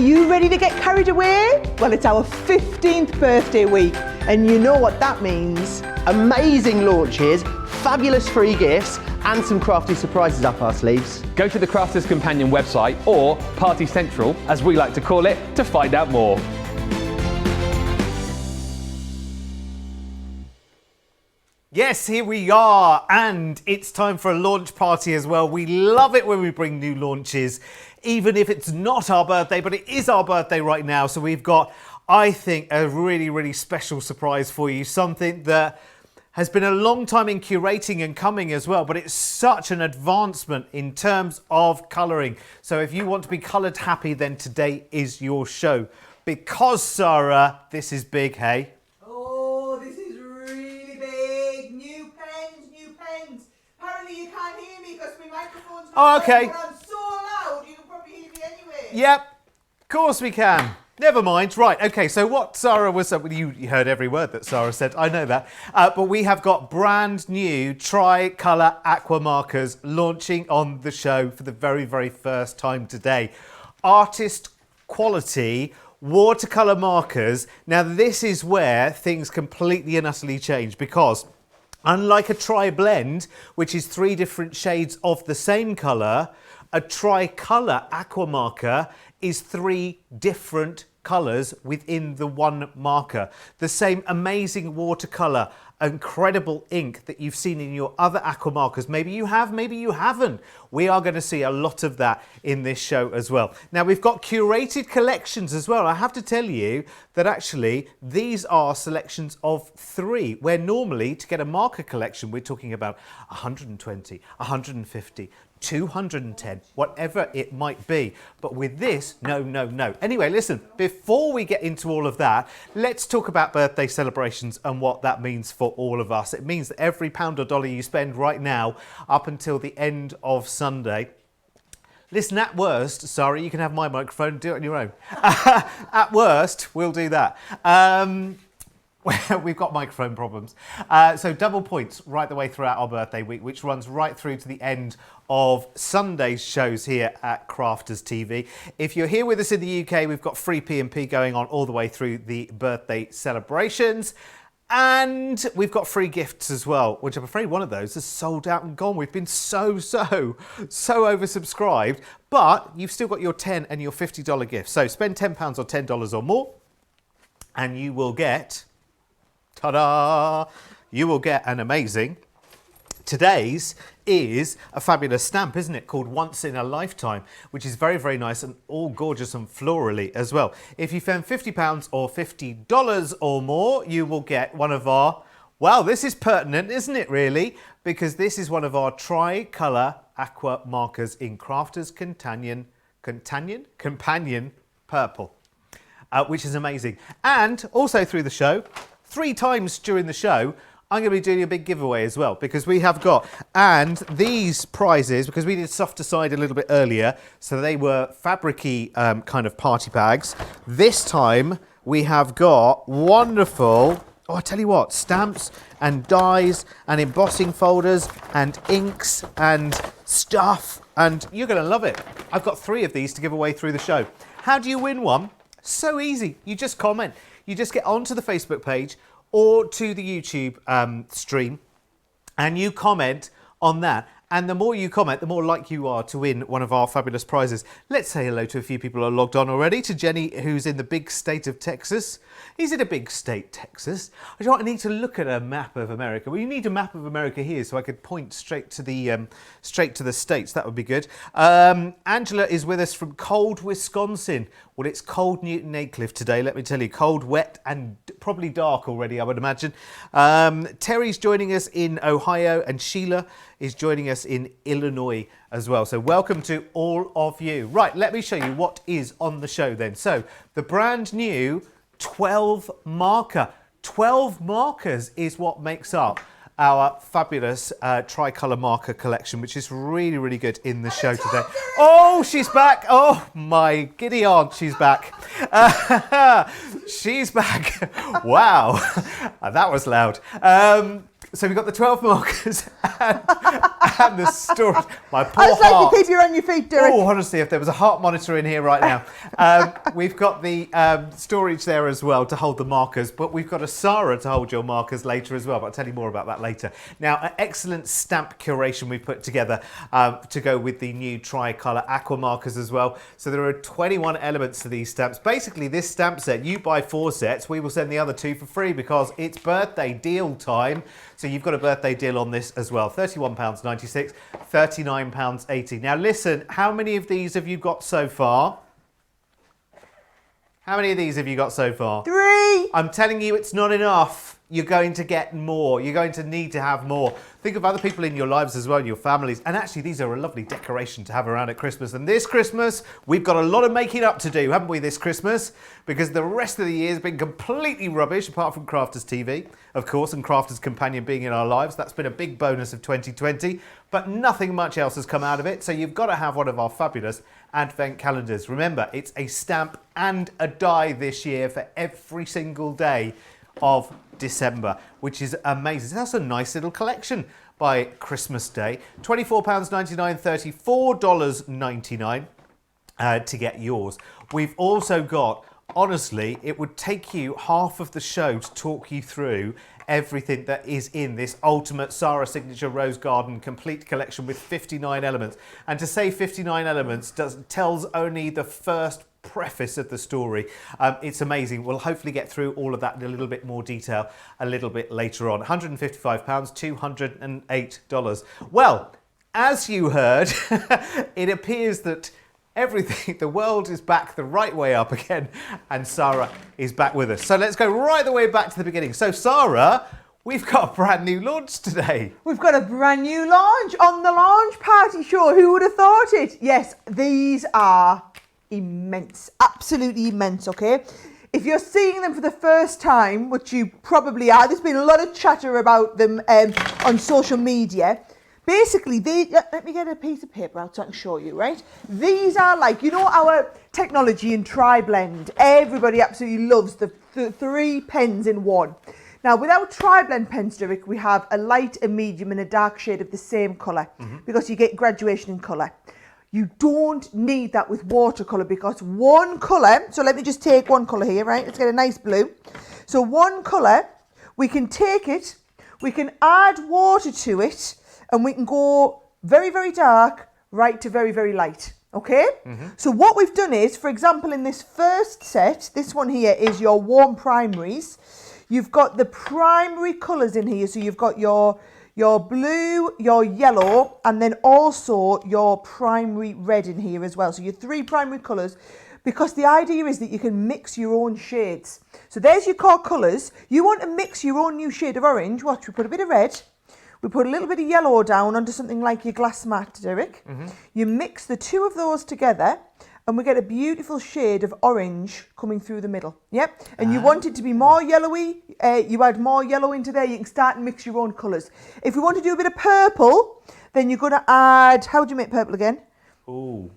you ready to get carried away? Well, it's our 15th birthday week, and you know what that means. Amazing launches, fabulous free gifts, and some crafty surprises up our sleeves. Go to the Crafters Companion website, or Party Central, as we like to call it, to find out more. Yes, here we are, and it's time for a launch party as well. We love it when we bring new launches, even if it's not our birthday, but it is our birthday right now. So we've got, I think, a really, really special surprise for you. Something that has been a long time in curating and coming as well, but it's such an advancement in terms of colouring. So if you want to be coloured happy, then today is your show. Because, Sarah, this is big, hey? Oh, this is really big. New pens. Apparently you can't hear me because my microphone's not okay. But I'm so loud, you can probably hear me anyway. Yep, of course we can. Never mind. Right, okay, so what Sarah was... You heard every word that Sarah said, I know that. But we have got brand new Tricolour Aqua markers launching on the show for the very, very first time today. Artist quality watercolour markers. Now, this is where things completely and utterly change, because unlike a tri-blend, which is 3 different shades of the same colour, a Tricolour Aqua marker is 3 different colours within the one marker. The same amazing watercolour, incredible ink that you've seen in your other aqua markers. Maybe you have, maybe you haven't. We are going to see a lot of that in this show as well. Now, we've got curated collections as well. I have to tell you that actually these are selections of 3, where normally to get a marker collection, we're talking about 120, 150, 210, whatever it might be. But with this, no. Anyway, listen, before we get into all of that, let's talk about birthday celebrations and what that means for all of us. It means that every pound or dollar you spend right now up until the end of Sunday. Listen, at worst, sorry, you can have my microphone, do it on your own. At worst, we'll do that. We've got microphone problems. So double points right the way throughout our birthday week, which runs right through to the end of Sunday's shows here at Crafters TV. If you're here with us in the UK, we've got free P&P going on all the way through the birthday celebrations. And we've got free gifts as well, which I'm afraid one of those has sold out and gone. We've been so oversubscribed, but you've still got your $10 and your $50 gifts. So spend £10 or $10 or more, and you will get... Ta-da! You will get an amazing... Today's is a fabulous stamp, isn't it? Called Once in a Lifetime, which is very, very nice and all gorgeous and florally as well. If you spend £50 or $50 or more, you will get one of our... Well, this is pertinent, isn't it, really? Because this is one of our Tricolour Aqua markers in Crafters Companion Purple, which is amazing. And also through the show, 3 times during the show, I'm going to be doing a big giveaway as well, because we have got, and these prizes, because we did softer side a little bit earlier, so they were fabric-y kind of party bags. This time we have got wonderful, oh, I tell you what, stamps and dies and embossing folders and inks and stuff, and you're going to love it. I've got 3 of these to give away through the show. How do you win one? So easy. You just comment. You just get onto the Facebook page or to the YouTube stream, and you comment on that. And the more you comment, the more likely you are to win one of our fabulous prizes. Let's say hello to a few people who are logged on already. To Jenny, who's in the big state of Texas. Is it a big state, Texas? I don't need to look at a map of America. Well, you need a map of America here, so I could point straight to the states. That would be good. Angela is with us from cold Wisconsin. Well, it's cold Newton Aycliffe today, let me tell you. Cold, wet, and probably dark already, I would imagine. Terry's joining us in Ohio, and Sheila is joining us in Illinois as well. So welcome to all of you. Right, let me show you what is on the show then. So the brand new 12 marker. 12 markers is what makes up our fabulous Tricolour marker collection, which is really, really good in the show today. Oh, she's back. Oh, my giddy aunt, she's back. She's back. Wow, that was loud. So we've got the 12 markers and the story. My poor I just like heart. to keep you on your feet, Derek. Oh, honestly, if there was a heart monitor in here right now. We've got the storage there as well to hold the markers, but we've got a Sara to hold your markers later as well, but I'll tell you more about that later. Now, an excellent stamp curation we've put together to go with the new tricolour aqua markers as well. So there are 21 elements to these stamps. Basically, this stamp set, you buy 4 sets, we will send the other 2 for free because it's birthday deal time. So you've got a birthday deal on this as well. £31.96, £39.80. Now listen, how many of these have you got so far? How many of these have you got so far? 3. I'm telling you, it's not enough. You're going to get more. You're going to need to have more. Think of other people in your lives as well, in your families. And actually, these are a lovely decoration to have around at Christmas. And this Christmas, we've got a lot of making up to do, haven't we, this Christmas? Because the rest of the year has been completely rubbish, apart from Crafters TV, of course, and Crafters Companion being in our lives. That's been a big bonus of 2020. But nothing much else has come out of it. So you've got to have one of our fabulous advent calendars. Remember, it's a stamp and a die this year for every single day of December, which is amazing. That's a nice little collection by Christmas Day. £24.99, $34.99 to get yours. We've also got, honestly, it would take you half of the show to talk you through everything that is in this ultimate Sara Signature Rose Garden complete collection with 59 elements. And to say 59 elements tells only the first preface of the story. It's amazing. We'll hopefully get through all of that in a little bit more detail a little bit later on. £155, $208. Well, as you heard, it appears that everything, the world is back the right way up again, and Sara is back with us. So let's go right the way back to the beginning. So Sara, we've got a brand new launch today. We've got a brand new launch on the launch party show. Who would have thought it? Yes, these are immense, absolutely immense, okay? If you're seeing them for the first time, which you probably are, there's been a lot of chatter about them on social media. Basically, let me get a piece of paper out so I can show you, right? These are like, you know, our technology in Tri-Blend. Everybody absolutely loves the 3 pens in one. Now, with our Tri-Blend pens, Derek, we have a light, a medium, and a dark shade of the same colour because you get graduation in colour. You don't need that with watercolour because one colour, so let me just take one colour here, right? Let's get a nice blue. So one colour, we can take it, we can add water to it, and we can go very, very dark right to very, very light, okay? So what we've done is, for example, in this first set, this one here is your warm primaries. You've got the primary colours in here, so you've got your blue, your yellow, and then also your primary red in here as well. So your 3 primary colours, because the idea is that you can mix your own shades. So there's your core colours. You want to mix your own new shade of orange. Watch, we put a bit of red. We put a little bit of yellow down onto something like your glass mat, Derek. You mix the 2 of those together, and we get a beautiful shade of orange coming through the middle. Yep. And you want it to be more yellowy. You add more yellow into there. You can start and mix your own colours. If we want to do a bit of purple, then you're going to add, how do you make purple again? Ooh.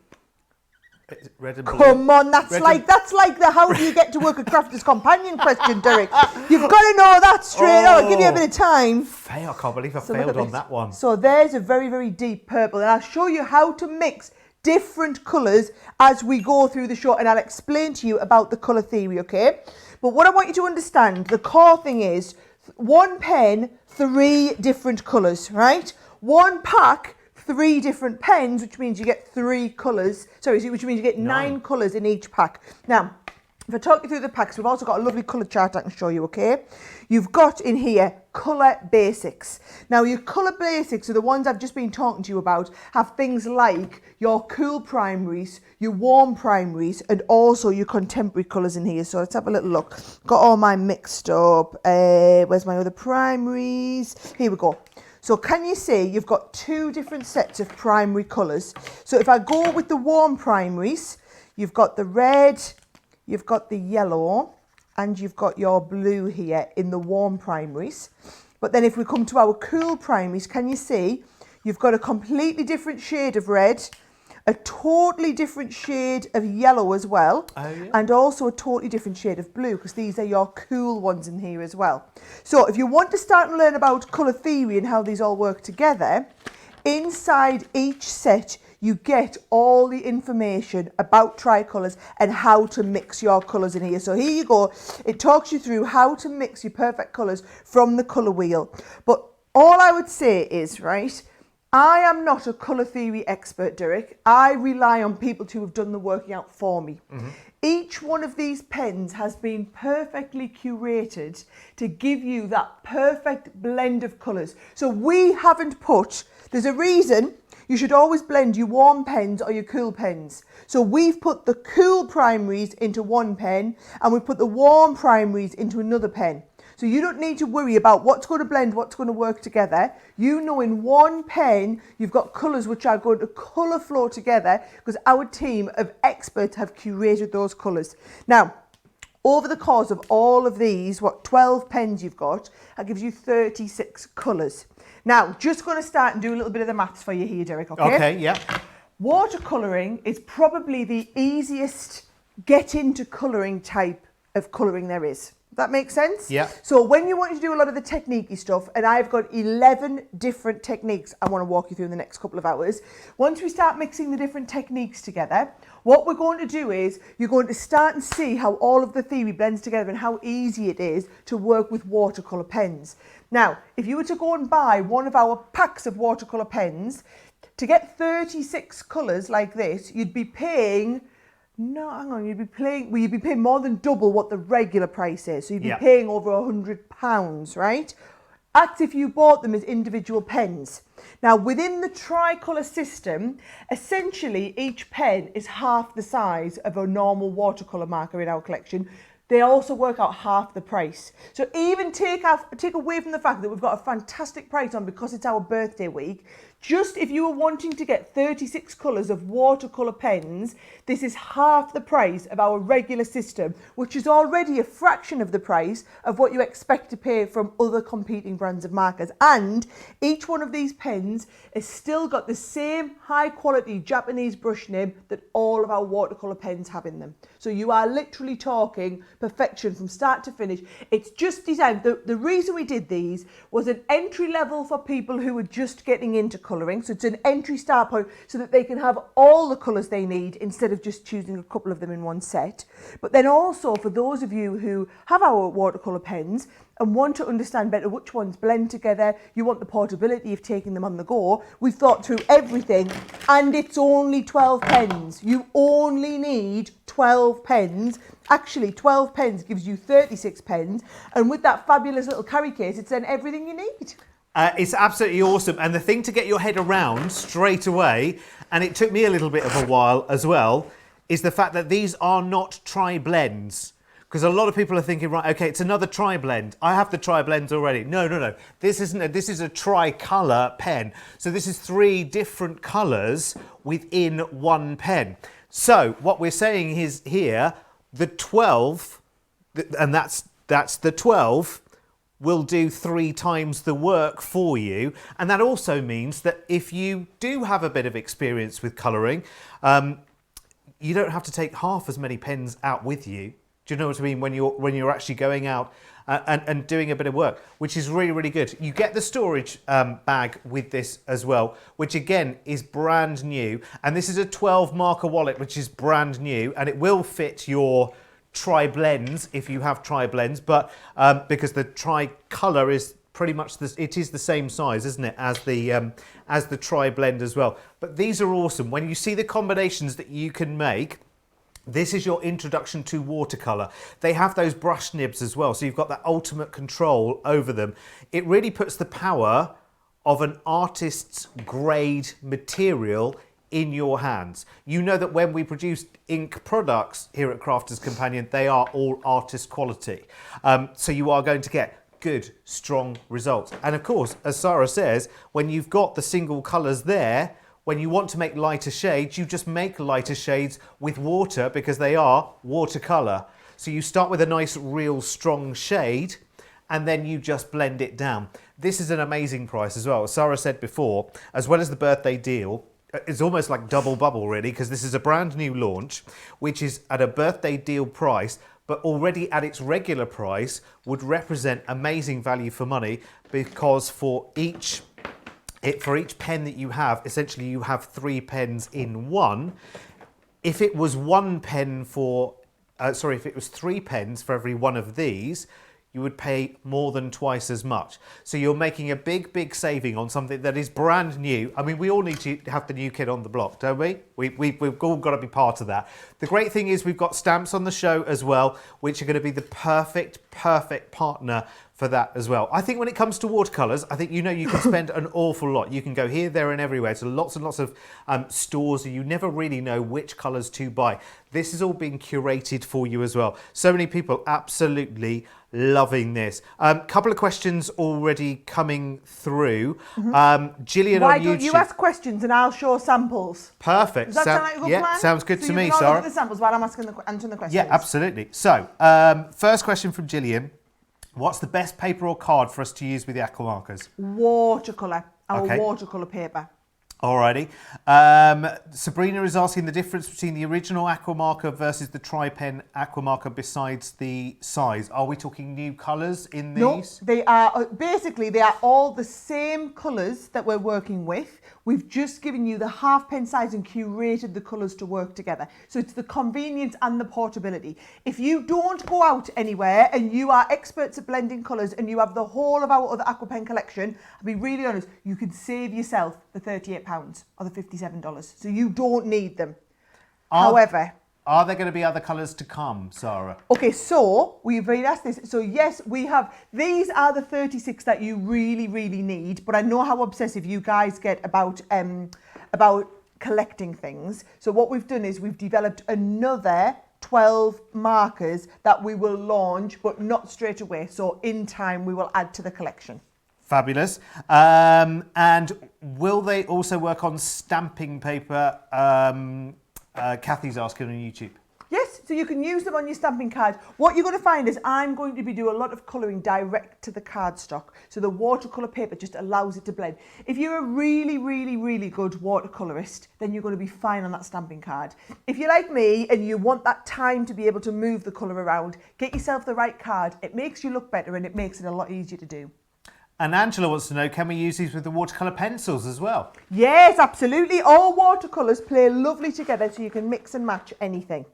Red and blue. Come on, that's like the how do you get to work a Crafter's Companion question, Derek. You've got to know that straight out. I'll give you a bit of time. I can't believe I failed on that one. So there's a very, very deep purple. And I'll show you how to mix different colours as we go through the show, and I'll explain to you about the colour theory, okay? But what I want you to understand, the core thing is 1 pen, 3 different colours, right? 1 pack, 3 different pens, which means you get 3 colours. Sorry, which means you get 9 colours in each pack. Now, if I talk you through the packs, we've also got a lovely colour chart I can show you, okay? You've got in here colour basics. Now, your colour basics are the ones I've just been talking to you about, have things like your cool primaries, your warm primaries, and also your contemporary colours in here. So let's have a little look. Got all mine mixed up. Where's my other primaries? Here we go. So can you see you've got 2 different sets of primary colours? So if I go with the warm primaries, you've got the red, you've got the yellow, and you've got your blue here in the warm primaries. But then if we come to our cool primaries, can you see you've got a completely different shade of red, a totally different shade of yellow as well, and also a totally different shade of blue, because these are your cool ones in here as well. So if you want to start and learn about colour theory and how these all work together, inside each set you get all the information about tricolours and how to mix your colours in here. So here you go, it talks you through how to mix your perfect colours from the colour wheel. But all I would say is, right, I am not a colour theory expert, Derek. I rely on people who have done the working out for me. Each one of these pens has been perfectly curated to give you that perfect blend of colours. So we haven't put, there's a reason you should always blend your warm pens or your cool pens. So we've put the cool primaries into one pen and we've put the warm primaries into another pen. So you don't need to worry about what's going to blend, what's going to work together. You know in one pen you've got colours which are going to colour flow together because our team of experts have curated those colours. Now, over the course of all of these, 12 pens you've got, that gives you 36 colours. Now, just going to start and do a little bit of the maths for you here, Derek, okay? Okay, yeah. Watercolouring is probably the easiest get into colouring type of colouring there is. That makes sense? Yeah. So when you want to do a lot of the techniquey stuff, and I've got 11 different techniques I want to walk you through in the next couple of hours. Once we start mixing the different techniques together, what we're going to do is you're going to start and see how all of the theory blends together and how easy it is to work with watercolour pens. Now, if you were to go and buy one of our packs of watercolour pens, to get 36 colours like this, you'd be paying... No, hang on, you'd be paying more than double what the regular price is. So you'd be paying over £100, right? That's if you bought them as individual pens. Now, within the tricolour system, essentially each pen is half the size of a normal watercolour marker in our collection. They also work out half the price. So even take away from the fact that we've got a fantastic price on because it's our birthday week, just if you were wanting to get 36 colours of watercolour pens, this is half the price of our regular system, which is already a fraction of the price of what you expect to pay from other competing brands of markers. And each one of these pens has still got the same high quality Japanese brush nib that all of our watercolour pens have in them. So you are literally talking perfection from start to finish. It's just designed, the reason we did these was an entry level for people who were just getting into colouring. So it's an entry start point so that they can have all the colours they need instead of just choosing a couple of them in one set. But then also for those of you who have our watercolour pens and want to understand better which ones blend together, you want the portability of taking them on the go, we've thought through everything, and it's only 12 pens. You only need 12 pens. Actually, 12 pens gives you 36 pens, and with that fabulous little carry case, it's then everything you need. It's absolutely awesome. And the thing to get your head around straight away, and it took me a little bit of a while as well, is the fact that these are not tri-blends. Because a lot of people are thinking, right, okay, it's another tri-blend. I have the tri-blends already. No. This isn't. This is a tri-colour pen. So this is 3 different colours within one pen. So what we're saying is here, the 12, and that's the 12, will do 3 times the work for you. And that also means that if you do have a bit of experience with colouring, you don't have to take half as many pens out with you. Do you know what I mean? When you're actually going out and doing a bit of work, which is really, really good. You get the storage bag with this as well, which again is brand new. And this is a 12 marker wallet, which is brand new, and it will fit your tri-blends if you have tri-blends, but because the tri-colour is pretty much it is the same size, isn't it, as the tri-blend as well. But these are awesome. When you see the combinations that you can make, this is your introduction to watercolour. They have those brush nibs as well, so you've got that ultimate control over them. It really puts the power of an artist's grade material in your hands. You know that when we produce ink products here at Crafters Companion, they are all artist quality. So you are going to get good, strong results. And of course, as Sara says, when you've got the single colours there, when you want to make lighter shades, you just make lighter shades with water because they are watercolour. So you start with a nice, real strong shade and then you just blend it down. This is an amazing price as well. As Sara said before, as well as the birthday deal, it's almost like double bubble really, because this is a brand new launch, which is at a birthday deal price, but already at its regular price would represent amazing value for money, because for each pen that you have, essentially you have 3 pens in one. If it was if it was 3 pens for every one of these, you would pay more than twice as much. So you're making a big saving on something that is brand new. I mean, we all need to have the new kid on the block, don't we? We've all got to be part of that. The great thing is we've got stamps on the show as well, which are going to be the perfect partner for that as well. I think when it comes to watercolours, I think you can spend an awful lot. You can go here, there and everywhere to lots and lots of stores, and you never really know which colours to buy. This is all being curated for you as well. So many people absolutely loving this. Couple of questions already coming through. Gillian Why on YouTube. don't you ask questions and I'll show samples? Perfect. Does that sound like a good plan? Sounds good so to me, you can all Sarah. look at the samples while I'm answering the questions. Yeah, absolutely. So, first question from Gillian. What's the best paper or card for us to use with the aqua markers? Watercolour. Our watercolour paper. Alrighty. Sabrina is asking the difference between the original aqua marker versus the tri-pen aqua marker besides the size. Are we talking new colours in these? No, they are all the same colours that we're working with. We've just given you the half pen size and curated the colours to work together. So it's the convenience and the portability. If you don't go out anywhere and you are experts at blending colours and you have the whole of our other aqua pen collection, I'll be really honest, you could save yourself the £38 or the $57. So you don't need them. However, are there going to be other colours to come, Sarah? Okay, so we've already asked this. So yes, we have, these are the 36 that you really need, but I know how obsessive you guys get about collecting things. So what we've done is we've developed another 12 markers that we will launch, but not straight away. So in time, we will add to the collection. Fabulous. And will they also work on stamping paper? Kathy's asking on YouTube. Yes, so you can use them on your stamping card. What you're going to find is I'm going to be doing a lot of colouring direct to the cardstock. So the watercolour paper just allows it to blend. If you're a really good watercolourist, then you're going to be fine on that stamping card. If you're like me and you want that time to be able to move the colour around, get yourself the right card. It makes you look better and it makes it a lot easier to do. And Angela wants to know, can we use these with the watercolour pencils as well? Yes, absolutely. All watercolours play lovely together, so you can mix and match anything.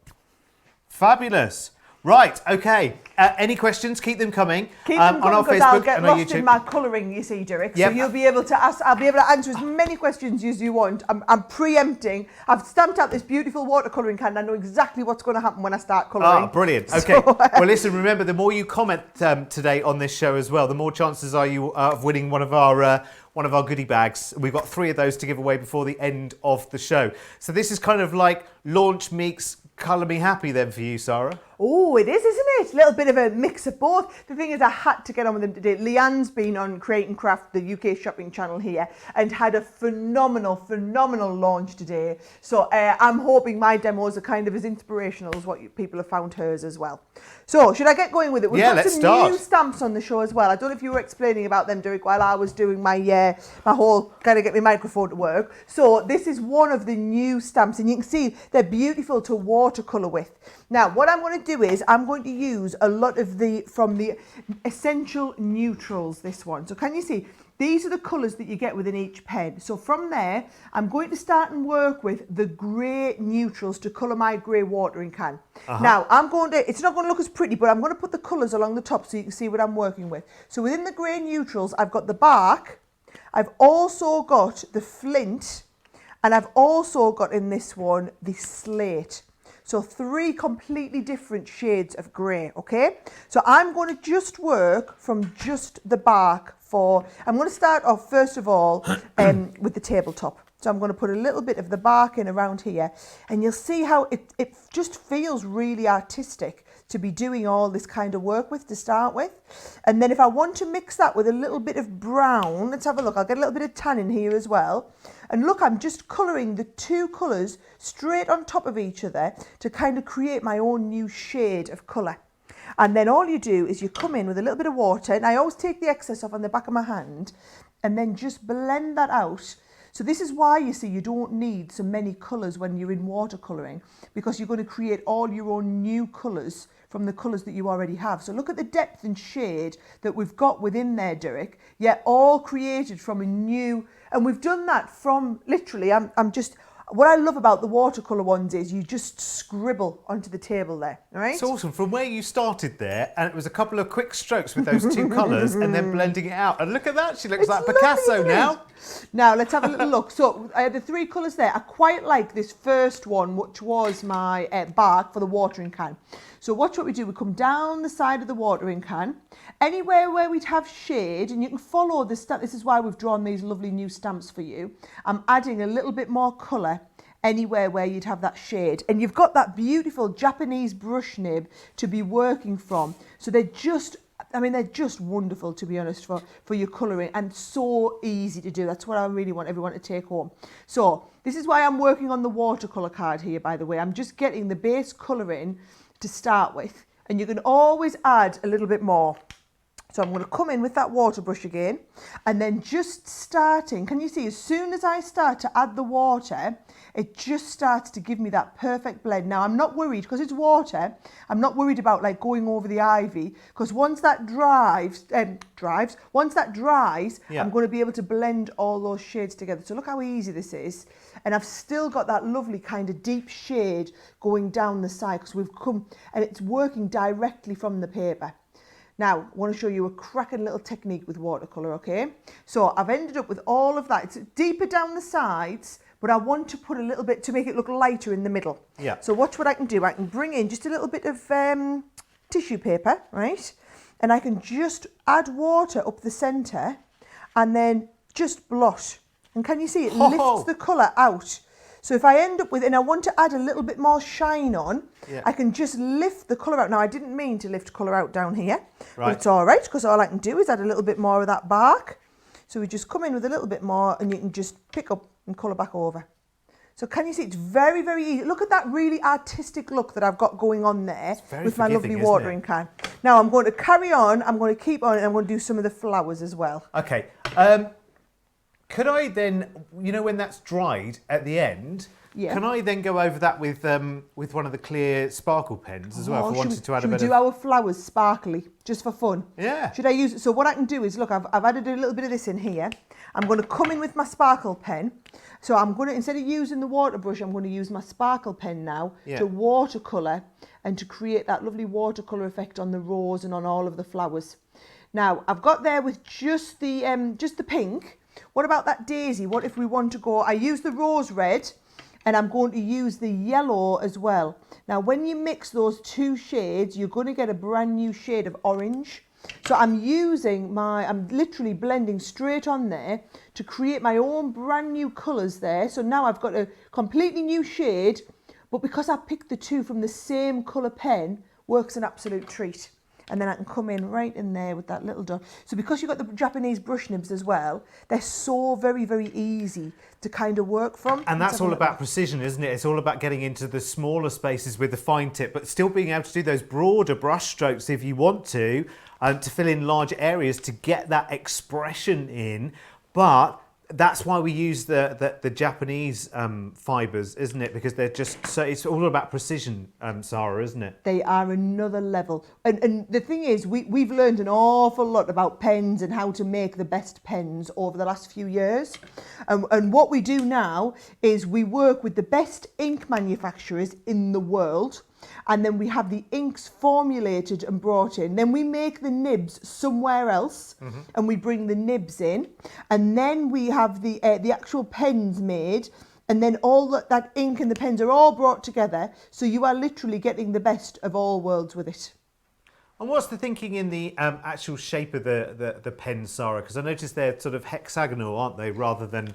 Fabulous. Right, okay. Any questions? Keep them coming. Keep them on our because Facebook I'll get and our lost YouTube. in my colouring, you see, Derek. Yep. So you'll be able to ask. I'll be able to answer as many questions as you want. I'm preempting. I've stamped out this beautiful watercolouring can. I know exactly what's going to happen when I start colouring. Ah, brilliant. Okay. Well, listen, remember, the more you comment today on this show as well, the more chances are you of winning one of our goodie bags. We've got 3 of those to give away before the end of the show. So this is kind of like launch meets Colour Me Happy then for you, Sarah. Oh, it is, isn't it? A little bit of a mix of both. The thing is, I had to get on with them today. Leanne's been on Create and Craft, the UK shopping channel here, and had a phenomenal launch today. So I'm hoping my demos are kind of as inspirational as what people have found hers as well. So should I get going with it? We've got some new stamps on the show as well. I don't know if you were explaining about them, Derek, while I was doing my whole kind of get my microphone to work. So this is one of the new stamps, and you can see they're beautiful to watercolour with. Now, what I'm going to do is I'm going to use a lot of from the Essential Neutrals, this one. So can you see? These are the colours that you get within each pen. So from there, I'm going to start and work with the grey neutrals to colour my grey watering can. Now, it's not going to look as pretty, but I'm going to put the colours along the top so you can see what I'm working with. So within the grey neutrals, I've got the bark, I've also got the flint, and I've also got in this one, the slate. So 3 completely different shades of grey, okay? So I'm going to just work from just the bark I'm going to start off first of all with the tabletop. So I'm going to put a little bit of the bark in around here, and you'll see how it just feels really artistic to be doing all this kind of work with to start with. And then if I want to mix that with a little bit of brown, let's have a look. I'll get a little bit of tan in here as well. And look, I'm just colouring the 2 colours straight on top of each other to kind of create my own new shade of colour. And then all you do is you come in with a little bit of water, and I always take the excess off on the back of my hand and then just blend that out So this is why you see you don't need so many colours when you're in watercolouring, because you're going to create all your own new colours from the colours that you already have. So look at the depth and shade that we've got within there, Derek. Yeah, all created from a new, and we've done that from literally, what I love about the watercolour ones is you just scribble onto the table there, all right? It's awesome. From where you started there, and it was a couple of quick strokes with those two colours and then blending it out. And look at that, she looks like lovely, Picasso isn't it? now. Now, let's have a little look. So, I had the three colours there. I quite like this first one, which was my bark for the watering can. So watch what we do. We come down the side of the watering can. Anywhere where we'd have shade, and you can follow the stamp. This is why we've drawn these lovely new stamps for you. I'm adding a little bit more colour anywhere where you'd have that shade. And you've got that beautiful Japanese brush nib to be working from. So they're just wonderful, to be honest, for your colouring, and so easy to do. That's what I really want everyone to take home. So this is why I'm working on the watercolour card here, by the way. I'm just getting the base colouring to start with, and you can always add a little bit more. So I'm going to come in with that water brush again, and then just starting, can you see, as soon as I start to add the water, it just starts to give me that perfect blend. Now I'm not worried, because it's water, I'm not worried about like going over the ivy, because once that dries, I'm going to be able to blend all those shades together. So look how easy this is. And I've still got that lovely kind of deep shade going down the side, because we've come, and it's working directly from the paper. Now, I want to show you a cracking little technique with watercolour, okay? So I've ended up with all of that. It's deeper down the sides, but I want to put a little bit to make it look lighter in the middle. Yeah. So watch what I can do. I can bring in just a little bit of tissue paper, right? And I can just add water up the centre and then just blot. And can you see it lifts the colour out? So if I end up with, and I want to add a little bit more shine on, I can just lift the colour out. Now, I didn't mean to lift colour out down here, but it's all right, because all I can do is add a little bit more of that bark. So we just come in with a little bit more, and you can just pick up and colour back over. So can you see, it's very, very easy. Look at that really artistic look that I've got going on there with my lovely watering can. Now I'm going to carry on, I'm going to keep on, and I'm going to do some of the flowers as well. Okay. Could I then, you know, when that's dried at the end, can I then go over that with one of the clear sparkle pens as well? If I wanted to add a bit of... Should we do our flowers sparkly, just for fun? Yeah. Should I use it? So what I can do is, look, I've added a little bit of this in here. I'm going to come in with my sparkle pen. So I'm going to, instead of using the water brush, I'm going to use my sparkle pen now to watercolour and to create that lovely watercolour effect on the rose and on all of the flowers. Now, I've got there with just the pink. What about that daisy? What if we want to go, I use the rose red, and I'm going to use the yellow as well. Now, when you mix those two shades, you're going to get a brand new shade of orange. So I'm literally blending straight on there to create my own brand new colours there. So now I've got a completely new shade, but because I picked the two from the same colour pen, works an absolute treat. And then I can come in right in there with that little dot. So because you've got the Japanese brush nibs as well, they're so very, very easy to kind of work from. And that's all about precision, isn't it? It's all about getting into the smaller spaces with the fine tip, but still being able to do those broader brush strokes if you want to fill in large areas to get that expression in. But that's why we use the Japanese fibres, isn't it? Because they're just so, it's all about precision, Sara, isn't it? They are another level. And the thing is, we've learned an awful lot about pens and how to make the best pens over the last few years. And what we do now is we work with the best ink manufacturers in the world. And then we have the inks formulated and brought in. Then we make the nibs somewhere else, and we bring the nibs in. And then we have the actual pens made, and then all that ink and the pens are all brought together. So you are literally getting the best of all worlds with it. And what's the thinking in the actual shape of the pens, Sara? Because I noticed they're sort of hexagonal, aren't they, rather than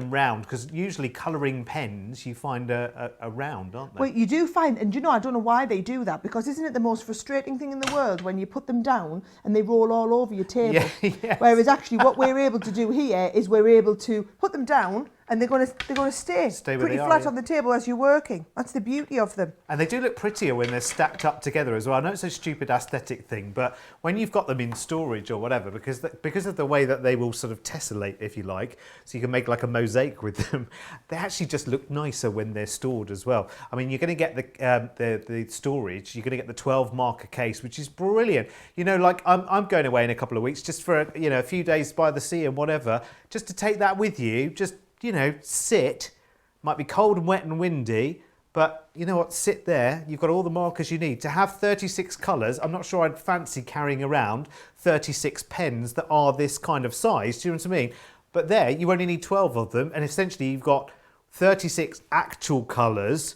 round? Because usually colouring pens, you find a round, aren't they? Well, you do find, and you know, I don't know why they do that, because isn't it the most frustrating thing in the world when you put them down and they roll all over your table? Yeah, yes. Whereas actually what we're able to do here is we're able to put them down and they're going to stay Stay where pretty they are, flat yeah. on the table as you're working. That's the beauty of them. And they do look prettier when they're stacked up together as well. I know it's a stupid aesthetic thing, but when you've got them in storage or whatever, because of the way that they will sort of tessellate, if you like, so you can make like a mosaic with them, they actually just look nicer when they're stored as well. I mean, you're going to get the storage, you're going to get the 12 marker case, which is brilliant. You know, like I'm going away in a couple of weeks just for a few days by the sea and whatever, just to take that with you, just sit. Might be cold and wet and windy, but you know what? Sit there. You've got all the markers you need. To have 36 colours, I'm not sure I'd fancy carrying around 36 pens that are this kind of size. Do you know what I mean? But there, you only need 12 of them, and essentially you've got 36 actual colours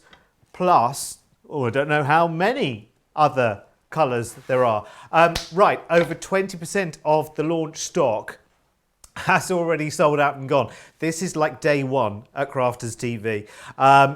plus, I don't know how many other colours there are. Right, over 20% of the launch stock has already sold out and gone. This is like day one at Crafters TV.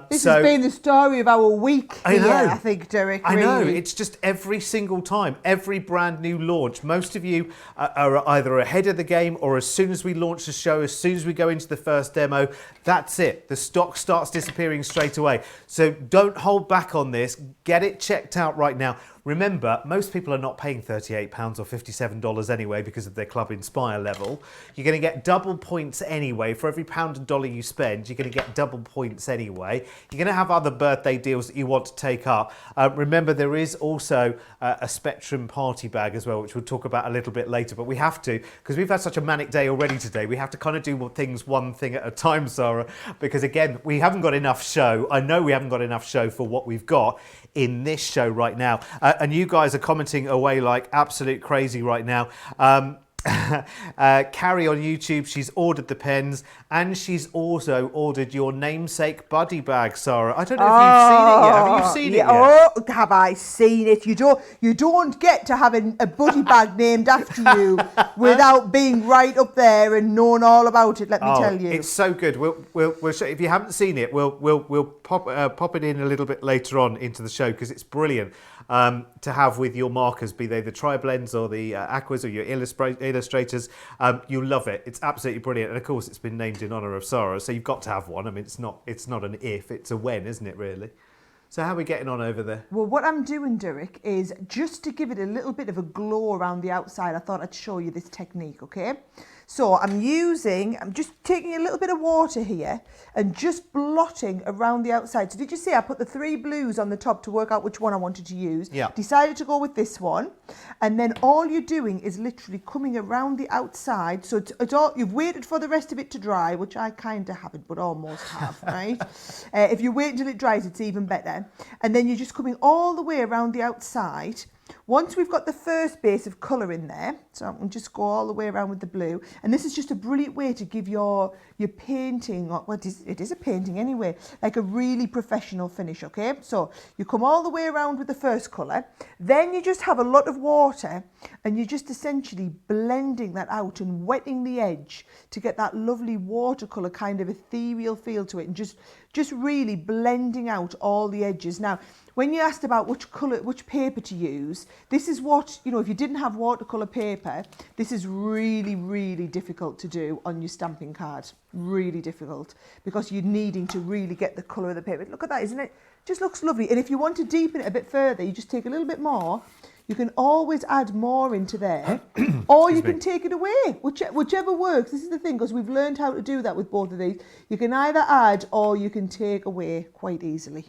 This has been the story of our week here, I think, Derek. I know. really. It's just every single time, every brand new launch. Most of you are either ahead of the game or as soon as we launch the show, as soon as we go into the first demo, that's it. The stock starts disappearing straight away. So don't hold back on this. Get it checked out right now. Remember, most people are not paying £38 or $57 anyway because of their Club Inspire level. You're going to get double points anyway. For every pound and dollar you spend, you're going to get double points anyway. You're going to have other birthday deals that you want to take up. Remember, there is also a Spectrum party bag as well, which we'll talk about a little bit later. But we have to, because we've had such a manic day already today, we have to kind of do things one thing at a time, Sarah, because again, we haven't got enough show. I know we haven't got enough show for what we've got in this show right now. And you guys are commenting away like absolute crazy right now. Carrie on YouTube, she's ordered the pens and she's also ordered your namesake buddy bag, Sarah. I don't know if you've seen it yet. Have you seen it yet? Oh, have I seen it? You don't get to have a buddy bag named after you without being right up there and knowing all about it. Let me tell you, it's so good. We'll show, if you haven't seen it, we'll pop it in a little bit later on into the show because it's brilliant to have with your markers, be they the tri-blends or the aquas or your illustrators. You'll love it. It's absolutely brilliant, and of course, it's been named in honour of Sara, so you've got to have one. I mean, it's not an if, it's a when, isn't it? Really. So how are we getting on over there? well, what I'm doing, Derek, is just to give it a little bit of a glow around the outside. I thought I'd show you this technique, okay? So I'm just taking a little bit of water here and just blotting around the outside. So did you see I put the 3 blues on the top to work out which one I wanted to use? Yeah. Decided to go with this one. And then all you're doing is literally coming around the outside. So it's all, you've waited for the rest of it to dry, which I kind of haven't, but almost have, right? If you wait until it dries, it's even better. And then you're just coming all the way around the outside. Once we've got the first base of colour in there, so I'm just go all the way around with the blue, and this is just a brilliant way to give your painting, or well, it is a painting anyway, like a really professional finish, okay? So you come all the way around with the first colour, then you just have a lot of water, and you're just essentially blending that out and wetting the edge to get that lovely watercolour kind of ethereal feel to it, and just really blending out all the edges. Now, when you asked about which paper to use, this is what, if you didn't have watercolour paper, this is really, really difficult to do on your stamping card. Really difficult, because you're needing to really get the colour of the paper. Look at that, isn't it? Just looks lovely. And if you want to deepen it a bit further, you just take a little bit more. You can always add more into there, or you can take it away, whichever works. This is the thing, because we've learned how to do that with both of these. You can either add or you can take away quite easily.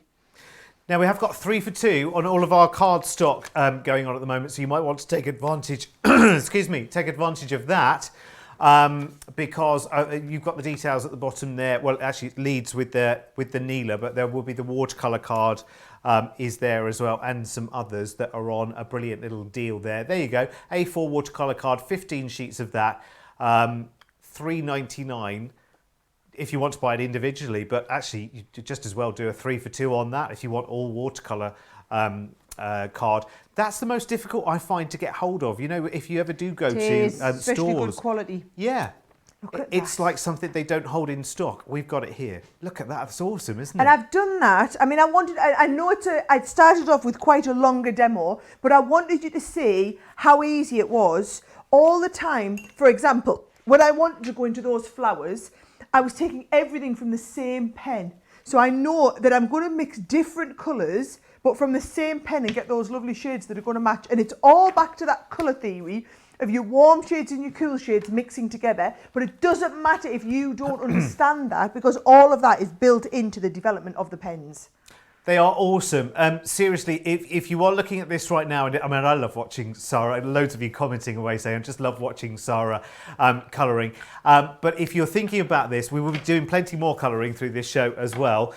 Now, we have got 3 for 2 on all of our card stock going on at the moment, so you might want to take advantage, take advantage of that because you've got the details at the bottom there. Well, actually, it leads with the Neela, but there will be the watercolour card is there as well, and some others that are on a brilliant little deal there. There you go, A4 watercolour card, 15 sheets of that, $3.99. If you want to buy it individually, but actually you just as well do a 3 for 2 on that if you want all watercolour card. That's the most difficult I find to get hold of. If you ever do go to especially stores. Good quality. Yeah. Look at it's that. like something they don't hold in stock. We've got it here. Look at that. That's awesome, isn't it? And I've done that. I mean, I know I'd started off with quite a longer demo, but I wanted you to see how easy it was all the time. For example, when I wanted to go into those flowers, I was taking everything from the same pen. So I know that I'm going to mix different colours, but from the same pen, and get those lovely shades that are going to match. And it's all back to that colour theory of your warm shades and your cool shades mixing together. But it doesn't matter if you don't understand that, because all of that is built into the development of the pens. They are awesome. Seriously, if you are looking at this right now, and I mean, I love watching Sara. Loads of you commenting away saying, I just love watching Sara colouring. But if you're thinking about this, we will be doing plenty more colouring through this show as well.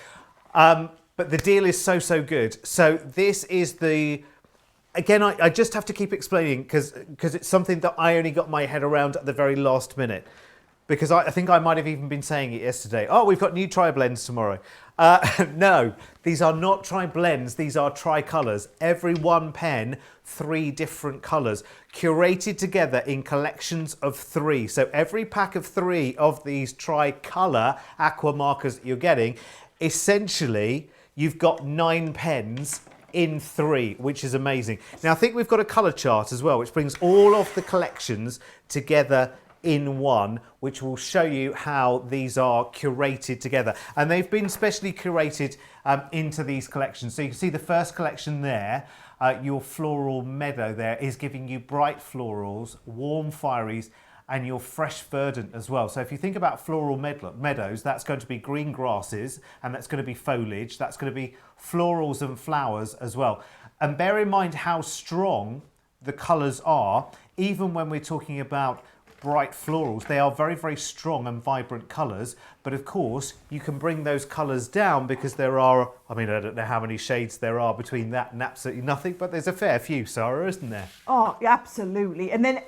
But the deal is so, so good. So this is the... Again, I just have to keep explaining because it's something that I only got my head around at the very last minute. Because I think I might have even been saying it yesterday. Oh, we've got new tri-blends tomorrow. No, these are not tri-blends. These are tri-colours. Every one pen, 3 different colours, curated together in collections of 3. So every pack of 3 of these tri-colour aqua markers that you're getting, essentially, you've got 9 pens in 3, which is amazing. Now, I think we've got a colour chart as well, which brings all of the collections together in one, which will show you how these are curated together. And they've been specially curated into these collections. So you can see the first collection there, your floral meadow there is giving you bright florals, warm firies, and your fresh verdant as well. So if you think about floral meadows, that's going to be green grasses, and that's going to be foliage, that's going to be florals and flowers as well. And bear in mind how strong the colours are, even when we're talking about bright florals. They are very, very strong and vibrant colours, but of course you can bring those colours down because there are, I mean, I don't know how many shades there are between that and absolutely nothing, but there's a fair few, Sara, isn't there? Oh, Absolutely. And then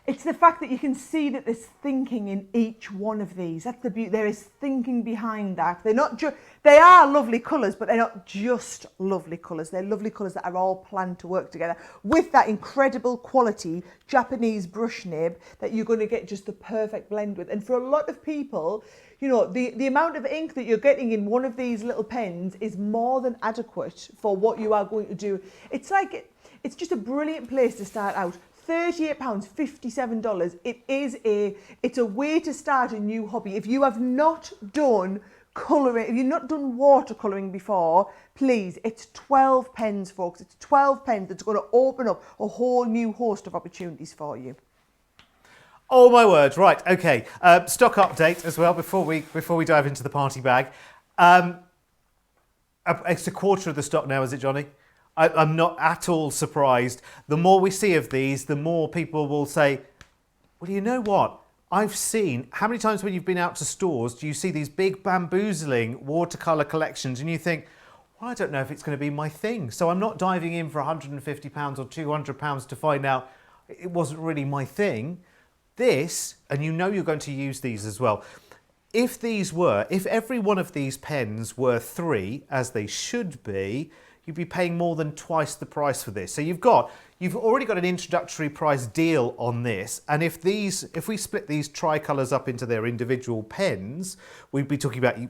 it's the fact that you can see that there's thinking in each one of these. That's the beauty. There is thinking behind that. They're not just, they are lovely colours, but they're not just lovely colours. They're lovely colours that are all planned to work together with that incredible quality Japanese brush nib that you're going to get just the perfect blend with. And for a lot of people, you know, the amount of ink that you're getting in one of these little pens is more than adequate for what you are going to do. It's like, it's just a brilliant place to start out. £38, $57. It's a way to start a new hobby. If you have not done colouring, if you've not done watercolouring before, please, it's 12 pens, folks. It's 12 pens that's going to open up a whole new host of opportunities for you. Oh my word! Right, okay. Stock update as well before we dive into the party bag. It's a quarter of the stock now, is it, Johnny? I'm not at all surprised. The more we see of these, the more people will say, well, you know what? I've seen, how many times when you've been out to stores do you see these big bamboozling watercolour collections and you think, well, I don't know if it's going to be my thing. So I'm not diving in for £150 or £200 to find out it wasn't really my thing. This, and you know you're going to use these as well. If every one of these pens were 3, as they should be, you'd be paying more than twice the price for this. So you've already got an introductory price deal on this. And if we split these tricolours up into their individual pens, we'd be talking about a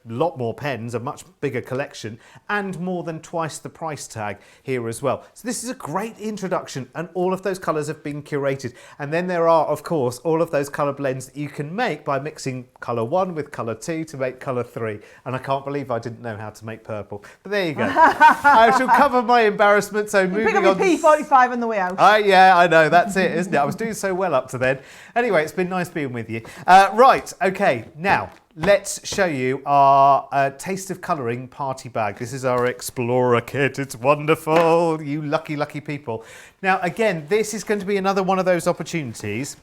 lot more pens, a much bigger collection, and more than twice the price tag here as well. So this is a great introduction, and all of those colours have been curated. And then there are, of course, all of those colour blends that you can make by mixing colour 1 with colour 2 to make colour 3. And I can't believe I didn't know how to make purple. But there you go. I shall cover my embarrassment, so moving on. P45 on the way out. Yeah, I know, that's it, isn't it? I was doing so well up to then. Anyway, it's been nice being with you. Right, okay, now let's show you our Taste of Colouring party bag. This is our Explorer kit. It's wonderful, you lucky, lucky people. Now, again, this is going to be another one of those opportunities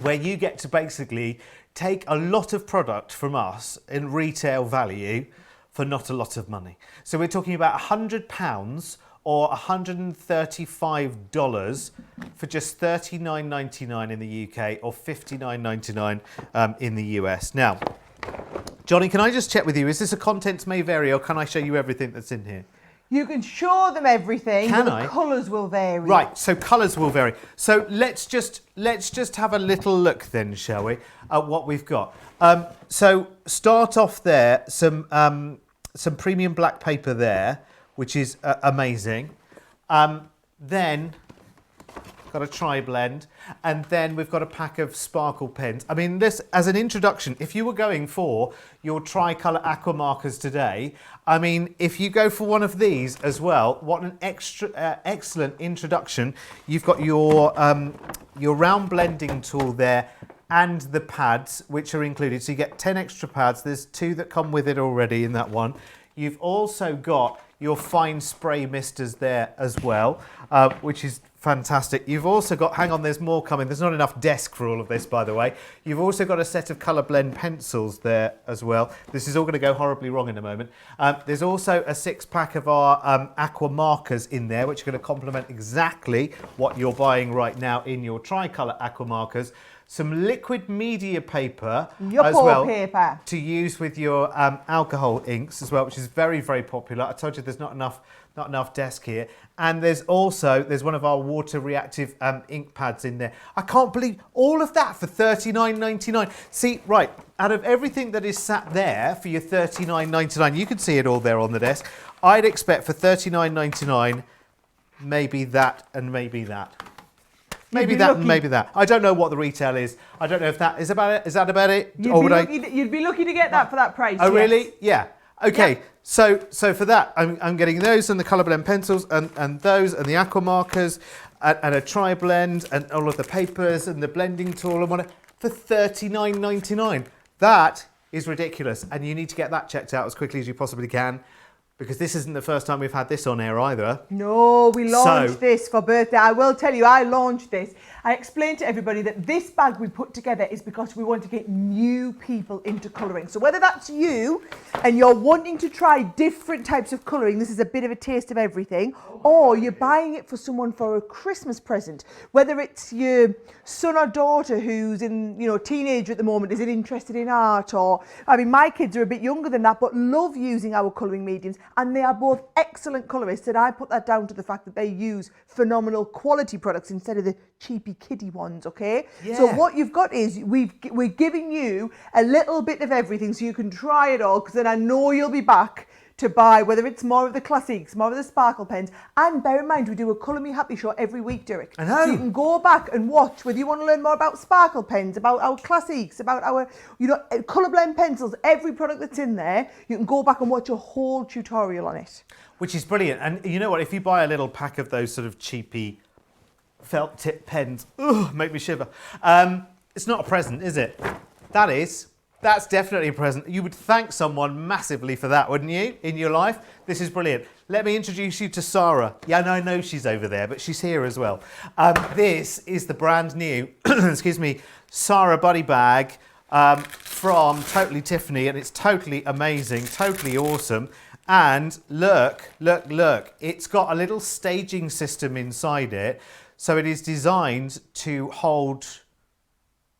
where you get to basically take a lot of product from us in retail value for not a lot of money. So we're talking about £100 or $135 for just $39.99 in the UK or $59.99 in the US. Now, Johnny, can I just check with you, is this a contents may vary or can I show you everything that's in here? You can show them everything, but the colours will vary. Right, so colours will vary. So let's just have a little look then, shall we, at what we've got. So start off there, some premium black paper there, which is amazing. Then got a tri-blend, and then we've got a pack of sparkle pens. I mean, this, as an introduction, if you were going for your tricolour aqua markers today, I mean, if you go for one of these as well, what an excellent introduction. You've got your round blending tool there, and the pads, which are included. So you get 10 extra pads. There's 2 that come with it already in that one. You've also got your fine spray misters there as well, which is fantastic. You've also got, hang on, there's more coming. There's not enough desk for all of this, by the way. You've also got a set of colour blend pencils there as well. This is all going to go horribly wrong in a moment. There's also a 6-pack of our aqua markers in there, which are going to complement exactly what you're buying right now in your tricolour aqua markers. Some liquid media paper as well paper to use with your alcohol inks as well, which is very, very popular. I told you there's not enough desk here. And there's one of our water reactive ink pads in there. I can't believe all of that for $39.99. See, right, out of everything that is sat there for your $39.99, you can see it all there on the desk. I'd expect for $39.99, maybe that and maybe that. Maybe that and maybe that. I don't know what the retail is. I don't know if that is about it. Is that about it? You'd be lucky to get that for that price. Oh, yes. really? Yeah. Okay. Yeah. So for that, I'm getting those and the colour blend pencils and those and the aqua markers and a tri-blend and all of the papers and the blending tool and whatever for $39.99. That is ridiculous, and you need to get that checked out as quickly as you possibly can, because this isn't the first time we've had this on air either. No, we launched this for birthday. I will tell you, I launched this. I explained to everybody that this bag we put together is because we want to get new people into colouring. So whether that's you and you're wanting to try different types of colouring, this is a bit of a taste of everything, or you're buying it for someone for a Christmas present, whether it's your son or daughter who's in, teenager at the moment, is interested in art, or, I mean, my kids are a bit younger than that, but love using our colouring mediums, and they are both excellent colourists, and I put that down to the fact that they use phenomenal quality products instead of the cheapy kiddie ones, okay? Yeah. So what you've got is we're giving you a little bit of everything so you can try it all, because then I know you'll be back to buy, whether it's more of the classics, more of the sparkle pens. And bear in mind, we do a Colour Me Happy show every week, Derek. I know. So you can go back and watch, whether you want to learn more about sparkle pens, about our classics, about our, colour blend pencils, every product that's in there, you can go back and watch a whole tutorial on it. Which is brilliant. And you know what? If you buy a little pack of those sort of cheapy felt tip pens, make me shiver. It's not a present, is it? That's definitely a present. You would thank someone massively for that, wouldn't you, in your life? This is brilliant. Let me introduce you to Sara. Yeah, I know she's over there, but she's here as well. This is the brand new, excuse me, Sara Buddy Bag from Totally Tiffany, and it's totally amazing, totally awesome. And look, it's got a little staging system inside it. So it is designed to hold,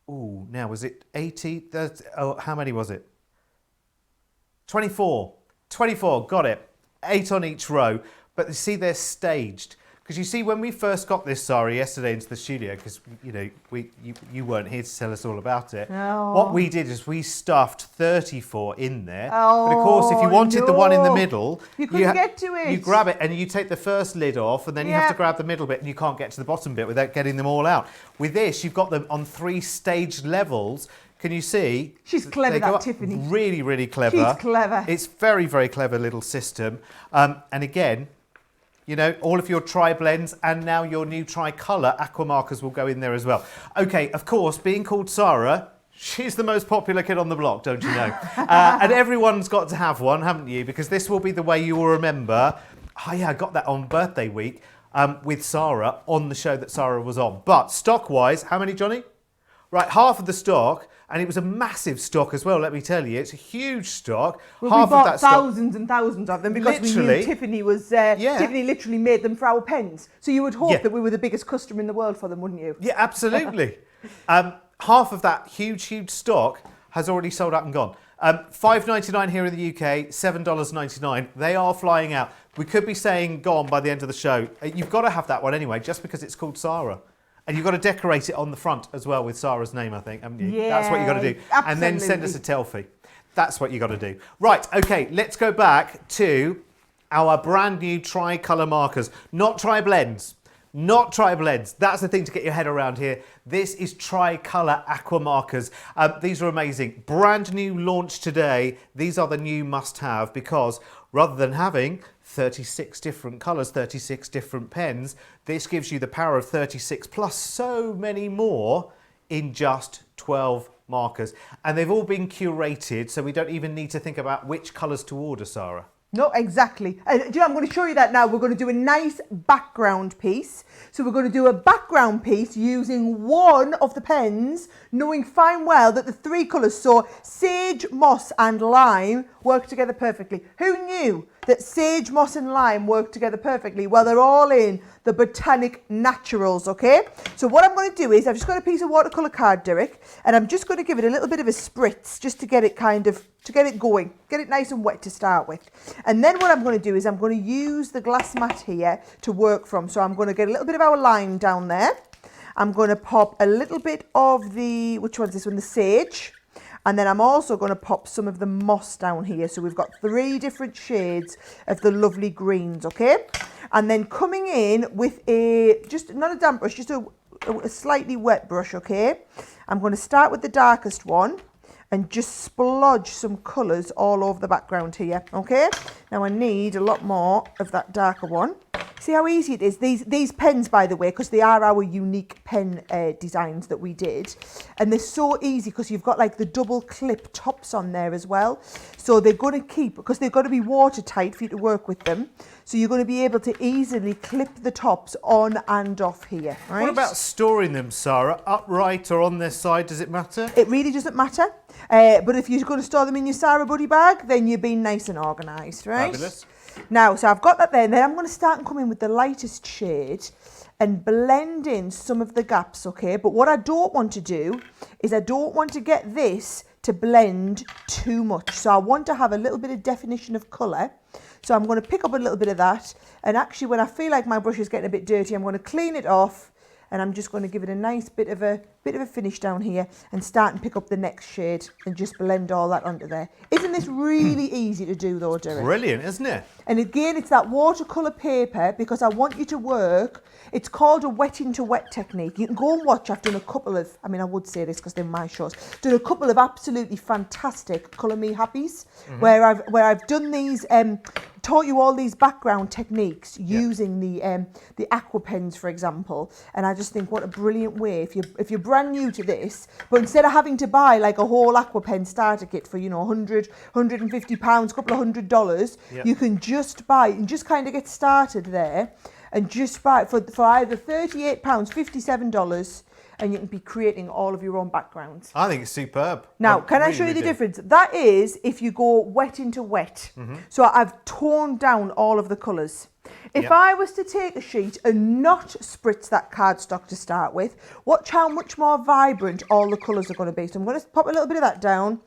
now was it 80? How many was it? 24, got it. 8 on each row. But you see, they're staged. Because you see, when we first got this, Sara, yesterday into the studio, because you weren't here to tell us all about it. Oh. What we did is we stuffed 34 in there. But of course, if you wanted the one in the middle, you couldn't get to it. You grab it and you take the first lid off, and then you have to grab the middle bit, and you can't get to the bottom bit without getting them all out. With this, you've got them on 3 staged levels. Can you see? She's clever, that Tiffany. Really, really clever. She's clever. It's very, very clever little system. And again, all of your tri-blends and now your new tricolour aqua markers will go in there as well. Okay, of course, being called Sara, she's the most popular kid on the block, don't you know? And everyone's got to have one, haven't you? Because this will be the way you will remember. Oh yeah, I got that on birthday week with Sara on the show that Sara was on. But stock-wise, how many, Johnny? Right, half of the stock. And it was a massive stock as well, let me tell you. It's a huge stock. Well, half we bought of that thousands and thousands of them because we knew Tiffany was. Tiffany literally made them for our pens. So you would hope that we were the biggest customer in the world for them, wouldn't you? Yeah, absolutely. Half of that huge stock has already sold out and gone. $5.99 here in the UK, $7.99. They are flying out. We could be saying gone by the end of the show. You've got to have that one anyway, just because it's called Sara. And you've got to decorate it on the front as well with Sara's name, I think, haven't you? Yeah, that's what you've got to do. absolutely. And then send us a selfie. That's what you've got to do. Right, okay, let's go back to our brand new tricolour markers. Not tri-blends. not tri-blends. That's the thing to get your head around here. This is Tricolour Aqua Markers. These are amazing. Brand new launch today. These are the new must-have because rather than having 36 different colours, 36 different pens, this gives you the power of 36 plus so many more in just 12 markers. And they've all been curated, so we don't even need to think about which colours to order, Sarah. No, exactly. Do you know, I'm going to show you that now. We're going to do a nice background piece. So we're going to do a background piece using one of the pens, knowing fine well that the three colours, so sage, moss and lime, work together perfectly. Who knew that sage, moss and lime work together perfectly? Well, they're all in the Botanic Naturals, okay? So what I'm going to do is, I've just got a piece of watercolour card, Derek, and I'm just going to give it a little bit of a spritz just to get it going, get it nice and wet to start with. And then what I'm going to do is I'm going to use the glass mat here to work from. So I'm going to get a little bit of our lime down there. I'm going to pop a little bit of the, which one's this one? The sage. And then I'm also going to pop some of the moss down here. So we've got 3 different shades of the lovely greens, okay? And then coming in with just not a damp brush, just a slightly wet brush, okay? I'm going to start with the darkest one and just splodge some colours all over the background here, okay? Now I need a lot more of that darker one. See how easy it is? These pens, by the way, because they are our unique pen designs that we did, and they're so easy because you've got like the double clip tops on there as well. So they're going to keep, because they've got to be watertight for you to work with them. So you're going to be able to easily clip the tops on and off here, right? What about storing them, Sarah? Upright or on their side, does it matter? It really doesn't matter. But if you're going to store them in your Sara buddy bag, then you're being nice and organised, right? Fabulous. Now, so I've got that there, and then I'm going to start and come in with the lightest shade and blend in some of the gaps, okay? But what I don't want to do is I don't want to get this to blend too much. So I want to have a little bit of definition of colour. So I'm going to pick up a little bit of that, and actually when I feel like my brush is getting a bit dirty, I'm going to clean it off, and I'm just going to give it a nice bit of a finish down here and start and pick up the next shade and just blend all that onto there. Isn't this really easy to do though, Derek? Brilliant, isn't it? And again, it's that watercolour paper because I want you to work. It's called a wet into wet technique. You can go and watch. I've done a couple of, I mean, I would say this because they're my shows. Done a couple of absolutely fantastic Colour Me Happies where I've done these, taught you all these background techniques using the aqua pens, for example. And I just think what a brilliant way if you're brand new to this, but instead of having to buy like a whole aqua pen starter kit for, you know, £100, £150, couple of $100, you can just buy and just kind of get started there and just buy it for either £38, $57, and you can be creating all of your own backgrounds. I think it's superb. Now, can I show you the difference? That is if you go wet into wet. So I've toned down all of the colours. If I was to take a sheet and not spritz that cardstock to start with, watch how much more vibrant all the colours are going to be. So I'm going to pop a little bit of that down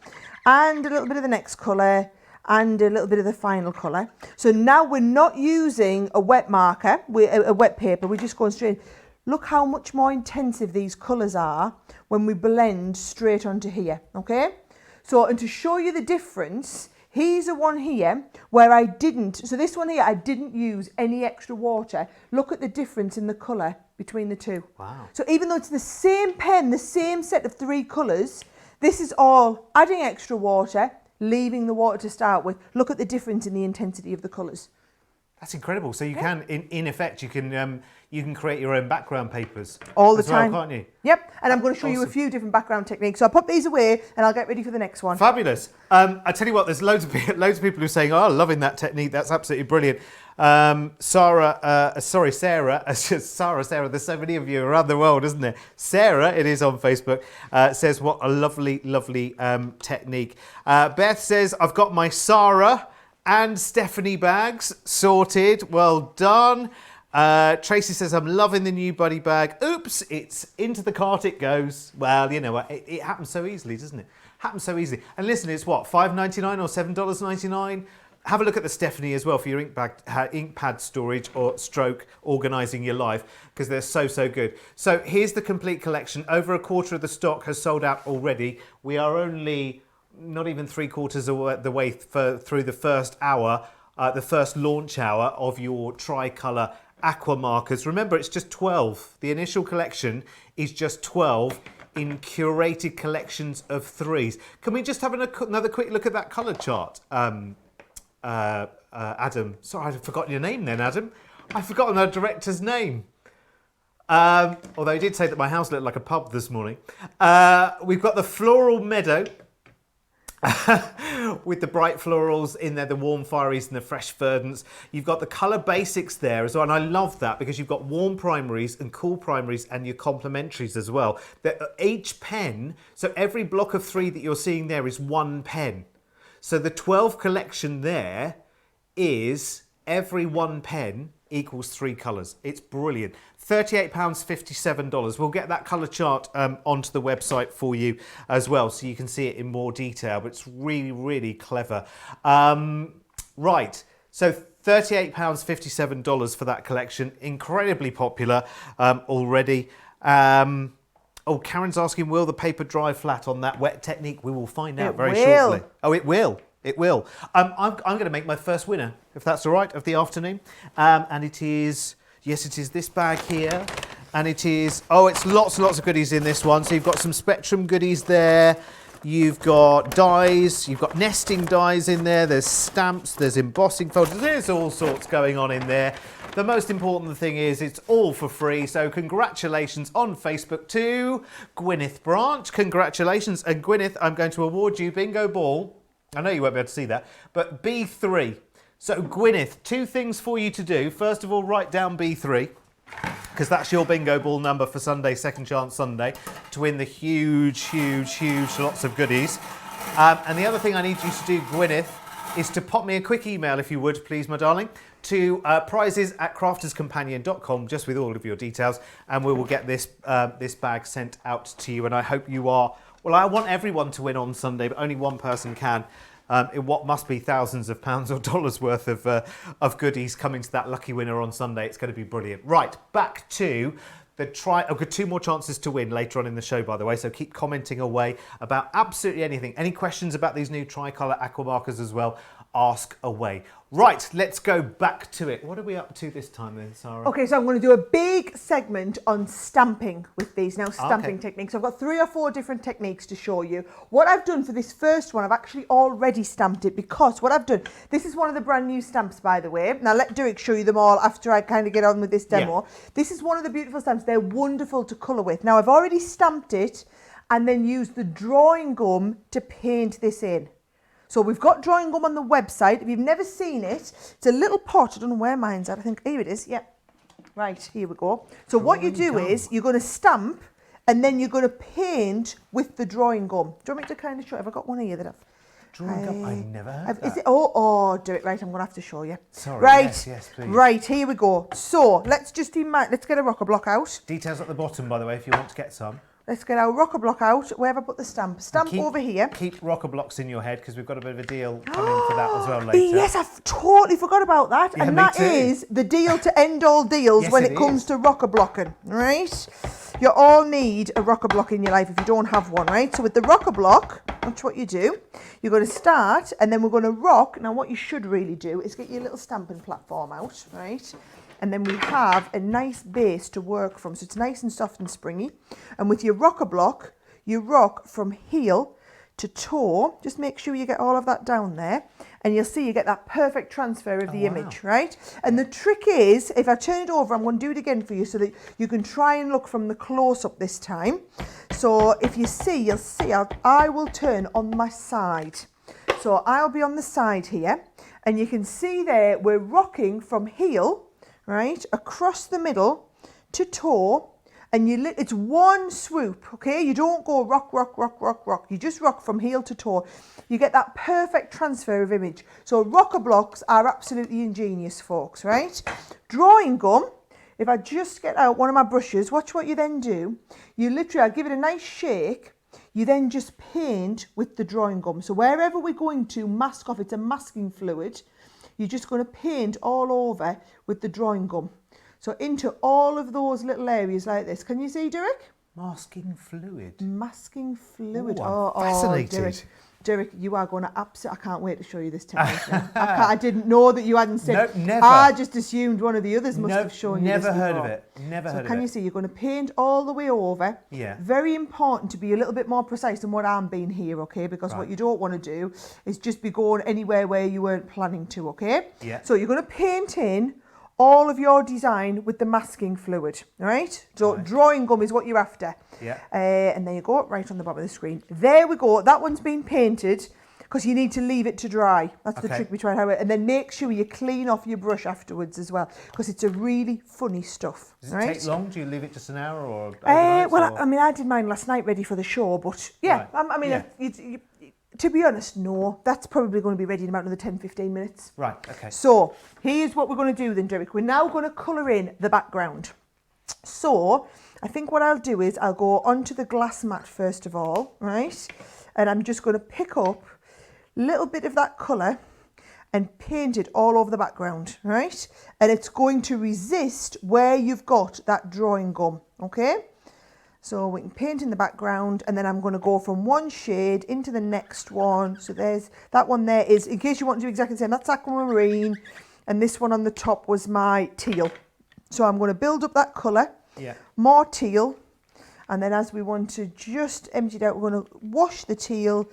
and a little bit of the next colour and a little bit of the final colour. So now we're not using a wet marker, a wet paper, we're just going straight. Look how much more intensive these colours are when we blend straight onto here, okay? So, and to show you the difference, here's a one here where I didn't, so this one here, I didn't use any extra water. Look at the difference in the colour between the two. Wow. So even though it's the same pen, the same set of 3 colours, this is all adding extra water, leaving the water to start with. Look at the difference in the intensity of the colours. That's incredible. So you can, in effect, you can create your own background papers all the as time, well, can't you? Yep. And I'm going to show you a few different background techniques. So I'll put these away and I'll get ready for the next one. Fabulous. I tell you what, there's loads of people who are saying, "Oh, loving that technique. That's absolutely brilliant." Sarah. There's so many of you around the world, isn't there? Sarah, it is on Facebook, says, "What a lovely, lovely technique." Beth says, "I've got my Sara and Stephanie bags sorted. Well done." Tracy says, "I'm loving the new buddy bag. Oops, it's into the cart it goes." Well, you know what? It happens so easily, doesn't it? Happens so easily. And listen, it's what, $5.99 or $7.99? Have a look at the Stephanie as well for your ink pad storage or stroke organising your life, because they're so good. So here's the complete collection. Over a quarter of the stock has sold out already. We are only not even 3/4 of the way through the first hour, the first launch hour of your Tricolour aqua markers. Remember, it's just 12. The initial collection is just 12 in curated collections of 3s. Can we just have another quick look at that colour chart, Adam? Sorry, I've forgotten your name then, Adam. I've forgotten our director's name. Although he did say that my house looked like a pub this morning. We've got the floral meadow with the bright florals in there, the warm fireys and the fresh verdants. You've got the colour basics there as well, and I love that because you've got warm primaries and cool primaries and your complementaries as well. Each pen, so every block of 3 that you're seeing there is 1 pen. So the 12 collection there is every 1 pen equals 3 colours. It's brilliant. £38.57. We'll get that colour chart onto the website for you as well, so you can see it in more detail, but it's really, really clever. Right, so £38.57 for that collection. Incredibly popular already. Oh, Karen's asking, will the paper dry flat on that wet technique? We will find out very shortly. Oh, it will. It will. I'm going to make my first winner, if that's all right, of the afternoon. And it is, yes, it is this bag here. And it is, oh, it's lots and lots of goodies in this one. So you've got some Spectrum goodies there. You've got dies. You've got nesting dies in there. There's stamps. There's embossing folders. There's all sorts going on in there. The most important thing is it's all for free. So congratulations on Facebook to Gwyneth Branch. Congratulations. And Gwyneth, I'm going to award you bingo ball. I know you won't be able to see that, but B3. So Gwyneth, 2 things for you to do. First of all, write down B3, because that's your bingo ball number for Sunday, Second Chance Sunday, to win the huge lots of goodies. And the other thing I need you to do, Gwyneth, is to pop me a quick email, if you would, please, my darling, to prizes@crafterscompanion.com, just with all of your details, and we will get this bag sent out to you. And I hope you are. Well, I want everyone to win on Sunday, but only one person can. In what must be thousands of pounds or dollars worth of goodies coming to that lucky winner on Sunday. It's going to be brilliant. Right, back to the I've got 2 more chances to win later on in the show, by the way, so keep commenting away about absolutely anything. Any questions about these new tricolour aqua markers as well, ask away. Right, let's go back to it. What are we up to this time then, Sarah? Okay, so I'm going to do a big segment on stamping with these now, stamping techniques. I've got 3 or 4 different techniques to show you. What I've done for this first one, I've actually already stamped it, because what I've done, this is one of the brand new stamps, by the way. Now let Derek show you them all after I kind of get on with this demo. Yeah. This is one of the beautiful stamps. They're wonderful to colour with. Now I've already stamped it and then used the drawing gum to paint this in. So we've got drawing gum on the website. If you've never seen it, it's a little pot. I don't know where mine's at. I think, here it is. Yep. Right, here we go. So what you do is you're going to stamp and then you're going to paint with the drawing gum. Do you want me to kind of show? Have I got one here that I've... Drawing gum? I've never heard that. Is it? Oh, do it right. I'm going to have to show you. Sorry. Right. Yes, please. Right, here we go. So let's just let's get a rocker block out. Details at the bottom, by the way, if you want to get some. Let's get our rocker block out. Where have I put the stamp? Stamp over here. Keep rocker blocks in your head, because we've got a bit of a deal coming for that as well later. Yes, I've totally forgot about that. Yeah, and that is the deal to end all deals yes, when it comes to rocker blocking, right? You all need a rocker block in your life if you don't have one, right? So with the rocker block, watch what you do. You're going to start and then we're going to rock. Now what you should really do is get your little stamping platform out, right? And then we have a nice base to work from. So it's nice and soft and springy. And with your rocker block, you rock from heel to toe. Just make sure you get all of that down there. And you'll see you get that perfect transfer of the image, right? And the trick is, if I turn it over, I'm going to do it again for you so that you can try and look from the close-up this time. So if you see, you'll see I will turn on my side. So I'll be on the side here. And you can see there, we're rocking from heel, right, across the middle to toe, and it's one swoop, okay? You don't go rock, rock, rock, rock, rock. You just rock from heel to toe. You get that perfect transfer of image. So rocker blocks are absolutely ingenious, folks, right? Drawing gum, if I just get out one of my brushes, watch what you then do. You literally, I'll give it a nice shake. You then just paint with the drawing gum. So wherever we're going to mask off, it's a masking fluid. You're just going to paint all over with the drawing gum. So into all of those little areas like this. Can you see, Derek? Masking fluid. Masking fluid. I'm fascinated. Derek. Derek, you are going to absolutely... I can't wait to show you this technique now. I didn't know that you hadn't said... No, never. I just assumed one of the others must have shown you this Never heard of before. it. Never heard of it. Can you see, you're going to paint all the way over. Yeah. Very important to be a little bit more precise than what I'm being here, okay? Because what you don't want to do is just be going anywhere where you weren't planning to, okay? Yeah. So you're going to paint in all of your design with the masking fluid, all right? So drawing gum is what you're after. Yeah. And there you go, right on the bottom of the screen. There we go. That one's been painted because you need to leave it to dry. That's the trick we try and have it. And then make sure you clean off your brush afterwards as well, because it's a really funny stuff. Does it take long? Do you leave it just an hour or well, or? I mean, I did mine last night ready for the show, but yeah, Right. I mean, Yeah. to be honest, no, that's probably going to be ready in about another 10-15 minutes. Right, okay. So here's what we're going to do then, Derek. We're now going to colour in the background. So I think what I'll do is I'll go onto the glass mat first of all, right? And I'm just going to pick up a little bit of that colour and paint it all over the background, right? And it's going to resist where you've got that drawing gum, okay? So we can paint in the background, and then I'm going to go from one shade into the next one. So there's that one there is, in case you want to do exactly the same, that's aquamarine, and this one on the top was my teal. So I'm going to build up that colour, more teal, and then as we want to just empty it out, we're going to wash the teal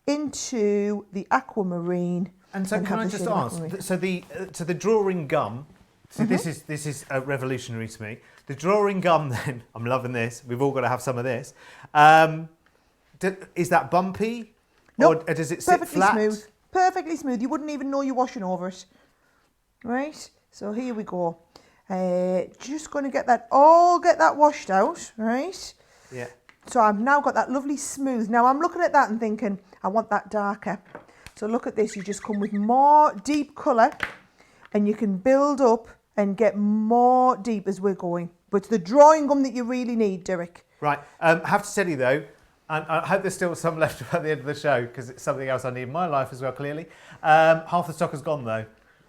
into the aquamarine. And so can I just ask, so the drawing gum, so this is revolutionary to me. The drawing gum then, I'm loving this, we've all got to have some of this. Is that bumpy? Nope, or does it sit perfectly flat? smooth. Perfectly smooth. You wouldn't even know you're washing over it. Right, so here we go. Just going to get that washed out, right? Yeah. So I've now got that lovely smooth. Now I'm looking at that and thinking, I want that darker. So look at this, you just come with more deep colour and you can build up and get more deep as we're going. But it's the drawing gum that you really need, Derek. Right, have to tell you though, and I hope there's still some left at the end of the show because it's something else I need in my life as well, clearly. Half the stock has gone though.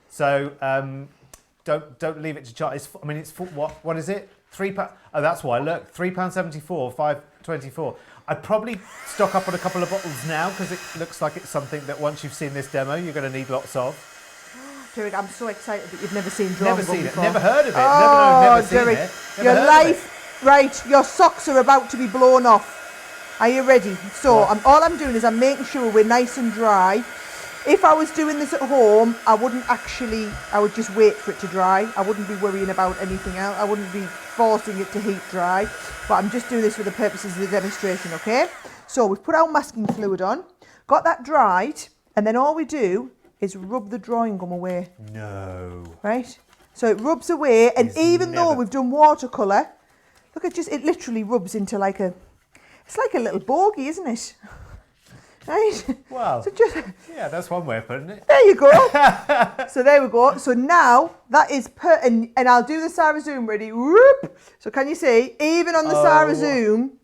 So don't leave it to chance. I mean, it's what is it? £3. Oh, that's why. Look, £3.74, £5.24. I'd probably stock up on a couple of bottles now because it looks like it's something that once you've seen this demo, you're going to need lots of. Derek, I'm so excited that you've never seen drawing Never gum seen before. it. Never heard of it. Oh, never seen Derek, it. Never your heard of life, right? Your socks are about to be blown off. Are you ready? So all I'm doing is I'm making sure we're nice and dry. If I was doing this at home, I would just wait for it to dry. I wouldn't be worrying about anything else. I wouldn't be forcing it to heat dry. But I'm just doing this for the purposes of the demonstration, okay? So we've put our masking fluid on, got that dried, and then all we do is rub the drawing gum away. No. Right? So it rubs away, and even though we've done watercolour, look, it literally rubs into it's like a little bogey, isn't it? Right? Wow. So just, yeah, that's one way of putting it. there you go. So there we go. So now that is and I'll do the Sara Zoom ready. Whoop. So can you see, even on the Sara Zoom,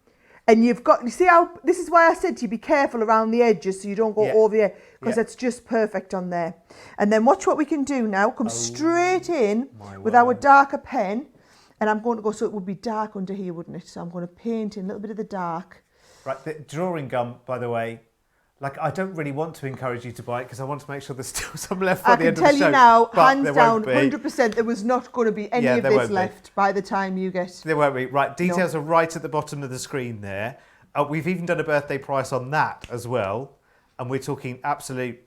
and you see how, this is why I said to you, be careful around the edges so you don't go over the edge, because that's just perfect on there. And then watch what we can do now. Come straight in with our darker pen, and I'm going to go, so it would be dark under here, wouldn't it? So I'm going to paint in a little bit of the dark. Right, the drawing gum, by the way, I don't really want to encourage you to buy it because I want to make sure there's still some left by the end of the show. I can tell you now, but hands down, 100%, there was not going to be any of this left by the time you get... There won't be. Right, details are right at the bottom of the screen there. We've even done a birthday price on that as well. And we're talking absolute,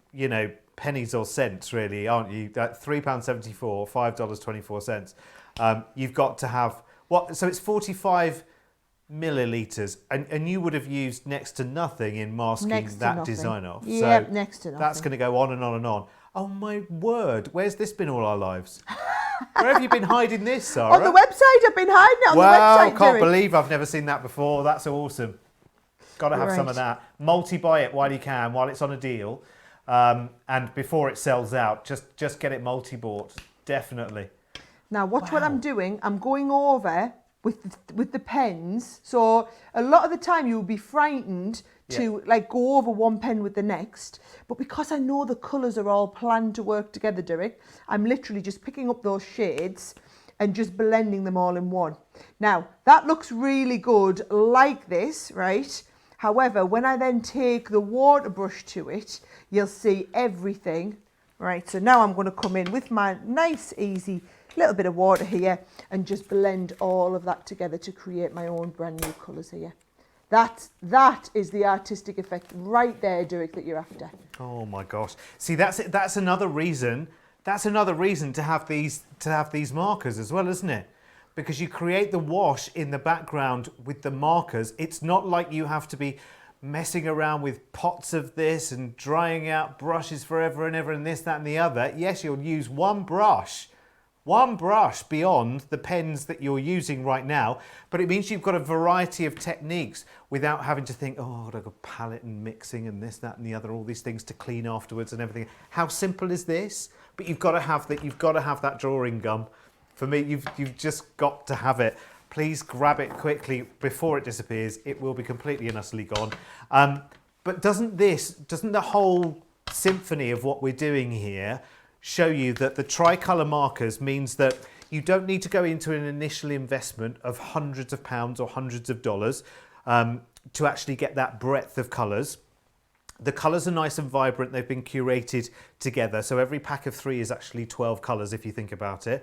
pennies or cents really, aren't you? £3.74, $5.24. You've got to have... So it's 45... millilitres, and you would have used next to nothing in masking that design off. Yeah, so next to nothing. That's going to go on and on and on. Oh my word, where's this been all our lives? Where have you been hiding this, Sarah? On the website, I've been hiding it on the website. Wow, can't believe I've never seen that before. That's awesome. Got to have some of that. Multi-buy it while you can, while it's on a deal, and before it sells out, just get it multi-bought, definitely. Now watch what I'm doing. I'm going over with the pens, so a lot of the time you'll be frightened to go over one pen with the next, but because I know the colours are all planned to work together, Derek, I'm literally just picking up those shades and just blending them all in one. Now that looks really good like this, right? However, when I then take the water brush to it, you'll see everything. Right, so now I'm going to come in with my nice, easy little bit of water here and just blend all of that together to create my own brand new colours here. That is the artistic effect right there, Derek, that you're after. Oh my gosh! See, that's another reason. That's another reason to have these markers as well, isn't it? Because you create the wash in the background with the markers. It's not like you have to be messing around with pots of this and drying out brushes forever and ever and this, that and the other. Yes, you'll use one brush beyond the pens that you're using right now, but it means you've got a variety of techniques without having to think, oh, I've got a palette and mixing and this, that and the other, all these things to clean afterwards and everything. How simple is this? But you've got to have that drawing gum. For me, you've just got to have it. Please grab it quickly before it disappears. It will be completely and utterly gone. But doesn't the whole symphony of what we're doing here show you that the tricolour markers means that you don't need to go into an initial investment of hundreds of pounds or hundreds of dollars to actually get that breadth of colours. The colours are nice and vibrant. They've been curated together. So every pack of 3 is actually 12 colours if you think about it.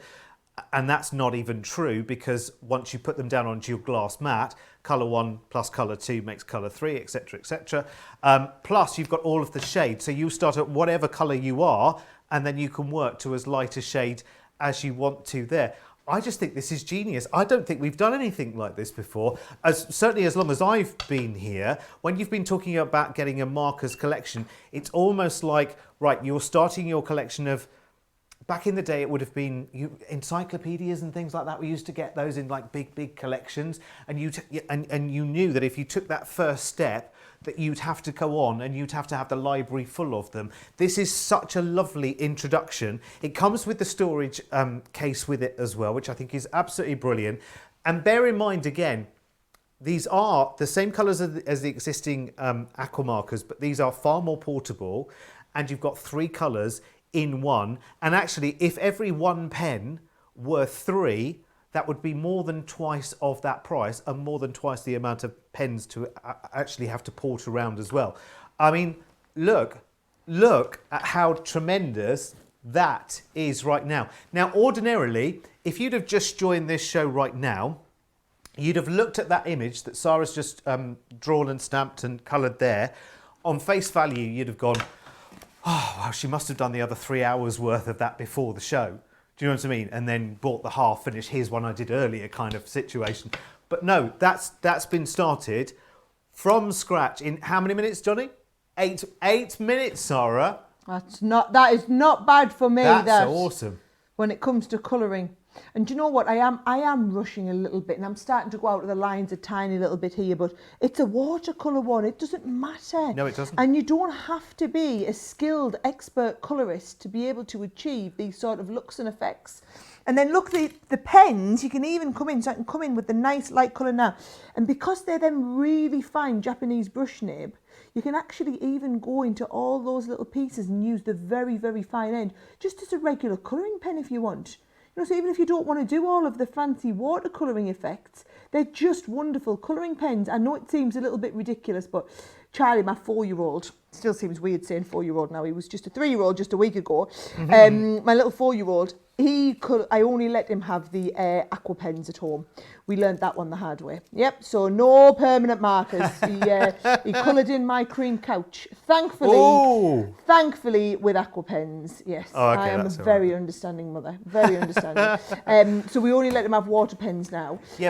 And that's not even true, because once you put them down onto your glass mat, colour 1 plus colour 2 makes colour 3, etc, etc. Plus you've got all of the shades. So you start at whatever colour you are, and then you can work to as light a shade as you want to there. I just think this is genius. I don't think we've done anything like this before. Certainly as long as I've been here, when you've been talking about getting a markers collection, it's almost like, right, you're starting your collection of, back in the day, it would have been encyclopedias and things like that. We used to get those in like big collections, and you knew that if you took that first step, that you'd have to go on and you'd have to have the library full of them. This is such a lovely introduction. It comes with the storage case with it as well, which I think is absolutely brilliant. And bear in mind again, these are the same colours as the existing aqua markers, but these are far more portable, and you've got 3 colours in one. And actually, if every one pen were 3, that would be more than twice of that price and more than twice the amount of pens to actually have to port around as well. I mean, look at how tremendous that is right now. Now, ordinarily, if you'd have just joined this show right now, you'd have looked at that image that Sara's just drawn and stamped and coloured there. On face value, you'd have gone, oh, well, she must have done the other 3 hours worth of that before the show. Do you know what I mean? And then bought the half finish, here's one I did earlier kind of situation. But no, that's been started from scratch in how many minutes, Johnny? 8 minutes, Sara. That is not bad for me. That's awesome. When it comes to colouring. And do you know what? I am rushing a little bit, and I'm starting to go out of the lines a tiny little bit here, but it's a watercolour one. It doesn't matter. No, it doesn't. And you don't have to be a skilled expert colourist to be able to achieve these sort of looks and effects. And then look, the pens, you can even come in, so I can come in with the nice light colour now. And because they're them really fine Japanese brush nib, you can actually even go into all those little pieces and use the very, very fine end, just as a regular colouring pen if you want. You know, so even if you don't want to do all of the fancy watercolouring effects, they're just wonderful colouring pens. I know it seems a little bit ridiculous, but Charlie, my 4-year-old, still seems weird saying 4-year-old now. He was just a 3-year-old just a week ago. My little 4-year-old, I only let him have the aqua pens at home. We learned that one the hard way. Yep, so no permanent markers. He coloured in my cream couch. Thankfully with aqua pens, yes. Oh, okay, I am a very understanding mother, very understanding. So we only let him have water pens now. Yeah,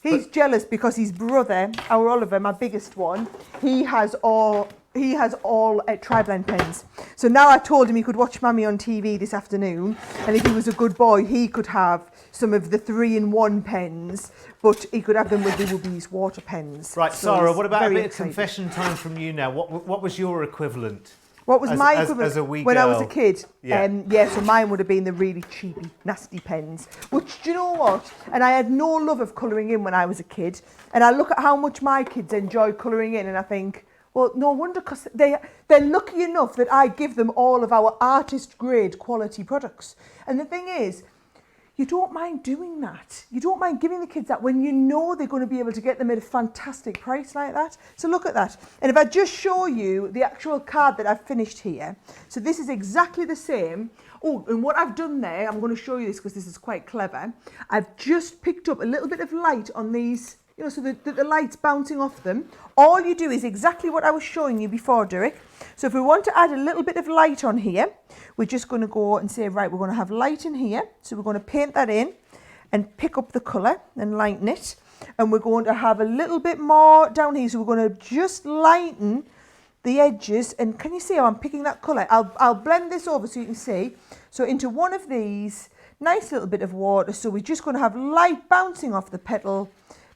He's jealous because his brother, our Oliver, my biggest one, he has all tri-blend pens. So now I told him he could watch Mummy on TV this afternoon, and if he was a good boy, he could have some of the 3-in-1 pens, but he could have them with the Woobies water pens. Right, so Sara, what about a bit of confession time from you now? What was your equivalent? What was my equivalent as a wee when girl? I was a kid? Yeah. So mine would have been the really cheapy, nasty pens. Which, do you know what? And I had no love of colouring in when I was a kid. And I look at how much my kids enjoy colouring in, and I think, well, no wonder, because they're lucky enough that I give them all of our artist-grade quality products. And the thing is, you don't mind doing that. You don't mind giving the kids that when you know they're going to be able to get them at a fantastic price like that. So look at that. And if I just show you the actual card that I've finished here. So this is exactly the same. Oh, and what I've done there, I'm going to show you this because this is quite clever. I've just picked up a little bit of light on these, you know, so the light's bouncing off them. All you do is exactly what I was showing you before, Derek. So if we want to add a little bit of light on here, we're just going to go and say, right, we're going to have light in here. So we're going to paint that in and pick up the colour and lighten it. And we're going to have a little bit more down here. So we're going to just lighten the edges. And can you see how I'm picking that colour? I'll blend this over so you can see. So into one of these, nice little bit of water. So we're just going to have light bouncing off the petal.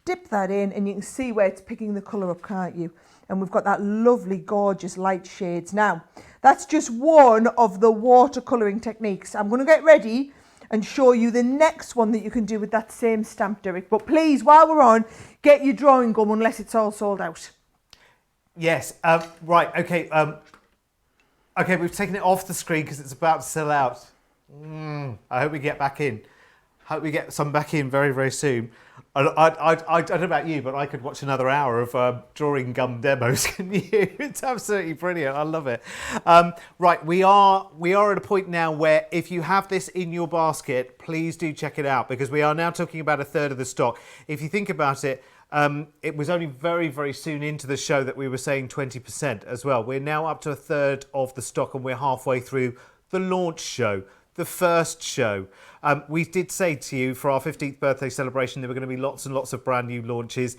Dip that in and you can see where it's picking the colour up, can't you? And we've got that lovely, gorgeous light shades. Now, that's just one of the watercolouring techniques. I'm going to get ready and show you the next one that you can do with that same stamp, Derek. But please, while we're on, get your drawing gum unless it's all sold out. Yes, right, okay. Okay, we've taken it off the screen because it's about to sell out. I hope we get back in. Hope we get some back in very, very soon. I don't know about you, but I could watch another hour of drawing gum demos, can you? It's absolutely brilliant. I love it. Right, we are at a point now where if you have this in your basket, please do check it out because we are now talking about a third of the stock. If you think about it, it was only very, very soon into the show that we were saying 20% as well. We're now up to a third of the stock and we're halfway through the launch show. The first show. We did say to you for our 15th birthday celebration there were going to be lots and lots of brand new launches.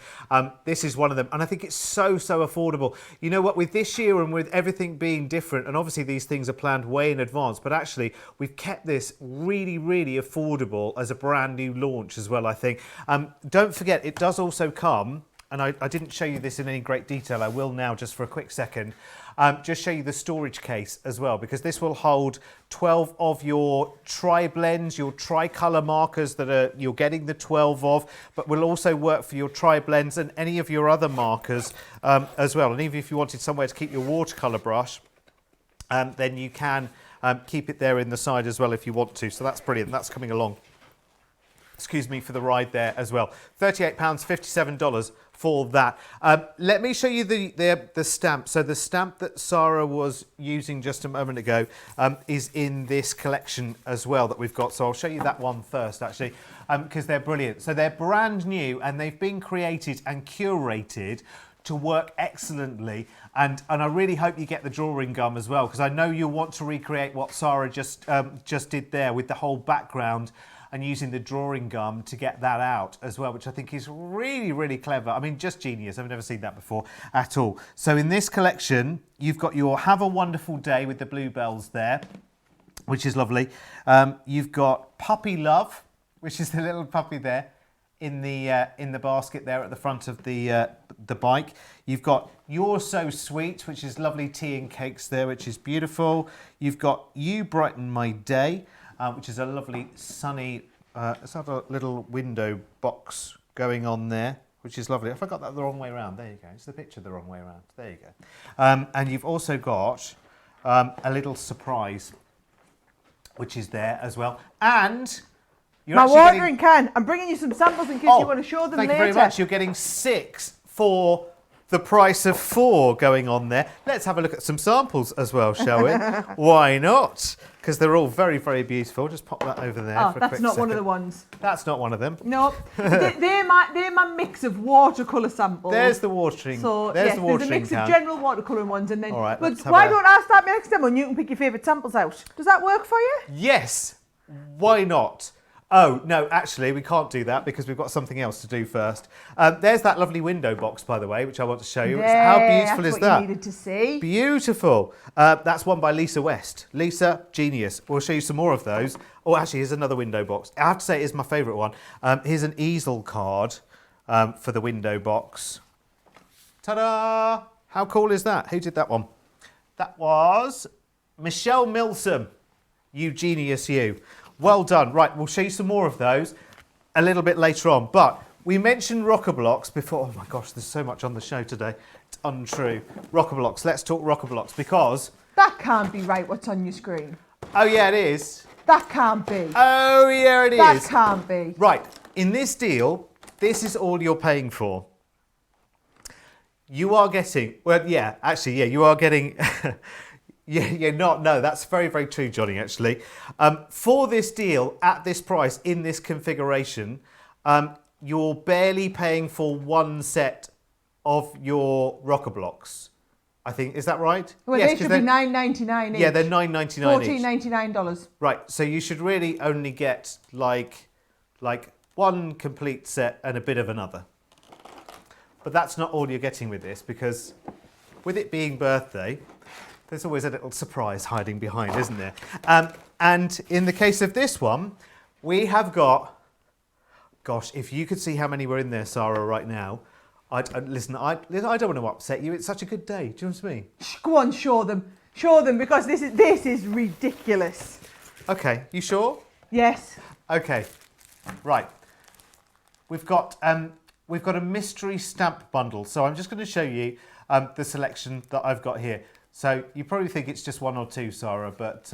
This is one of them and I think it's so affordable. You know what, with this year and with everything being different, and obviously these things are planned way in advance, but actually we've kept this really, really affordable as a brand new launch as well, I think. Don't forget, it does also come, and I didn't show you this in any great detail, I will now just for a quick second. Just show you the storage case as well, because this will hold 12 of your tri-blends, your tricolour markers that you're getting the 12 of, but will also work for your tri-blends and any of your other markers as well. And even if you wanted somewhere to keep your watercolour brush, then you can keep it there in the side as well if you want to. So that's brilliant. That's coming along. Excuse me for the ride there as well. £38, $57 for that. Let me show you the stamp. So the stamp that Sara was using just a moment ago is in this collection as well that we've got. So I'll show you that one first actually because they're brilliant. So they're brand new and they've been created and curated to work excellently, and I really hope you get the drawing gum as well because I know you'll want to recreate what Sara just did there with the whole background and using the drawing gum to get that out as well, which I think is really, really clever. I mean, just genius. I've never seen that before at all. So in this collection, you've got your Have a Wonderful Day with the bluebells there, which is lovely. You've got Puppy Love, which is the little puppy there in the basket there at the front of the bike. You've got You're So Sweet, which is lovely tea and cakes there, which is beautiful. You've got You Brighten My Day, which is a lovely sunny, it's got a little window box going on there, which is lovely. If I got that the wrong way around, there you go. It's the picture the wrong way around. There you go. And you've also got a little surprise, which is there as well. And you're my watering can. I'm bringing you some samples in case you want to show them later. Thank you very much. You're getting 6 for the price of 4 going on there. Let's have a look at some samples as well, shall we? Why not? Because they're all very, very beautiful. Just pop that over there for a quick second. That's not one of the ones. That's not one of them. No, they're my mix of watercolour samples. There's the watering. So there's yes, the watering there's a mix can. of general watercolouring ones, and then. All right, but why don't I start my next demo and you can pick your favourite samples out? Does that work for you? Yes. Why not? Oh, no, actually, we can't do that because we've got something else to do first. There's that lovely window box, by the way, which I want to show you. How beautiful is that? That's what you needed to see. Beautiful. That's one by Lisa West. Lisa, genius. We'll show you some more of those. Oh, actually, here's another window box. I have to say it is my favourite one. Here's an easel card for the window box. Ta-da! How cool is that? Who did that one? That was Michelle Milsom. You genius, you. Well done. Right, we'll show you some more of those a little bit later on. But we mentioned Rockablocks before. Oh my gosh, there's so much on the show today. It's untrue. Rockablocks. Let's talk Rockablocks because... That can't be right, what's on your screen. Oh yeah, it is. That can't be. Oh, yeah, it is. That can't be. Right, in this deal, this is all you're paying for. You are getting, well, yeah, actually, yeah, you are getting, no, that's very, very true, Johnny, actually. For this deal, at this price, in this configuration, you're barely paying for one set of your rocker blocks. I think, is that right? Well, yes, they should be $9.99 each. Yeah, they're $9.99 each. $14.99. Right, so you should really only get like one complete set and a bit of another. But that's not all you're getting with this, because with it being birthday, there's always a little surprise hiding behind, isn't there? And in the case of this one, we have got, gosh, if you could see how many were in there, Sarah, right now. Listen, I don't want to upset you. It's such a good day. Do you know what I mean? Go on, show them. Show them, because this is ridiculous. Okay, you sure? Yes. Okay, right. We've got a mystery stamp bundle. So I'm just going to show you the selection that I've got here. So you probably think it's just one or two, Sarah, but it's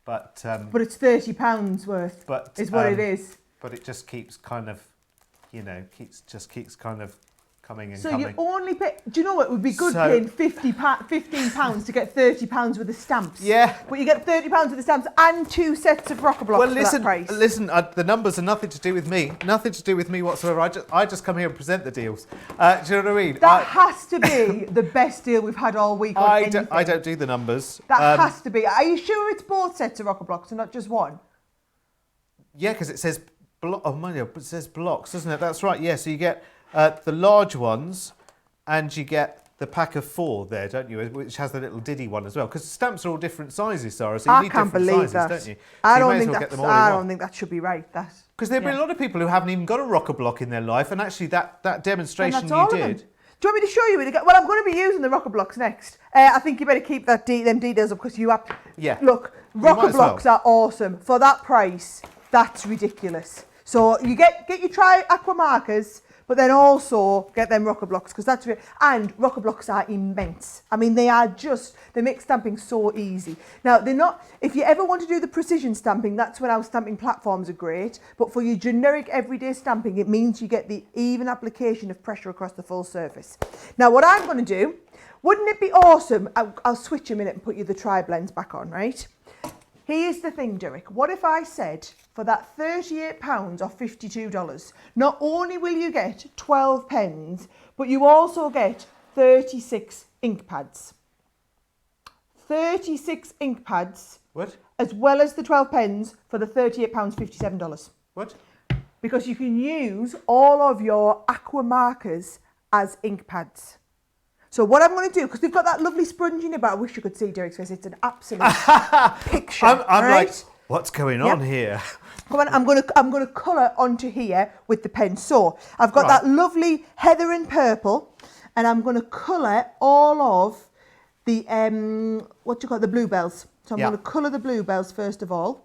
£30 worth. Is what it is. But it just keeps kind of, keeps kind of coming and so coming. So you only pay. Do you know what? It would be good paying £15 to get £30 worth of stamps. Yeah. But you get £30 worth of stamps and 2 sets of rocker blocks for that price. Listen. The numbers are nothing to do with me. Nothing to do with me whatsoever. I just come here and present the deals. Do you know what I mean? That has to be the best deal we've had all week. I don't do the numbers. That has to be. Are you sure it's both sets of rocker blocks and not just one? Yeah, because it says it says blocks, doesn't it? That's right. Yeah. So you get the large ones, and you get the pack of 4 there, don't you? Which has the little diddy one as well. Because stamps are all different sizes, Sarah. So you need different sizes, don't you? So I don't think that should be right. Because there've been a lot of people who haven't even got a rocker block in their life, and actually that demonstration you did. Do you want me to show you it? Well, I'm going to be using the rocker blocks next. I think you better keep them details up, because you have. Yeah. Look, rocker blocks are awesome for that price. That's ridiculous. So you get your aqua markers, but then also get them rocker blocks, because that's real. And rocker blocks are immense. I mean, they make stamping so easy. Now, they're not, if you ever want to do the precision stamping, that's when our stamping platforms are great. But for your generic everyday stamping, it means you get the even application of pressure across the full surface. Now, what I'm going to do, wouldn't it be awesome? I'll switch a minute and put you the tri-blends back on, right? Here's the thing, Derek. What if I said for that £38 or $52, not only will you get 12 pens, but you also get 36 ink pads. 36 ink pads. What? As well as the 12 pens for the £38, $57. What? Because you can use all of your aqua markers as ink pads. So what I'm going to do, because we've got that lovely sponge in it, but I wish you could see Derek's face. It's an absolute picture. I'm right? Like, what's going on here? Come on, I'm going to colour onto here with the pen. So I've got that lovely heather and purple, and I'm going to colour all of the the bluebells. So I'm going to colour the bluebells first of all.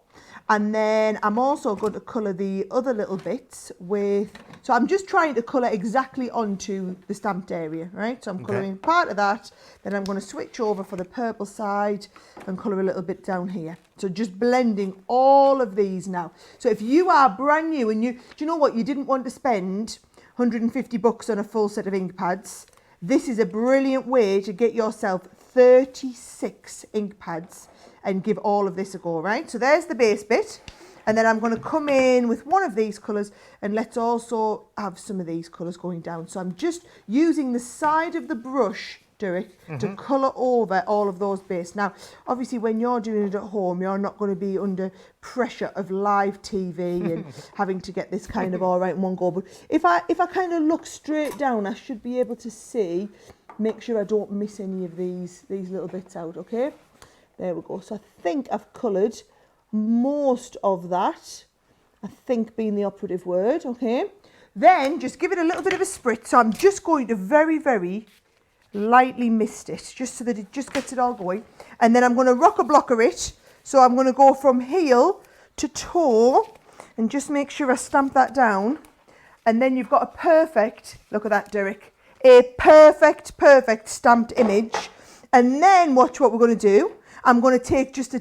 And then I'm also going to colour the other little bits with... So I'm just trying to colour exactly onto the stamped area, right? So I'm colouring part of that. Then I'm going to switch over for the purple side and colour a little bit down here. So just blending all of these now. So if you are brand new and do you know what? You didn't want to spend $150 on a full set of ink pads. This is a brilliant way to get yourself 36 ink pads and give all of this a go, right? So there's the base bit. And then I'm going to come in with one of these colours, and let's also have some of these colours going down. So I'm just using the side of the brush, Derek, to colour over all of those base. Now, obviously, when you're doing it at home, you're not going to be under pressure of live TV and having to get this kind of all right in one go. But if I kind of look straight down, I should be able to see, make sure I don't miss any of these little bits out, okay? There we go. So I think I've coloured most of that, I think being the operative word, okay? Then just give it a little bit of a spritz. So I'm just going to very, very lightly mist it, just so that it just gets it all going. And then I'm going to rocker blocker it. So I'm going to go from heel to toe and just make sure I stamp that down. And then you've got a perfect, look at that, Derek, a perfect stamped image. And then watch what we're going to do. I'm going to take just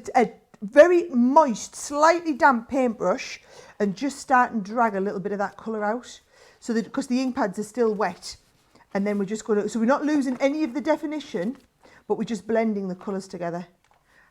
very moist, slightly damp paintbrush and just start and drag a little bit of that colour out. So that, because the ink pads are still wet. And then we're just going to, so we're not losing any of the definition, but we're just blending the colours together.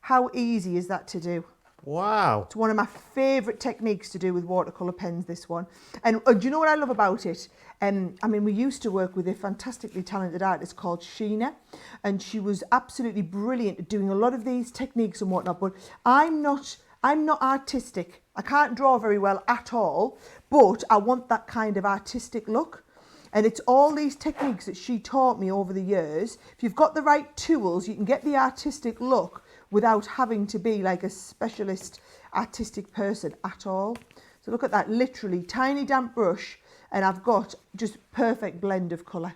How easy is that to do? Wow. It's one of my favourite techniques to do with watercolour pens, this one. And do you know what I love about it? I mean, we used to work with a fantastically talented artist called Sheena, and she was absolutely brilliant at doing a lot of these techniques and whatnot, but I'm not artistic. I can't draw very well at all, but I want that kind of artistic look. And it's all these techniques that she taught me over the years. If you've got the right tools, you can get the artistic look without having to be like a specialist artistic person at all. So look at that, literally tiny damp brush, and I've got just perfect blend of colour.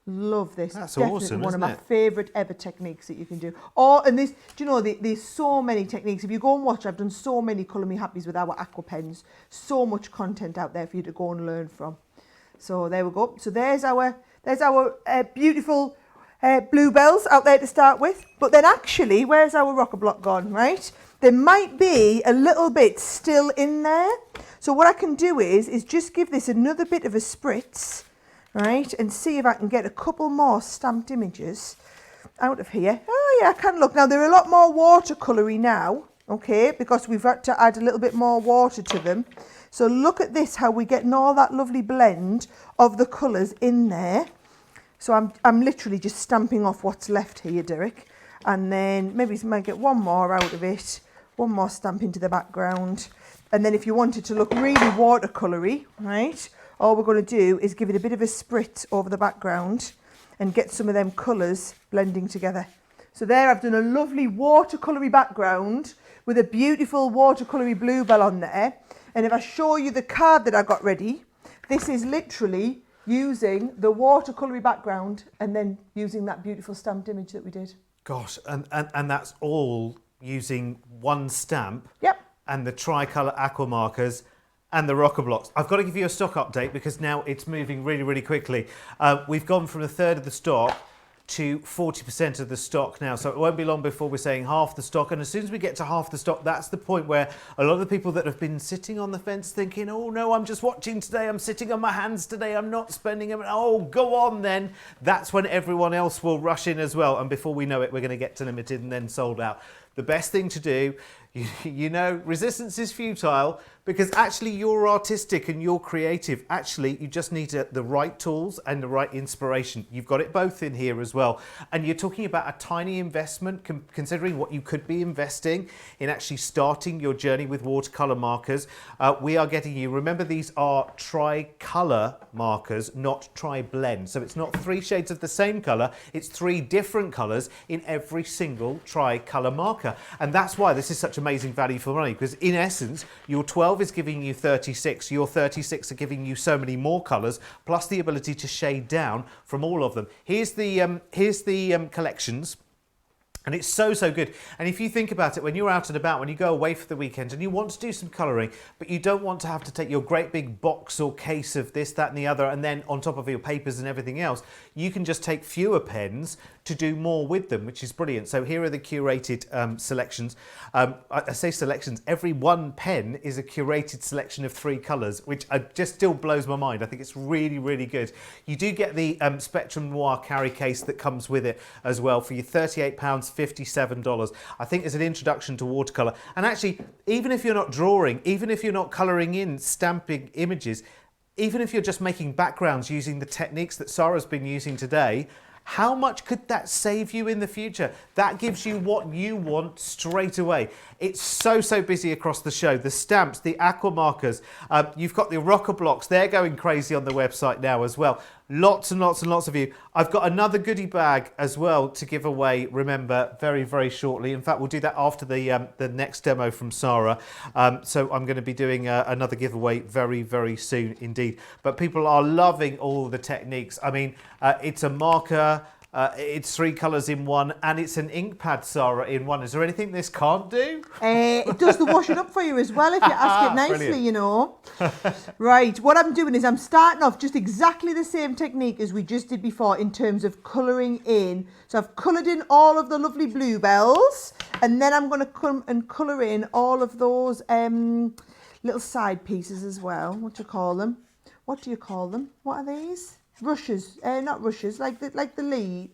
Love this. That's definitely awesome, one of isn't my it? favourite ever techniques that you can do. Oh, and this, do you know, there's so many techniques. If you go and watch, I've done so many Colour Me Happies with our aqua pens. So much content out there for you to go and learn from. So there we go. So there's our beautiful bluebells out there to start with. But then actually, where's our rocker block gone, right? There might be a little bit still in there. So what I can do is just give this another bit of a spritz, right? And see if I can get a couple more stamped images out of here. Oh yeah, I can look. Now they're a lot more watercolory now, okay? Because we've had to add a little bit more water to them. So look at this, how we're getting all that lovely blend of the colours in there. So I'm literally just stamping off what's left here, Derek. And then maybe might get one more out of it. One more stamp into the background. And then if you wanted to look really watercolory, right, all we're going to do is give it a bit of a spritz over the background and get some of them colours blending together. So there I've done a lovely watercolory background with a beautiful watercolory bluebell on there. And if I show you the card that I got ready, this is literally using the watercolory background and then using that beautiful stamped image that we did. Gosh, and that's all using one stamp. Yep. And the tricolour aqua markers and the rocker blocks. I've got to give you a stock update because now it's moving really, really quickly. We've gone from a third of the stock to 40% of the stock now. So it won't be long before we're saying half the stock. And as soon as we get to half the stock, that's the point where a lot of the people that have been sitting on the fence thinking, oh no, I'm just watching today, I'm sitting on my hands today, I'm not spending them. Oh, go on then. That's when everyone else will rush in as well. And before we know it, we're going to get to limited and then sold out. The best thing to do, you know, resistance is futile because actually you're artistic and you're creative. Actually, you just need the right tools and the right inspiration. You've got it both in here as well. And you're talking about a tiny investment, considering what you could be investing in actually starting your journey with watercolor markers. We are getting you, remember these are tri-color markers, not tri-blend. So it's not 3 shades of the same color, it's 3 different colors in every single tri-color marker. And that's why this is such amazing value for money, because in essence, your 12 is giving you 36, your 36 are giving you so many more colors, plus the ability to shade down from all of them. Here's the collections. And it's so, so good. And if you think about it, when you're out and about, when you go away for the weekend and you want to do some colouring, but you don't want to have to take your great big box or case of this, that and the other, and then on top of your papers and everything else, you can just take fewer pens to do more with them, which is brilliant. So here are the curated selections. I say selections, every one pen is a curated selection of 3 colours, which just still blows my mind. I think it's really, really good. You do get the Spectrum Noir carry case that comes with it as well for your £38, $57. I think as an introduction to watercolour. And actually, even if you're not drawing, even if you're not colouring in, stamping images, even if you're just making backgrounds using the techniques that Sara's been using today, how much could that save you in the future? That gives you what you want straight away. It's so, so busy across the show. The stamps, the aqua markers, you've got the rocker blocks. They're going crazy on the website now as well. Lots and lots and lots of you. I've got another goodie bag as well to give away, remember, very, very shortly. In fact, we'll do that after the next demo from Sara. So I'm going to be doing another giveaway very, very soon indeed. But people are loving all the techniques. I mean, it's a marker, It's 3 colours in one, and it's an ink pad, Sarah, in one. Is there anything this can't do? It does the washing up for you as well if you ask it nicely, Brilliant. you know. Right, what I'm doing is I'm starting off just exactly the same technique as we just did before in terms of colouring in. So I've coloured in all of the lovely bluebells, and then I'm going to come and colour in all of those little side pieces as well. What do you call them? What do you call them? What are these? Rushes, not rushes, like the leaf.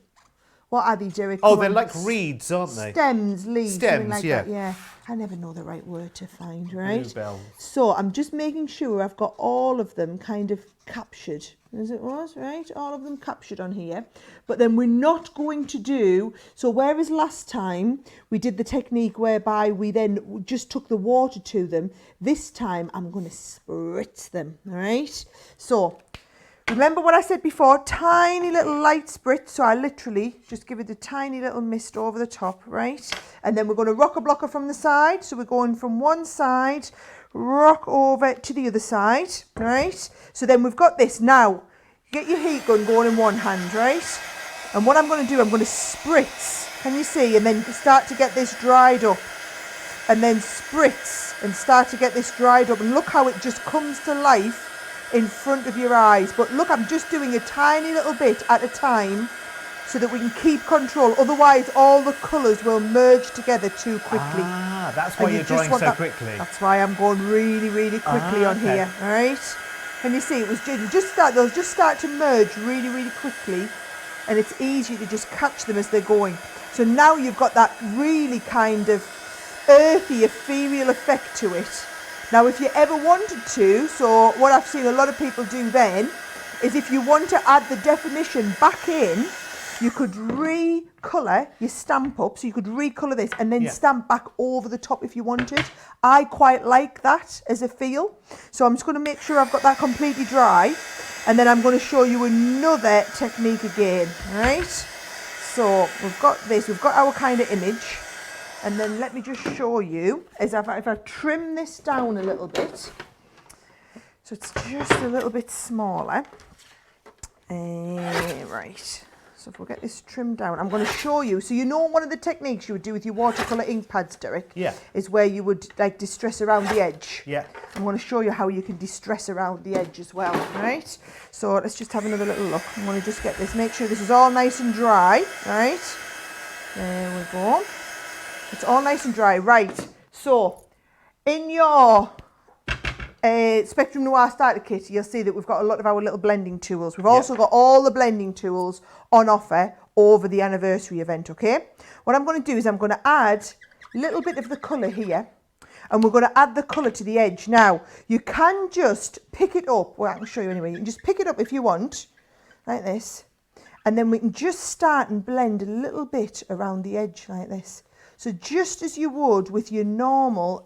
What are they, Derek? Oh, Come they're on. like reeds, aren't they? Stems, leaves, something Stems, like yeah. that. Yeah, I never know the right word to find, right? Bluebells. So I'm just making sure I've got all of them kind of captured, as it was, right? All of them captured on here. But then we're not going to do, so whereas last time we did the technique whereby we then just took the water to them, this time I'm going to spritz them, all right? So remember what I said before, tiny little light spritz. So I literally just give it a tiny little mist over the top, right? And then we're going to rock a blocker from the side. So we're going from one side, rock over to the other side, right? So then we've got this. Now, get your heat gun going in one hand, right? And what I'm going to do, I'm going to spritz. Can you see? And then start to get this dried up. And then spritz and start to get this dried up. And look how it just comes to life in front of your eyes. But look, I'm just doing a tiny little bit at a time so that we can keep control. Otherwise, all the colours will merge together too quickly. Ah, that's why And you you're just drying want so that- quickly. That's why I'm going really, really quickly on okay. here, all right? And you see, they'll just start to merge really, really quickly, and it's easy to just catch them as they're going. So now you've got that really kind of earthy, ethereal effect to it. Now, if you ever wanted to, so what I've seen a lot of people do then, is if you want to add the definition back in, you could recolour your stamp up, so you could recolour this and then Yeah. stamp back over the top if you wanted. I quite like that as a feel. So I'm just going to make sure I've got that completely dry, and then I'm going to show you another technique again, right? So we've got this, we've got our kind of image. And then let me just show you, if I trim this down a little bit, so it's just a little bit smaller. Right, so if we'll get this trimmed down, I'm going to show you, so you know one of the techniques you would do with your watercolour ink pads, Derek? Yeah. Is where you would like distress around the edge. Yeah. I'm going to show you how you can distress around the edge as well, right? So let's just have another little look. I'm going to just get this, make sure this is all nice and dry, right? There we go. It's all nice and dry, right? So, in your Spectrum Noir starter kit, you'll see that we've got a lot of our little blending tools. We've also got all the blending tools on offer over the anniversary event, okay? What I'm going to do is I'm going to add a little bit of the colour here, and we're going to add the colour to the edge. Now, you can just pick it up. Well, I can show you anyway. You can just pick it up if you want, like this. And then we can just start and blend a little bit around the edge like this. So just as you would with your normal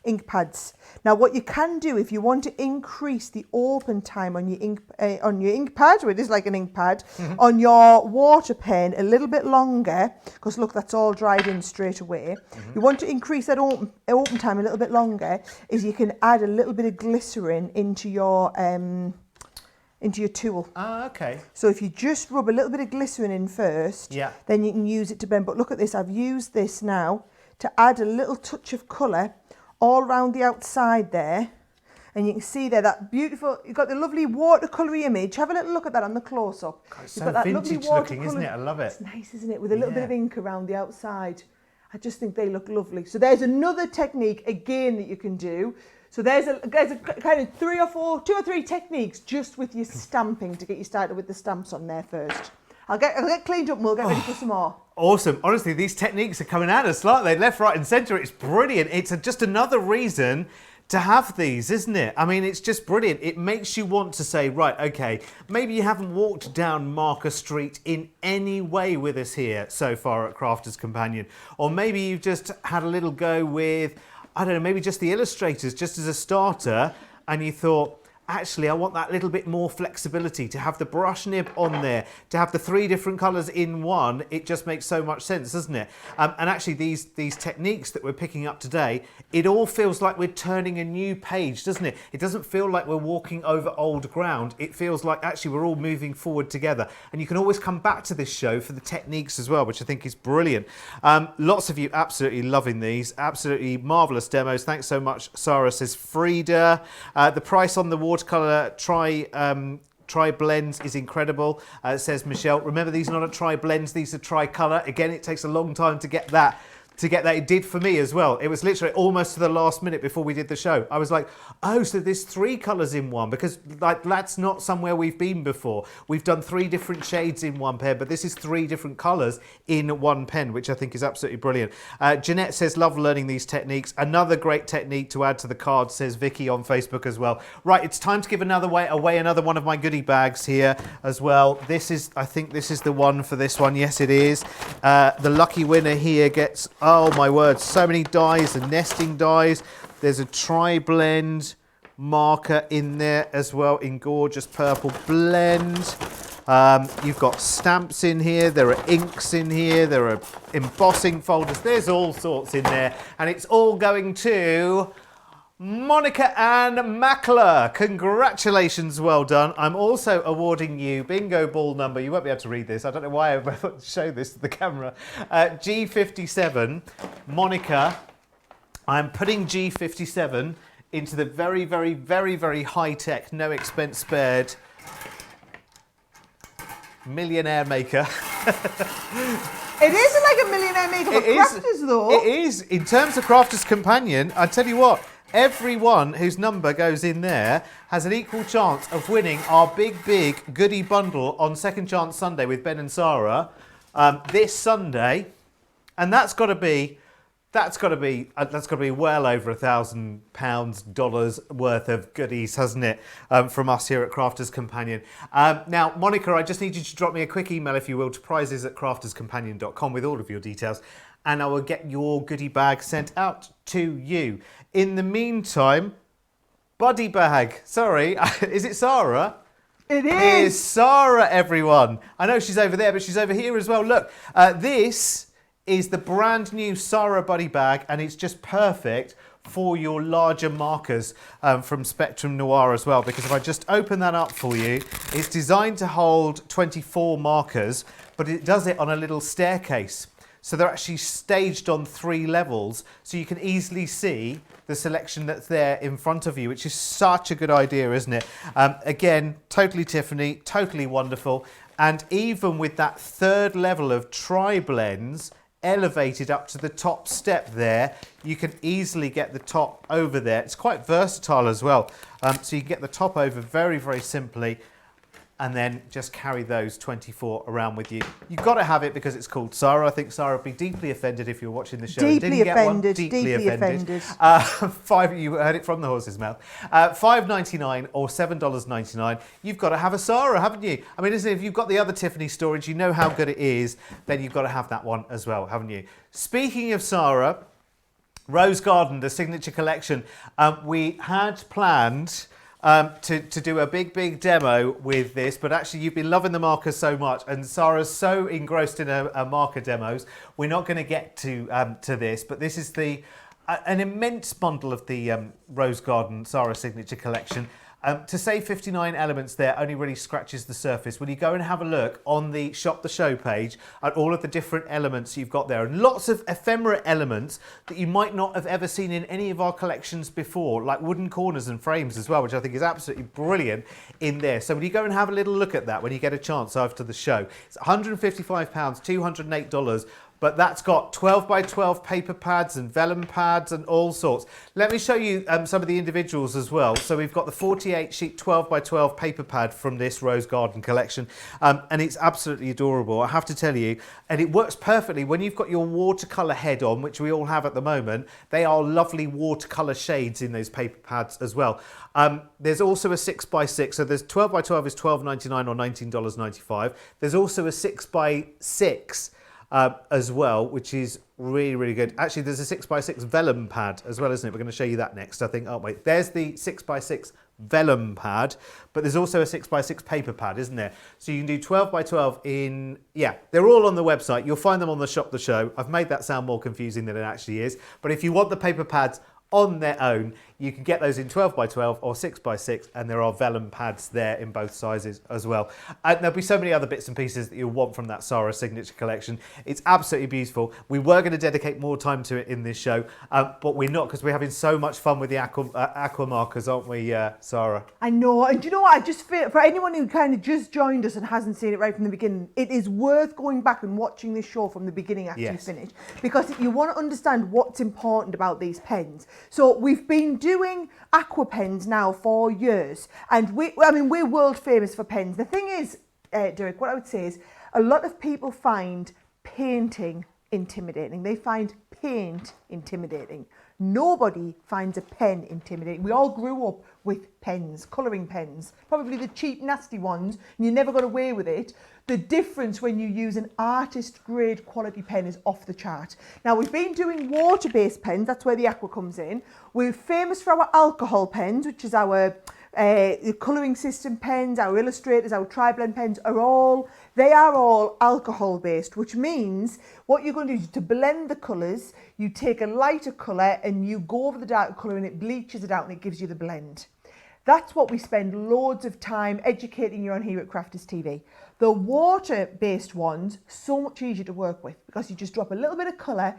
ink pads. Now what you can do if you want to increase the open time on your ink pad, or it is like an ink pad, on your water pen a little bit longer, because look, that's all dried in straight away. You want to increase that open time a little bit longer, is you can add a little bit of glycerin into your tool. Ah, okay. So if you just rub a little bit of glycerin in first, Yeah. then you can use it to blend. But look at this, I've used this now to add a little touch of colour all around the outside there. And you can see there that beautiful, you've got the lovely watercolour image. Have a little look at that on the close-up. It's You've so got that lovely vintage looking, isn't watercolour- it? I love it. It's nice, isn't it? With a little bit Yeah. of ink around the outside. I just think they look lovely. So there's another technique again that you can do. So there's a kind of two or three techniques just with your stamping to get you started with the stamps on there first. I'll get cleaned up and we'll get ready for some more. Awesome. Honestly, these techniques are coming at us, aren't they? Left, right and centre. It's brilliant. It's just another reason to have these, isn't it? I mean, it's just brilliant. It makes you want to say, right, okay, maybe you haven't walked down Marker Street in any way with us here so far at Crafters Companion. Or maybe you've just had a little go with, I don't know, maybe just the illustrators, just as a starter, and you thought, actually I want that little bit more flexibility, to have the brush nib on there, to have the 3 different colours in one. It just makes so much sense, doesn't it? And actually these techniques that we're picking up today, it all feels like we're turning a new page, doesn't it? It doesn't feel like we're walking over old ground. It feels like actually we're all moving forward together. And you can always come back to this show for the techniques as well, which I think is brilliant. Lots of you absolutely loving these, absolutely marvellous demos. Thanks so much, Sara, says Frida. The price on the watercolour Tri blends is incredible, says Michelle. Remember, these are not tri blends, these are tricolour. Again, it takes a long time to get that. It did for me as well. It was literally almost to the last minute before we did the show. I was like, oh, so there's 3 colours in one, because like that's not somewhere we've been before. We've done 3 different shades in one pen, but this is 3 different colours in one pen, which I think is absolutely brilliant. Jeanette says, love learning these techniques. Another great technique to add to the card, says Vicky on Facebook as well. Right, it's time to give away another one of my goodie bags here as well. I think this is the one for this one. Yes, it is. The lucky winner here gets, oh my word, so many dies and nesting dies. There's a tri-blend marker in there as well in gorgeous purple blend. You've got stamps in here, there are inks in here, there are embossing folders, there's all sorts in there, and it's all going to Monica Ann Mackler. Congratulations, well done. I'm also awarding you bingo ball number, you won't be able to read this, I don't know why I show this to the camera, G57. Monica, I'm putting G57 into the very, very, very, very high-tech, no expense spared millionaire maker. It is like a millionaire maker for crafters, though. It is. In terms of Crafter's Companion, I tell you what, everyone whose number goes in there has an equal chance of winning our big goodie bundle on Second Chance Sunday with Ben and Sara this Sunday, and that's got to be well over £1,000, dollars worth of goodies, hasn't it, from us here at Crafter's Companion. Now, Monica, I just need you to drop me a quick email, if you will, to prizes@crafterscompanion.com with all of your details, and I will get your goodie bag sent out to you. In the meantime, buddy bag. Sorry, is it Sara? It is. It is Sara, everyone. I know she's over there, but she's over here as well. Look, this is the brand new Sara buddy bag, and it's just perfect for your larger markers from Spectrum Noir as well, because if I just open that up for you, it's designed to hold 24 markers, but it does it on a little staircase. So they're actually staged on 3 levels, so you can easily see the selection that's there in front of you, which is such a good idea, isn't it? Again, totally Tiffany, totally wonderful. And even with that 3rd level of tri-blends elevated up to the top step there, you can easily get the top over there. It's quite versatile as well. So you can get the top over very, very simply, and then just carry those 24 around with you. You've got to have it because it's called Sara. I think Sara would be deeply offended if you were watching the show. Deeply offended. Deeply offended. You heard it from the horse's mouth. $5.99 or $7.99. You've got to have a Sara, haven't you? I mean, listen, if you've got the other Tiffany storage, you know how good it is, then you've got to have that one as well, haven't you? Speaking of Sara, Rose Garden, the signature collection, we had planned to do a big demo with this, but actually you've been loving the markers so much, and Sara's so engrossed in her marker demos, we're not going to get to this, but this is an immense bundle of the Rose Garden Sara signature collection. To say 59 elements there only really scratches the surface. When you go and have a look on the Shop the Show page at all of the different elements you've got there, and lots of ephemera elements that you might not have ever seen in any of our collections before, like wooden corners and frames as well, which I think is absolutely brilliant in there. So when you go and have a little look at that, when you get a chance after the show, it's £155, $208, but that's got 12 by 12 paper pads and vellum pads and all sorts. Let me show you some of the individuals as well. So we've got the 48 sheet 12 by 12 paper pad from this Rose Garden collection, and it's absolutely adorable, I have to tell you, and it works perfectly when you've got your watercolour head on, which we all have at the moment. They are lovely watercolour shades in those paper pads as well. There's also a 6 by 6, so there's 12 by 12 is $12.99 or $19.95. There's also a 6 by 6 as well, which is really, really good. Actually, there's a 6 by 6 vellum pad as well, isn't it? We're going to show you that next, I think, aren't we? There's the 6 by 6 vellum pad, but there's also a 6x6 paper pad, isn't there? So you can do 12x12 in, yeah, they're all on the website. You'll find them on the Shop the Show. I've made that sound more confusing than it actually is. But if you want the paper pads on their own, you can get those in 12x12 or 6x6, and there are vellum pads there in both sizes as well. And there'll be so many other bits and pieces that you'll want from that Sara signature collection. It's absolutely beautiful. We were going to dedicate more time to it in this show, but we're not, because we're having so much fun with the aqua markers, aren't we, Sara? I know, and do you know what? I just feel, for anyone who kind of just joined us and hasn't seen it right from the beginning, it is worth going back and watching this show from the beginning after you finish, because you want to understand what's important about these pens. So we've been doing aqua pens now for years, and we're world famous for pens. The thing is, Derek, what I would say is a lot of people find painting intimidating. They find paint intimidating. Nobody finds a pen intimidating. We all grew up with pens, colouring pens, probably the cheap, nasty ones, and you never got away with it. The difference when you use an artist grade quality pen is off the chart. Now, we've been doing water-based pens, that's where the aqua comes in. We're famous for our alcohol pens, which is our colouring system pens, our illustrators, our tri-blend pens they are all alcohol based, which means what you're going to do is to blend the colours, you take a lighter colour and you go over the darker colour and it bleaches it out and it gives you the blend. That's what we spend loads of time educating you on here at Crafters TV. The water-based ones, so much easier to work with because you just drop a little bit of colour,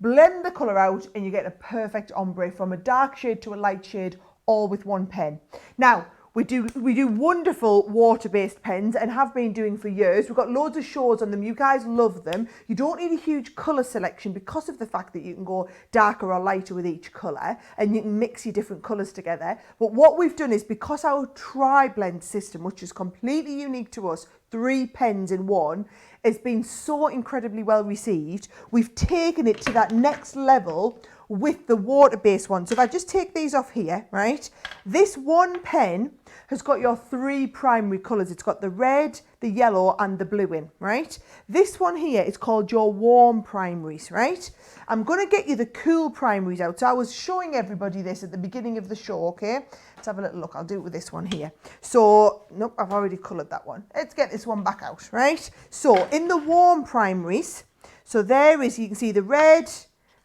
blend the colour out and you get a perfect ombre from a dark shade to a light shade, all with one pen. Now, we do wonderful water-based pens and have been doing for years. We've got loads of shows on them. You guys love them. You don't need a huge colour selection because of the fact that you can go darker or lighter with each colour and you can mix your different colours together. But what we've done is, because our tri-blend system, which is completely unique to us, 3 pens in one, has been so incredibly well received, we've taken it to that next level with the water-based one. So if I just take these off here, right, this one pen has got your 3 primary colours. It's got the red, the yellow and the blue in, right? This one here is called your warm primaries, right? I'm going to get you the cool primaries out. So I was showing everybody this at the beginning of the show, okay? Let's have a little look. I'll do it with this one here. So, nope, I've already coloured that one. Let's get this one back out, right? So in the warm primaries, so there is, you can see the red,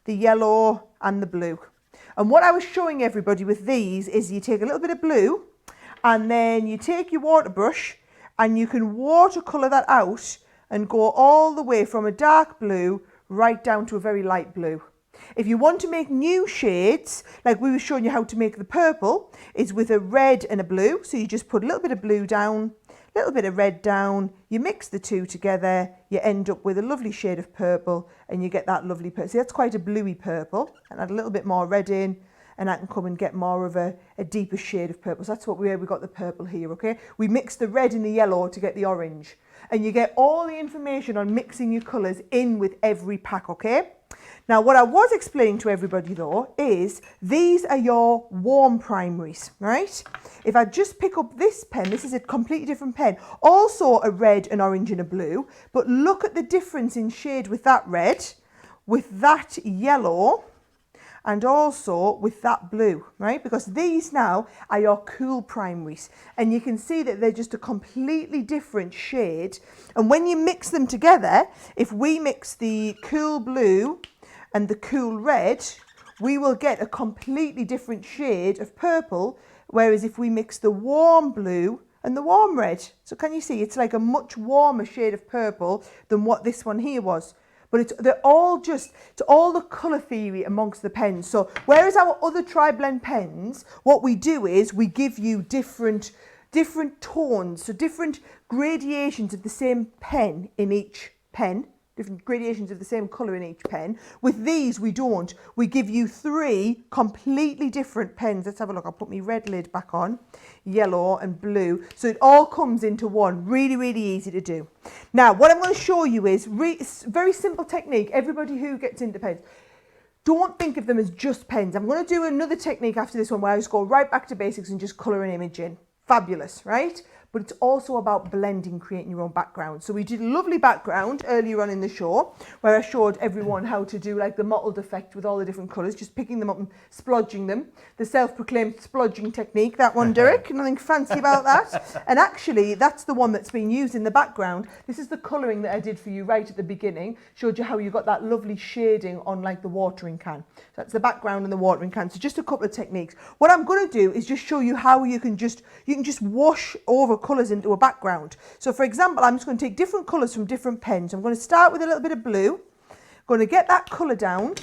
the yellow and the blue. And what I was showing everybody with these is you take a little bit of blue and then you take your water brush and you can watercolour that out and go all the way from a dark blue right down to a very light blue. If you want to make new shades, like we were showing you how to make the purple, is with a red and a blue. So you just put a little bit of blue down, a little bit of red down, you mix the two together, you end up with a lovely shade of purple and you get that lovely purple. See, that's quite a bluey purple, and add a little bit more red in and I can come and get more of a deeper shade of purple. So that's what we got the purple here, okay? We mix the red and the yellow to get the orange, and you get all the information on mixing your colours in with every pack, okay? Now, what I was explaining to everybody though is these are your warm primaries, right? If I just pick up this pen, this is a completely different pen, also a red, an orange and a blue, but look at the difference in shade with that red, with that yellow, and also with that blue, right? Because these now are your cool primaries, and you can see that they're just a completely different shade. And when you mix them together, if we mix the cool blue and the cool red, we will get a completely different shade of purple, whereas if we mix the warm blue and the warm red, so can you see it's like a much warmer shade of purple than what this one here was. But they're all just, it's all the colour theory amongst the pens. So whereas our other tri-blend pens, what we do is we give you different tones, so different gradations of the same pen in each pen, different gradations of the same colour in each pen. With these, we don't. We give you 3 completely different pens. Let's have a look. I'll put my red lid back on, yellow and blue. So it all comes into one. Really, really easy to do. Now, what I'm going to show you is very simple technique. Everybody who gets into pens, don't think of them as just pens. I'm going to do another technique after this one where I just go right back to basics and just colour an image in. Fabulous, right? but it's also about blending, creating your own background. So we did a lovely background earlier on in the show where I showed everyone how to do like the mottled effect with all the different colours, just picking them up and splodging them. The self-proclaimed splodging technique, that one, Derek, nothing fancy about that. And actually, that's the one that's been used in the background. This is the colouring that I did for you right at the beginning, showed you how you got that lovely shading on like the watering can. So that's the background and the watering can. So just a couple of techniques. What I'm going to do is just show you how you can just wash over colours into a background. So for example, I'm just going to take different colours from different pens. I'm going to start with a little bit of blue. I'm going to get that colour down.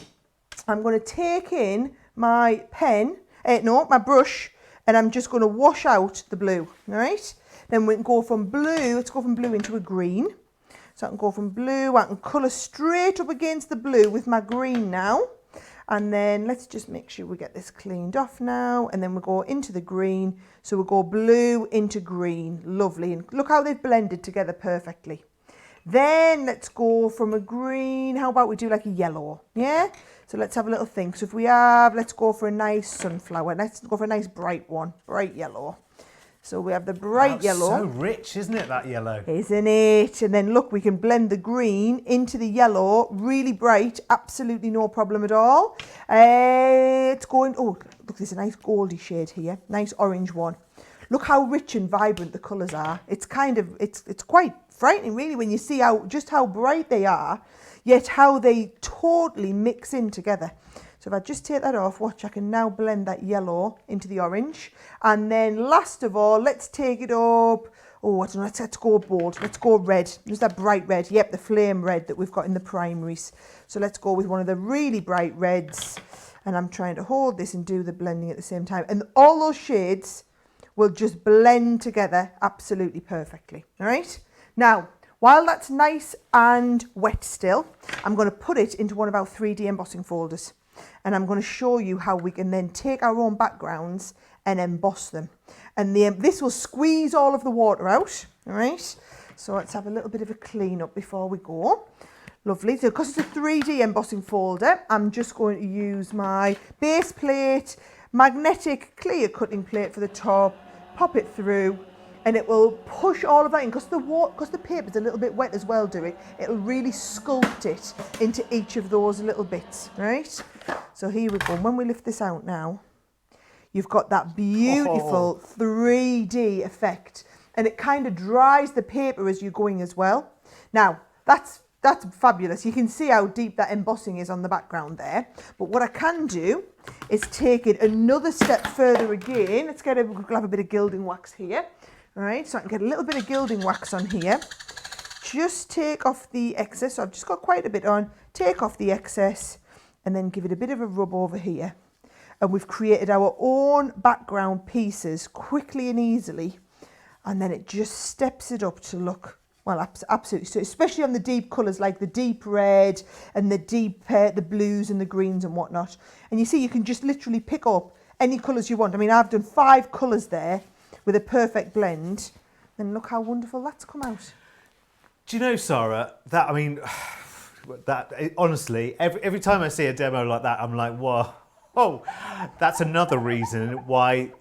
I'm going to take in my my brush, and I'm just going to wash out the blue, all right? Then we can go from blue, let's go from blue into a green. So I can go from blue, I can colour straight up against the blue with my green now. And then let's just make sure we get this cleaned off now. And then we'll go into the green. So we'll go blue into green. Lovely. And look how they've blended together perfectly. Then let's go from a green. How about we do like a yellow? Yeah? So let's have a little think. So if we have, let's go for a nice sunflower. Let's go for a nice bright one. Bright yellow. So we have the bright yellow. So rich, isn't it, that yellow? Isn't it? And then look, we can blend the green into the yellow, really bright, absolutely no problem at all. It's going, oh, look, there's a nice goldy shade here, nice orange one. Look how rich and vibrant the colours are. It's kind of, it's quite frightening really when you see just how bright they are, yet how they totally mix in together. So if I just take that off, watch, I can now blend that yellow into the orange. And then last of all, let's take it up. Oh, I don't know, let's go bold. Let's go red. Use that bright red. Yep, the flame red that we've got in the primaries. So let's go with one of the really bright reds. And I'm trying to hold this and do the blending at the same time. And all those shades will just blend together absolutely perfectly. All right? Now, while that's nice and wet still, I'm going to put it into one of our 3D embossing folders. And I'm going to show you how we can then take our own backgrounds and emboss them. And this will squeeze all of the water out, all right? So let's have a little bit of a clean up before we go. Lovely. So because it's a 3D embossing folder, I'm just going to use my base plate, magnetic clear cutting plate for the top, pop it through, and it will push all of that in. Because the paper's a little bit wet as well, it'll really sculpt it into each of those little bits, right? So here we go. When we lift this out now, you've got that beautiful 3D effect, and it kind of dries the paper as you're going as well. Now, that's fabulous. You can see how deep that embossing is on the background there. But what I can do is take it another step further again. We'll have a bit of gilding wax here. All right, so I can get a little bit of gilding wax on here. Just take off the excess. So I've just got quite a bit on. Take off the excess and then give it a bit of a rub over here. And we've created our own background pieces quickly and easily. And then it just steps it up to look, well, absolutely. So especially on the deep colours like the deep red and the deep, the blues and the greens and whatnot. And you see, you can just literally pick up any colours you want. I mean, I've done 5 colours there with a perfect blend. And look how wonderful that's come out. Do you know, Sarah, honestly, every time I see a demo like that, I'm like, whoa, that's another reason why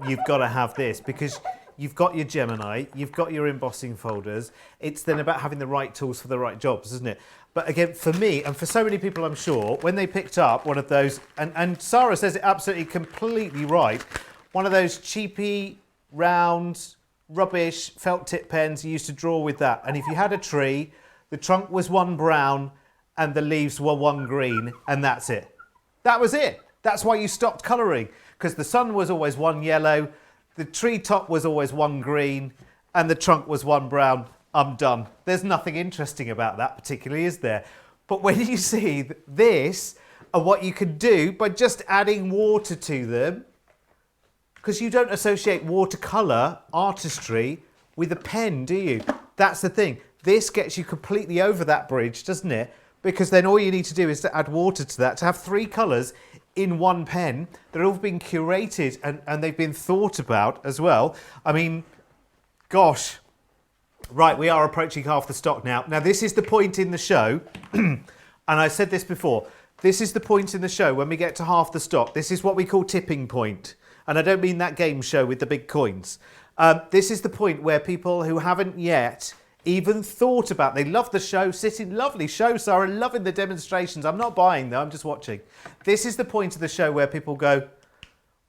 you've got to have this, because you've got your Gemini, you've got your embossing folders. It's then about having the right tools for the right jobs, isn't it? But again, for me, and for so many people, I'm sure, when they picked up one of those, and Sarah says it absolutely completely right, one of those cheapy, round, rubbish felt tip pens, you used to draw with that. And if you had a tree, the trunk was one brown and the leaves were one green, and that's it. That was it. That's why you stopped colouring, because the sun was always one yellow, the tree top was always one green, and the trunk was one brown. I'm done. There's nothing interesting about that particularly, is there? But when you see this and what you can do by just adding water to them, because you don't associate watercolour artistry with a pen, do you? That's the thing. This gets you completely over that bridge, doesn't it? Because then all you need to do is to add water to that, to have 3 colours in one pen. They're all been curated and they've been thought about as well. I mean, gosh. Right, we are approaching half the stock now. Now, this is the point in the show, and I said this before, this is the point in the show when we get to half the stock. This is what we call tipping point. And I don't mean that game show with the big coins. This is the point where people who haven't yet even thought about, they love the show, sitting, lovely show, Sarah, loving the demonstrations. I'm not buying though, I'm just watching. This is the point of the show where people go,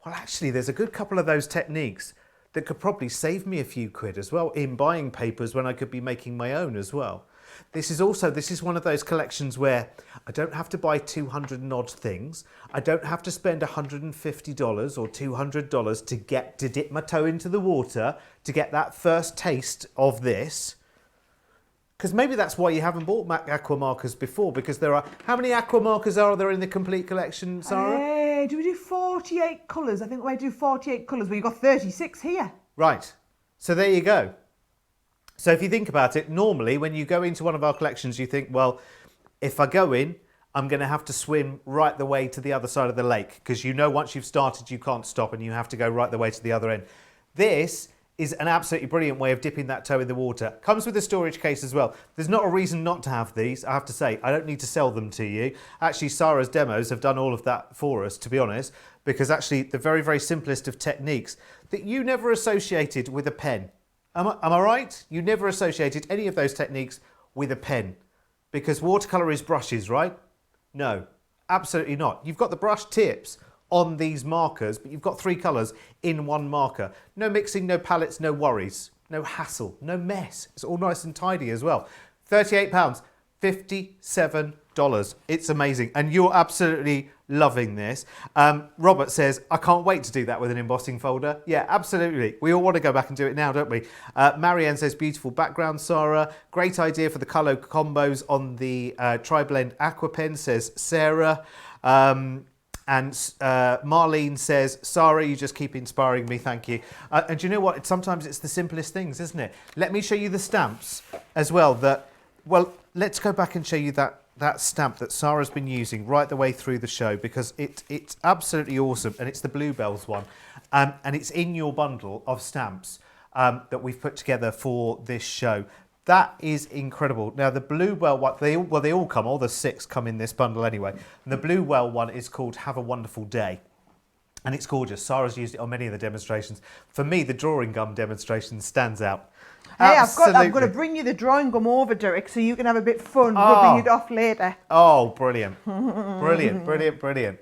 well, actually, there's a good couple of those techniques that could probably save me a few quid as well in buying papers when I could be making my own as well. This is one of those collections where I don't have to buy 200 and odd things. I don't have to spend $150 or $200 to dip my toe into the water to get that first taste of this. Because maybe that's why you haven't bought aqua markers before, because there are... How many aqua markers are there in the complete collection, Sarah? Do we do 48 colours? I think we do 48 colours, but you've got 36 here. Right. So there you go. So if you think about it, normally when you go into one of our collections, you think, well, if I go in, I'm going to have to swim right the way to the other side of the lake, because you know once you've started, you can't stop and you have to go right the way to the other end. This is an absolutely brilliant way of dipping that toe in the water. Comes with a storage case as well. There's not a reason not to have these, I have to say. I don't need to sell them to you. Actually, Sarah's demos have done all of that for us, to be honest, because actually the very, very simplest of techniques that you never associated with a pen. Am I right? You never associated any of those techniques with a pen, because watercolour is brushes, right? No, absolutely not. You've got the brush tips on these markers, but you've got 3 colours in one marker. No mixing, no palettes, no worries, no hassle, no mess. It's all nice and tidy as well. £38, $57. It's amazing. And you're absolutely loving this. Robert says, I can't wait to do that with an embossing folder. Yeah, absolutely. We all want to go back and do it now, don't we? Marianne says, beautiful background, Sarah. Great idea for the colour combos on the Tri-Blend Aqua Pen, says Sarah. And Marlene says, Sarah, you just keep inspiring me, thank you. And you know what? Sometimes it's the simplest things, isn't it? Let me show you the stamps as well. Well, let's go back and show you that stamp that Sarah's been using right the way through the show, because it's absolutely awesome. And it's the Bluebells one. And it's in your bundle of stamps that we've put together for this show. That is incredible. Now, the Bluebell one, they all come, all the 6 come in this bundle anyway. And the Bluebell one is called Have a Wonderful Day. And it's gorgeous. Sarah's used it on many of the demonstrations. For me, the drawing gum demonstration stands out. Hey, I'm going to bring you the drawing gum over, Derek, so you can have a bit of fun rubbing it off later. Oh, brilliant. Brilliant, brilliant, brilliant.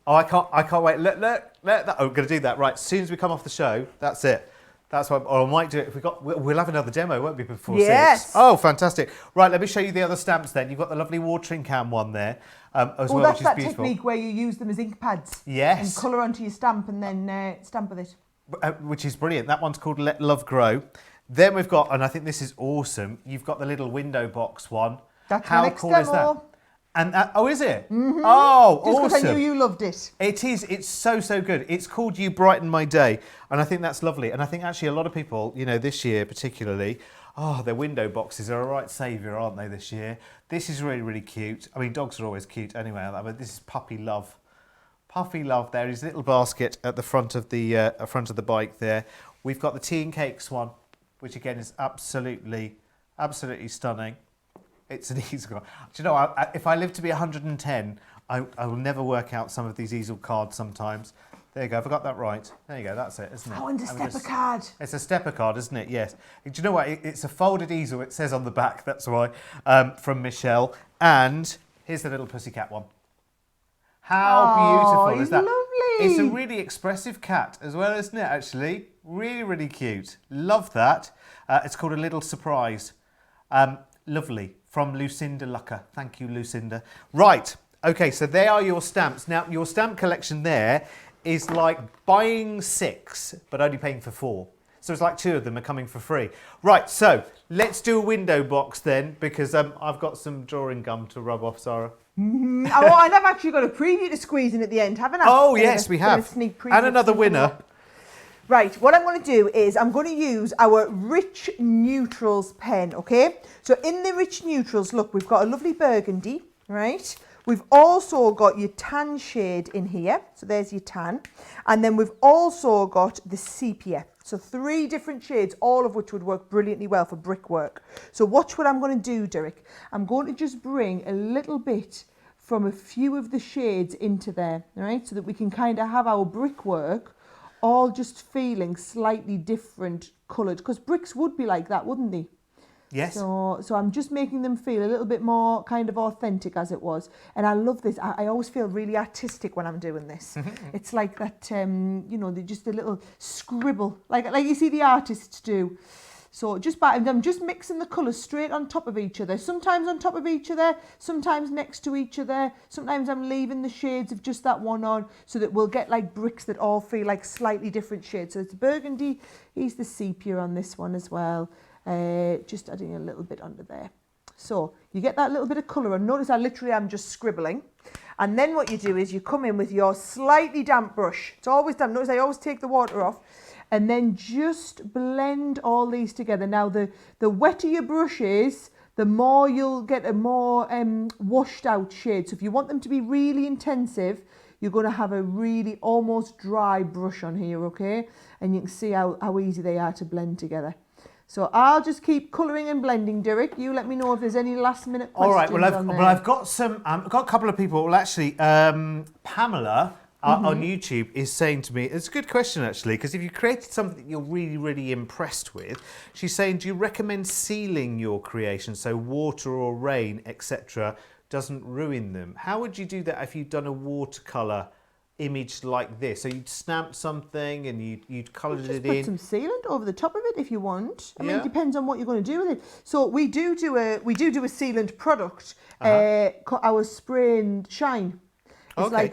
Oh, I can't wait. Look, oh, I'm going to do that. Right, as soon as we come off the show, that's it. That's what I might do it if we'll have another demo, won't we, before 6? Oh, fantastic. Right, let me show you the other stamps then. You've got the lovely watering can one there as well, which is beautiful. That's that technique where you use them as ink pads. Yes. And colour onto your stamp and then stamp with it. Which is brilliant. That one's called Let Love Grow. Then we've got, and I think this is awesome, you've got the little window box one. That's How cool is that? And oh, is it? Mm-hmm. Oh, just awesome. Just because I knew you loved it. It is. It's so good. It's called You Brighten My Day. And I think that's lovely. And I think actually a lot of people, this year particularly, their window boxes are a right saviour, aren't they, this year? This is really, really cute. I mean, dogs are always cute anyway, but this is Puppy Love. Puppy Love there. His little basket at the front of the bike there. We've got the Tea and Cakes one, which again is absolutely stunning. It's an easel card. Do you know, if I live to be 110, I will never work out some of these easel cards sometimes. There you go, if I got that right. There you go, that's it, isn't it? Oh, and a stepper card. It's a stepper card, isn't it? Yes. Do you know what? It's a folded easel, it says on the back, that's why, from Michelle. And here's the little pussycat one. How beautiful is that? Lovely. It's a really expressive cat as well, isn't it, actually? Really, really cute. Love that. It's called A Little Surprise. Lovely. From Lucinda Lucker. Thank you, Lucinda. Right. Okay, so they are your stamps. Now, your stamp collection there is like buying 6, but only paying for 4. So it's like 2 of them are coming for free. Right, so let's do a window box then, because I've got some drawing gum to rub off, Sarah. Mm-hmm. Oh, and I've actually got a preview to squeeze in at the end, haven't I? Oh, yes, we have. And another winner. Right, what I'm going to do is I'm going to use our Rich Neutrals pen, okay? So in the Rich Neutrals, look, we've got a lovely burgundy, right? We've also got your tan shade in here. So there's your tan. And then we've also got the sepia. So 3 different shades, all of which would work brilliantly well for brickwork. So watch what I'm going to do, Derek. I'm going to just bring a little bit from a few of the shades into there, right? So that we can kind of have our brickwork all just feeling slightly different coloured, because bricks would be like that, wouldn't they? Yes. So I'm just making them feel a little bit more kind of authentic as it was. And I love this. I always feel really artistic when I'm doing this. It's like that, just a little scribble, like you see the artists do. So I'm just mixing the colours straight on top of each other. Sometimes on top of each other, sometimes next to each other. Sometimes I'm leaving the shades of just that one on, so that we'll get like bricks that all feel like slightly different shades. So it's burgundy. He's the sepia on this one as well. Just adding a little bit under there. So you get that little bit of colour, and notice I'm just scribbling. And then what you do is you come in with your slightly damp brush. It's always damp. Notice I always take the water off, and then just blend all these together. Now the wetter your brush is, the more you'll get a more washed out shade. So if you want them to be really intensive, you're going to have a really almost dry brush on here, okay? And you can see how easy they are to blend together. So I'll just keep colouring and blending, Derek. You let me know if there's any last minute questions. All right. Well, on there. I've got some. I've got a couple of people. Well, actually, Pamela on YouTube is saying to me, it's a good question actually, because if you created something that you're really, really impressed with, she's saying, do you recommend sealing your creation so water or rain, etc., doesn't ruin them? How would you do that if you'd done a watercolour image like this? So you'd stamped something and you'd coloured it in. Put some sealant over the top of it if you want. I mean, it depends on what you're going to do with it. So we do a sealant product, our spray and shine. It's like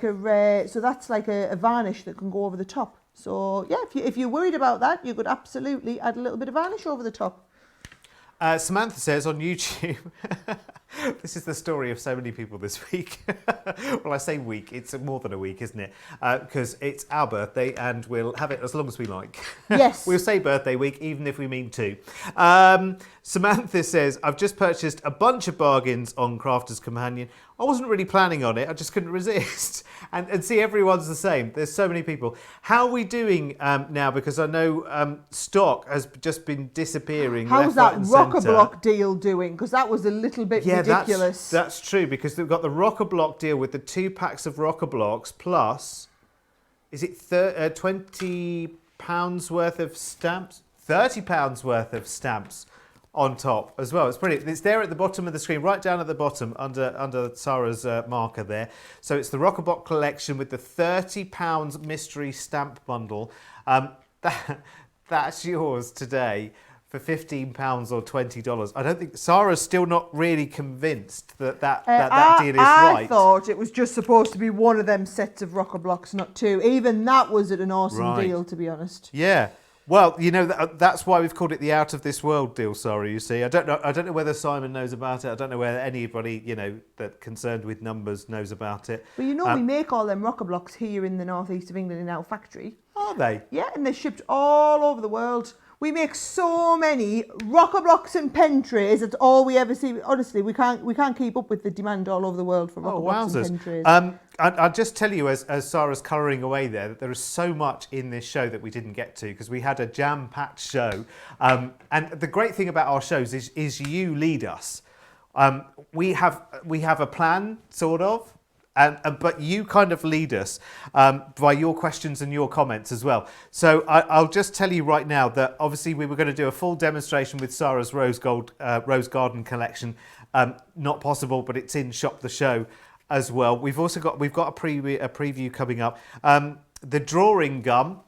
so that's like a varnish that can go over the top. So yeah, if you're worried about that, you could absolutely add a little bit of varnish over the top. Samantha says on YouTube, this is the story of so many people this week. Well, I say week, it's more than a week, isn't it? Because it's our birthday and we'll have it as long as we like. Yes. We'll say birthday week, even if we mean to. Samantha says, I've just purchased a bunch of bargains on Crafter's Companion. I wasn't really planning on it, I just couldn't resist. And see, everyone's the same. There's so many people. How are we doing now? Because I know stock has just been disappearing. How's left, that right and centre. Rock-a-Block deal doing? Because that was a little bit ridiculous. That's true, because they've got the Rock-a-Block deal with the 2 packs of Rock-a-Blocks plus, is it £20 worth of stamps? £30 worth of stamps on top as well. It's brilliant. It's there at the bottom of the screen, right down at the bottom under Sara's marker there. So it's the Rock-a-Block collection with the £30 mystery stamp bundle. That's yours today for £15 or $20. I don't think Sara's still not really convinced that deal is right. I thought it was just supposed to be one of them sets of Rock-a-Blocks, not two. Even that was at an awesome deal, to be honest. Yeah. Well, you know, that's why we've called it the out of this world deal, Sara, you see. I don't know whether Simon knows about it. I don't know whether anybody, that concerned with numbers knows about it. Well, we make all them Rock-a-Blocks here in the northeast of England in our factory. Are they? Yeah, and they're shipped all over the world. We make so many Rock-a-Blocks and pen trays. It's all we ever see. Honestly, we can't keep up with the demand all over the world for Rock-a-Blocks and pen trays. I'll just tell you, as Sara's colouring away there, that there is so much in this show that we didn't get to because we had a jam-packed show. And the great thing about our shows is you lead us. We have a plan, sort of. But you kind of lead us by your questions and your comments as well. So I'll just tell you right now that obviously we were going to do a full demonstration with Sara's Rose Garden collection. Not possible, but it's in Shop the Show as well. We've got a preview coming up. The drawing gum.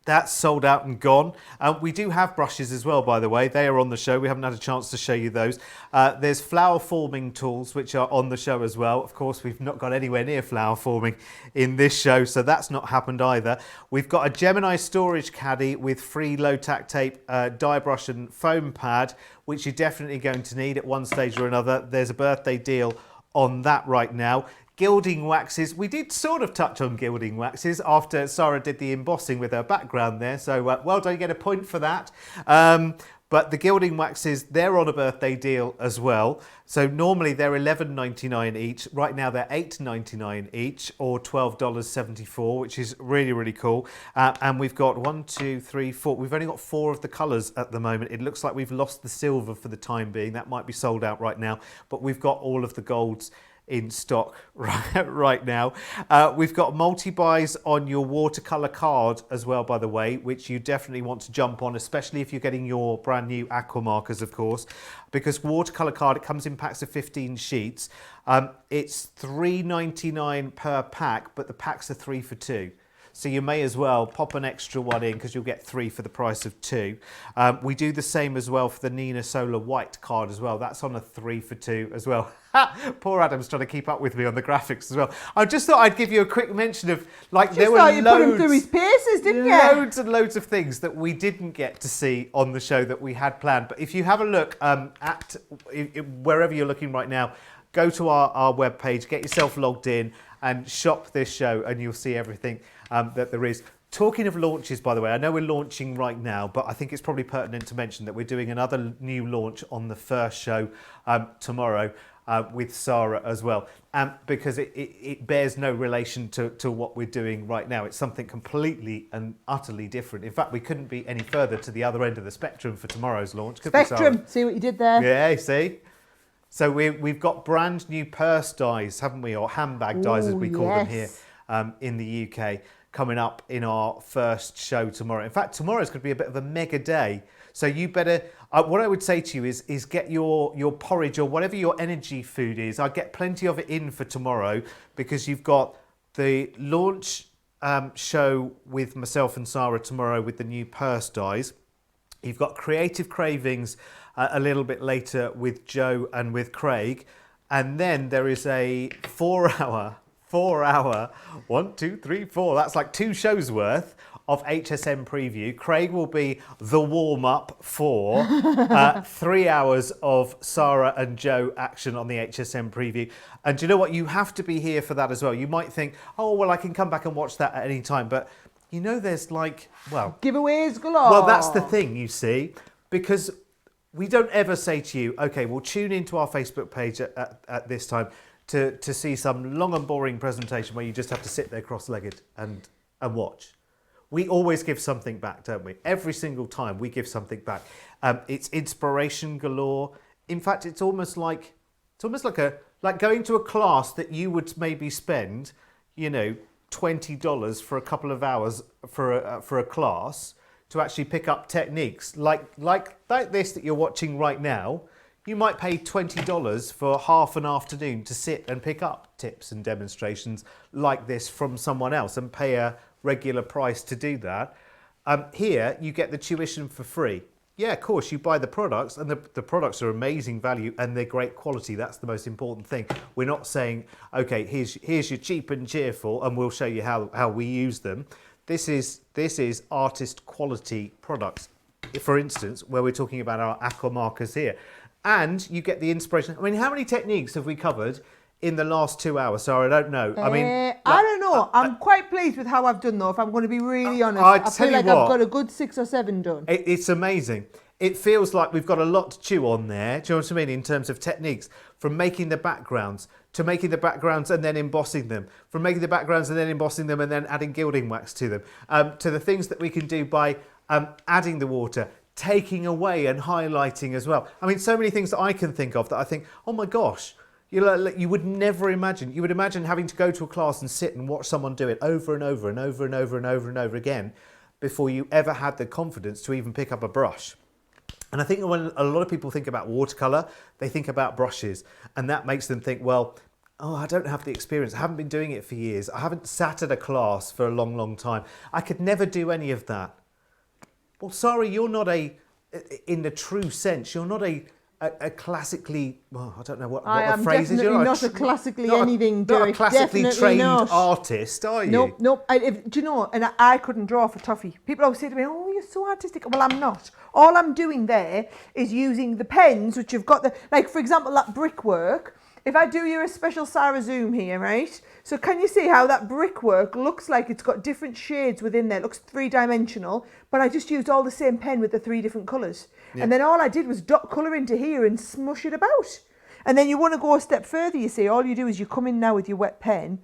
That's sold out and gone. We do have brushes as well, by the way. They are on the show. We haven't had a chance to show you those. There's flower forming tools, which are on the show as well. Of course, we've not got anywhere near flower forming in this show, so that's not happened either. We've got a Gemini storage caddy with free low-tack tape, dye brush and foam pad, which you're definitely going to need at one stage or another. There's a birthday deal on that right now. Gilding waxes. We did sort of touch on gilding waxes after Sara did the embossing with her background there. So well done, you get a point for that. But the gilding waxes, they're on a birthday deal as well. So normally they're $11.99 each. Right now they're $8.99 each, or $12.74, which is really, really cool. And we've got 1, 2, 3, 4. We've only got 4 of the colours at the moment. It looks like we've lost the silver for the time being. That might be sold out right now. But we've got all of the golds in stock right now. We've got multi-buys on your watercolour card as well, by the way, which you definitely want to jump on, especially if you're getting your brand new aqua markers, of course, because watercolour card, it comes in packs of 15 sheets. It's $3.99 per pack, but the packs are 3 for 2. So you may as well pop an extra one in because you'll get 3 for the price of 2. We do the same as well for the Nina Solar White card as well. That's on a 3 for 2 as well. Poor Adam's trying to keep up with me on the graphics as well. I just thought I'd give you a quick mention of, like, there were you put him through his paces, didn't you? Loads and loads of things that we didn't get to see on the show that we had planned. But if you have a look at wherever you're looking right now, go to our webpage, get yourself logged in and shop this show and you'll see everything that there is. Talking of launches, by the way, I know we're launching right now, but I think it's probably pertinent to mention that we're doing another new launch on the first show tomorrow with Sara as well, because it bears no relation to what we're doing right now. It's something completely and utterly different. In fact, we couldn't be any further to the other end of the spectrum for tomorrow's launch. Could we, Sara? Spectrum, see what you did there? Yeah, see? So we've got brand new purse dies, haven't we, or handbag dies as we call them here in the UK, coming up in our first show tomorrow. In fact, tomorrow's going to be a bit of a mega day. So you better, what I would say to you is get your porridge or whatever your energy food is. I'd get plenty of it in for tomorrow because you've got the launch show with myself and Sara tomorrow with the new purse dies. You've got Creative Cravings a little bit later with Joe and with Craig. And then there is a 4-hour, 1, 2, 3, 4, that's like 2 shows worth of HSM preview. Craig will be the warm-up for 3 hours of Sara and Joe action on the HSM preview. And do you know what? You have to be here for that as well. You might think, oh, well, I can come back and watch that at any time. But you know, there's like, well... giveaways galore. Well, that's the thing, you see, because we don't ever say to you, okay, we'll tune into our Facebook page at this time to see some long and boring presentation where you just have to sit there cross-legged and watch. We always give something back, don't we? Every single time we give something back. It's inspiration galore. In fact, it's almost like going to a class that you would maybe spend, you know, $20 for a couple of hours for a class to actually pick up techniques like this that you're watching right now. You might pay $20 for half an afternoon to sit and pick up tips and demonstrations like this from someone else and pay a regular price to do that. Here, you get the tuition for free. Yeah, of course, you buy the products and the products are amazing value and they're great quality. That's the most important thing. We're not saying, okay, here's your cheap and cheerful and we'll show you how we use them. This is artist quality products. For instance, where we're talking about our aqua markers here. And you get the inspiration. I mean, how many techniques have we covered in the last 2 hours? So I don't know. I mean, I don't know. I'm quite pleased with how I've done, though, if I'm going to be really honest. I feel like I've got a good 6 or 7 done. It's amazing. It feels like we've got a lot to chew on there. Do you know what I mean? In terms of techniques, from making the backgrounds to making the backgrounds and then embossing them, from making the backgrounds and then embossing them and then adding gilding wax to them, to the things that we can do by adding the water, taking away and highlighting as well. I mean, so many things that I can think of that I think, oh my gosh, you would never imagine. You would imagine having to go to a class and sit and watch someone do it over and over and over and over and over and over again before you ever had the confidence to even pick up a brush. And I think when a lot of people think about watercolour, they think about brushes, and that makes them think, well, oh, I don't have the experience. I haven't been doing it for years. I haven't sat at a class for a long, long time. I could never do any of that. Well, sorry, you're not in the true sense, you're not a classically, well, I don't know what the phrase is. You're not a classically anything, Not Derek. a classically Definitely trained not. artist, are you? Nope. Do you know, and I couldn't draw for toffee. People always say to me, oh, you're so artistic. Well, I'm not. All I'm doing there is using the pens, which have got like, for example, that brickwork. If I do you a special Sara zoom here, right? So can you see how that brickwork looks like it's got different shades within there? It looks 3-dimensional, but I just used all the same pen with the 3 different colours. Yeah. And then all I did was dot colour into here and smush it about. And then you want to go a step further, you see. All you do is you come in now with your wet pen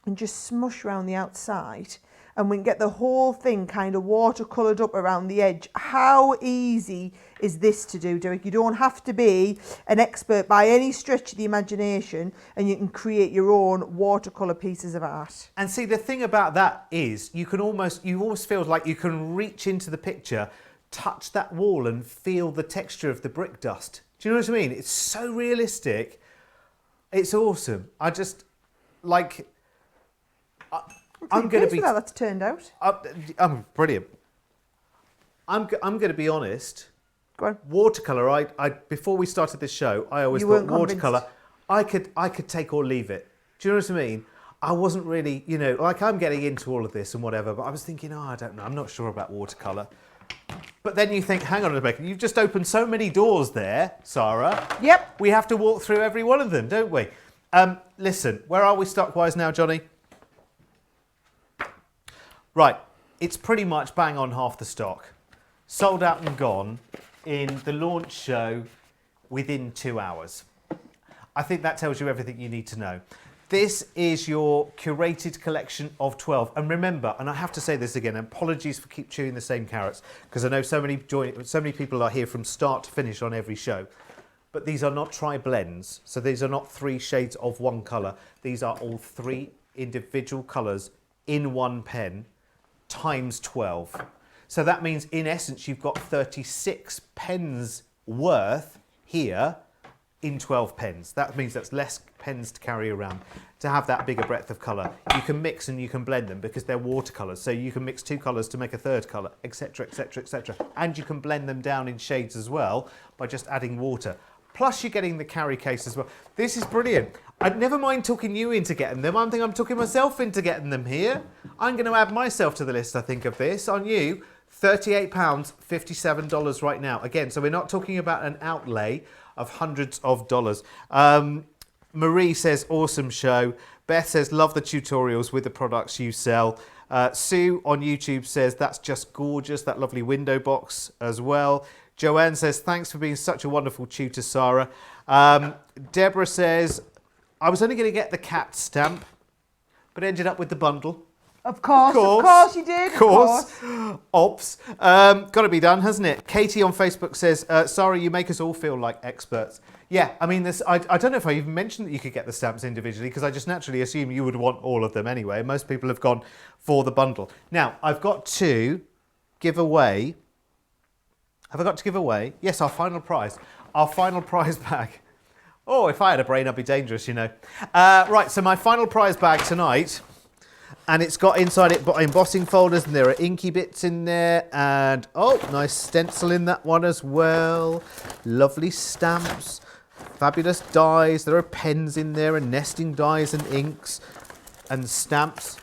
and just smush around the outside. and we can get the whole thing kind of watercoloured up around the edge. How easy is this to do, Derek? You don't have to be an expert by any stretch of the imagination, and you can create your own watercolour pieces of art. And see, the thing about that is you almost feel like you can reach into the picture, touch that wall and feel the texture of the brick dust. Do you know what I mean? It's so realistic. It's awesome. I just, like, I'm going to be... How that's turned out. I'm brilliant. I'm going to be honest. Go on. Watercolour, I before we started this show, I always You thought weren't watercolour, I could take or leave it. Do you know what I mean? I wasn't really, you know, like I'm getting into all of this and whatever, but I was thinking, I don't know, I'm not sure about watercolour. But then you think, hang on a second, you've just opened so many doors there, Sarah. Yep. We have to walk through every one of them, don't we? Listen, where are we stock-wise now, Johnny? Right, it's pretty much bang on half the stock. Sold out and gone in the launch show within 2 hours. I think that tells you everything you need to know. This is your curated collection of 12. And remember, and I have to say this again, apologies for keep chewing the same carrots, because I know so many people are here from start to finish on every show. But these are not tri-blends. So these are not 3 shades of one colour. These are all 3 individual colours in one pen times 12. So that means in essence, you've got 36 pens worth here in 12 pens. That means that's less pens to carry around to have that bigger breadth of colour. You can mix and you can blend them because they're watercolours. So you can mix 2 colours to make a 3rd colour, etc, etc, etc. And you can blend them down in shades as well by just adding water. Plus you're getting the carry case as well. This is brilliant. I'd never mind talking you into getting them. I think I'm talking myself into getting them here. I'm going to add myself to the list, I think, of this on you. £38, $57 right now. Again, so we're not talking about an outlay of hundreds of dollars. Marie says, awesome show. Beth says, love the tutorials with the products you sell. Sue on YouTube says, that's just gorgeous. That lovely window box as well. Joanne says, thanks for being such a wonderful tutor, Sarah. Deborah says, I was only going to get the cat stamp, but ended up with the bundle. Of course you did. Of course. Ops. Got to be done, hasn't it? Katie on Facebook says, Sarah, you make us all feel like experts. Yeah, I mean, I don't know if I even mentioned that you could get the stamps individually because I just naturally assume you would want all of them anyway. Most people have gone for the bundle. Now, I've got to give away... Have I got to give away? Yes, our final prize. Our final prize bag. Oh, if I had a brain, I'd be dangerous, you know. Right, so my final prize bag tonight... And it's got inside it embossing folders, and there are inky bits in there, and oh, nice stencil in that one as well. Lovely stamps, fabulous dies. There are pens in there, and nesting dies, and inks, and stamps.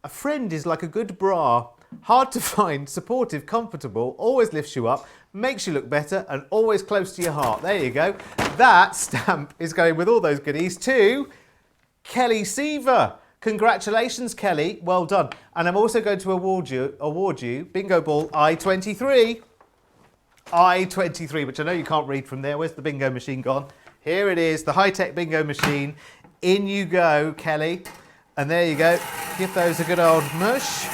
A friend is like a good bra. Hard to find, supportive, comfortable, always lifts you up, makes you look better, and always close to your heart. There you go. That stamp is going with all those goodies to Kelly Seaver. Congratulations, Kelly. Well done. And I'm also going to award you Bingo Ball I-23. I-23, which I know you can't read from there. Where's the bingo machine gone? Here it is, the high-tech bingo machine. In you go, Kelly. And there you go. Give those a good old mush.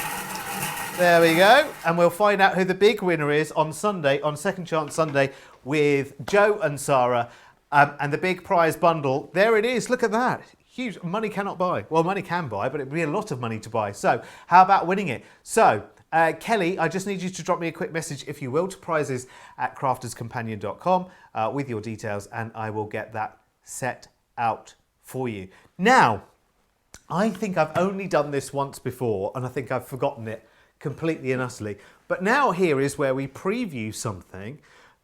There we go. And we'll find out who the big winner is on Sunday, on Second Chance Sunday, with Joe and Sarah. And the big prize bundle. There it is. Look at that. Huge. Money cannot buy. Well, money can buy, but it'd be a lot of money to buy. So how about winning it? So Kelly, I just need you to drop me a quick message, if you will, to prizes@crafterscompanion.com with your details, and I will get that set out for you. Now, I think I've only done this once before, and I think I've forgotten it completely and utterly. But now here is where we preview something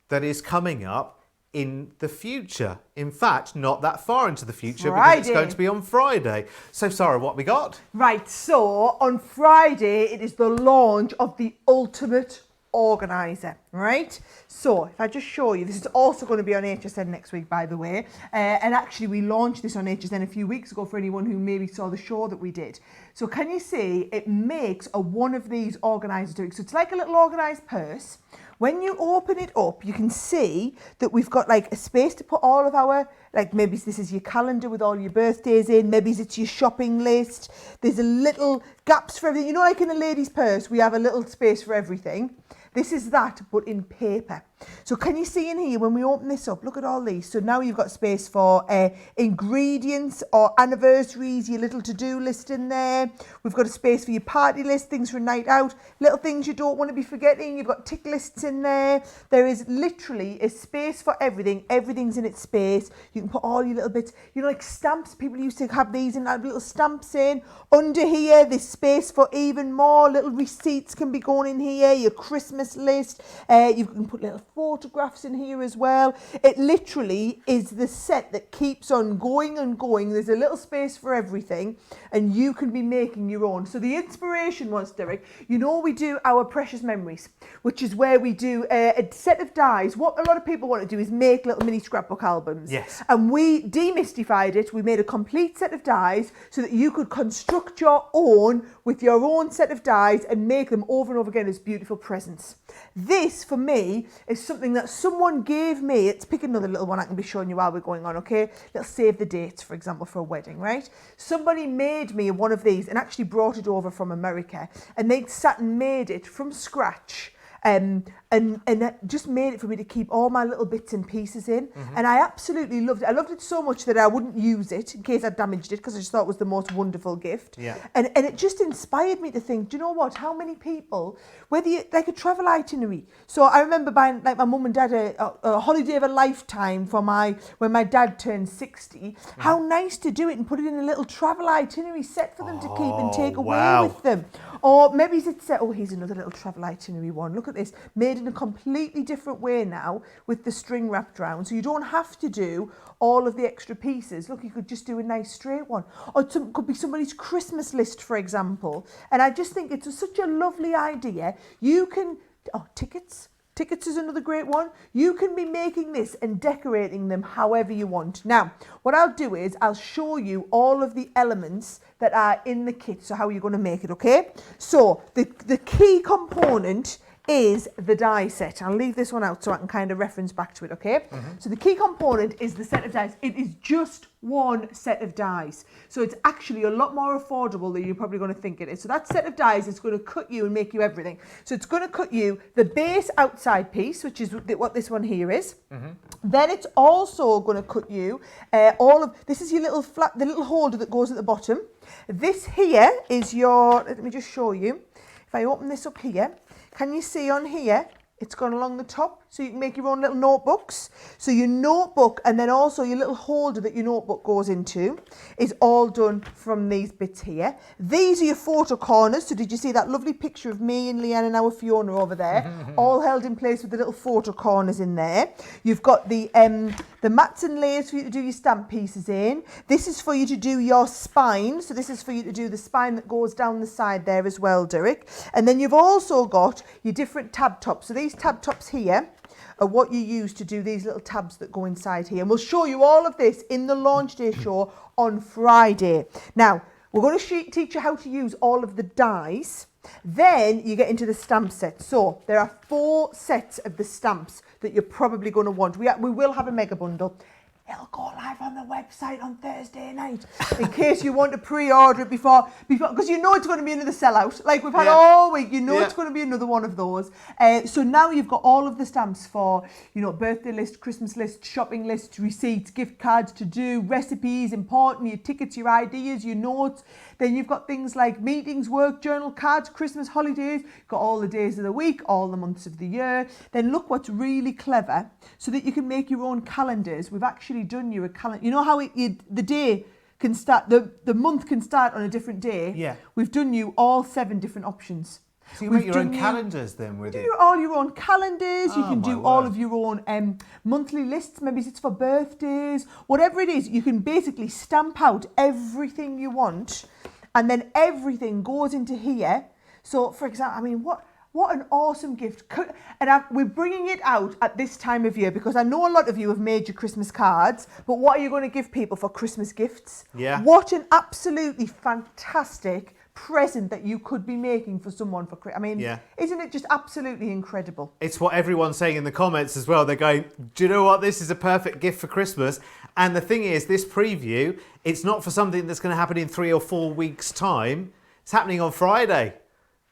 that is coming up in the future. In fact, not that far into the future, because it's going to be on Friday. So, Sarah, what we got? Right, so on Friday, it is the launch of the Ultimate Organiser, right? So, if I just show you, this is also going to be on HSN next week, by the way. And actually, we launched this on HSN a few weeks ago for anyone who maybe saw the show that we did. So can you see it makes a one of these organisers doing? So it's like a little organised purse. When you open it up, you can see that we've got like a space to put all of our, like maybe this is your calendar with all your birthdays in, maybe it's your shopping list. There's a little gaps for everything. You know, like in a lady's purse, we have a little space for everything. This is that, but in paper. So can you see in here, when we open this up, look at all these. So now you've got space for ingredients or anniversaries, your little to-do list in there. We've got a space for your party list, things for a night out, little things you don't want to be forgetting. You've got tick lists in there. There is literally a space for everything. Everything's in its space. You can put all your little bits, you know, like stamps. People used to have these and have little stamps in. Under here, there's space for even more. Little receipts can be going in here. Your Christmas list. You can put little photographs in here as well. It literally is the set that keeps on going and going. There's a little space for everything, and you can be making your own. So the inspiration was, Derek, you know, we do our precious memories, which is where we do a set of dies. What a lot of people want to do is make little mini scrapbook albums. Yes. And we demystified it. We made a complete set of dies so that you could construct your own with your own set of dies and make them over and over again as beautiful presents. This, for me, is something that someone gave me. Let's pick another little one I can be showing you while we're going on, okay? Let's save the dates, for example, for a wedding, right? Somebody made me one of these and actually brought it over from America, and they'd sat and made it from scratch. And just made it for me to keep all my little bits and pieces in. And I absolutely loved it. I loved it so much that I wouldn't use it in case I damaged it, because I just thought it was the most wonderful gift. Yeah. And it just inspired me to think, do you know what, how many people, whether you, like a travel itinerary. So I remember buying, like my mum and dad, a holiday of a lifetime for when my dad turned 60. How nice to do it and put it in a little travel itinerary set for them to keep and take away with them. Or maybe it's said, oh, here's another little travel itinerary one. Look at this, made in a completely different way now with the string wrapped around. So you don't have to do all of the extra pieces. Look, you could just do a nice straight one. Or it could be somebody's Christmas list, for example. And I just think it's such a lovely idea. You can, tickets. Tickets is another great one. You can be making this and decorating them however you want. Now, what I'll do is I'll show you all of the elements that are in the kit, so how you're going to make it, okay? So the key component is the die set. I'll leave this one out so I can kind of reference back to it, okay? So the key component is the set of dies. It is just one set of dies. So it's actually a lot more affordable than you're probably going to think it is. So that set of dies is going to cut you and make you everything. So it's going to cut you the base outside piece, which is what this one here is. Then it's also going to cut you this is your little the little holder that goes at the bottom. This here is your, let me just show you. If I open this up here, can you see on here, it's gone along the top, so you can make your own little notebooks. So your notebook, and then also your little holder that your notebook goes into, is all done from these bits here. These are your photo corners. So did you see that lovely picture of me and Leanne and our Fiona over there, all held in place with the little photo corners in there. You've got the mats and layers for you to do your stamp pieces in. This is for you to do your spine. So this is for you to do the spine that goes down the side there as well, Derek. And then you've also got your different tab tops. So these tab tops here are what you use to do these little tabs that go inside here. And we'll show you all of this in the launch day show on Friday. Now, we're going to teach you how to use all of the dies. Then you get into the stamp set. So there are 4 sets of the stamps that you're probably going to want. We will have a mega bundle. It'll go live on the website on Thursday night in case you want to pre-order it before, because you know it's going to be another sellout. Like we've had all week, you know it's going to be another one of those. So now you've got all of the stamps for, you know, birthday list, Christmas list, shopping list, receipts, gift cards to do, recipes, important, your tickets, your ideas, your notes. Then you've got things like meetings, work, journal, cards, Christmas, holidays, got all the days of the week, all the months of the year. Then look what's really clever, so that you can make your own calendars. We've actually done you a calendar. You know how the day can start, the month can start on a different day? Yeah. We've done you all 7 different options. So you make your own calendars then with it? Do all your own calendars. You can do all word. of your own monthly lists. Maybe it's for birthdays. Whatever it is, you can basically stamp out everything you want, and then everything goes into here. So, for example, I mean, what an awesome gift. And we're bringing it out at this time of year because I know a lot of you have made your Christmas cards, but what are you going to give people for Christmas gifts? Yeah. What an absolutely fantastic present that you could be making for someone for Christmas. I mean, Yeah. isn't it just absolutely incredible? It's what everyone's saying in the comments as well. They're going, do you know what? This is a perfect gift for Christmas. And the thing is, this preview, it's not for something that's going to happen in 3 or 4 weeks' time. It's happening on Friday.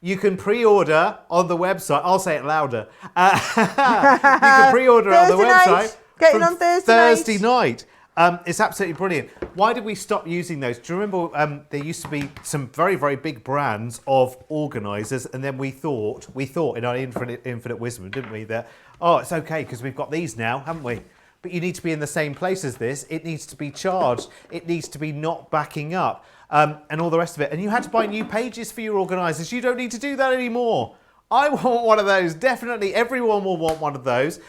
You can pre-order on the website. I'll say it louder. You can pre-order on the Thursday website. night. Getting from on Thursday night. It's absolutely brilliant. Why did we stop using those? Do you remember there used to be some very, very big brands of organisers, and then we thought in our infinite wisdom, didn't we, that, oh, it's okay because we've got these now, haven't we? But you need to be in the same place as this. It needs to be charged. It needs to be not backing up, and all the rest of it. And you had to buy new pages for your organisers. You don't need to do that anymore. I want one of those. Definitely everyone will want one of those.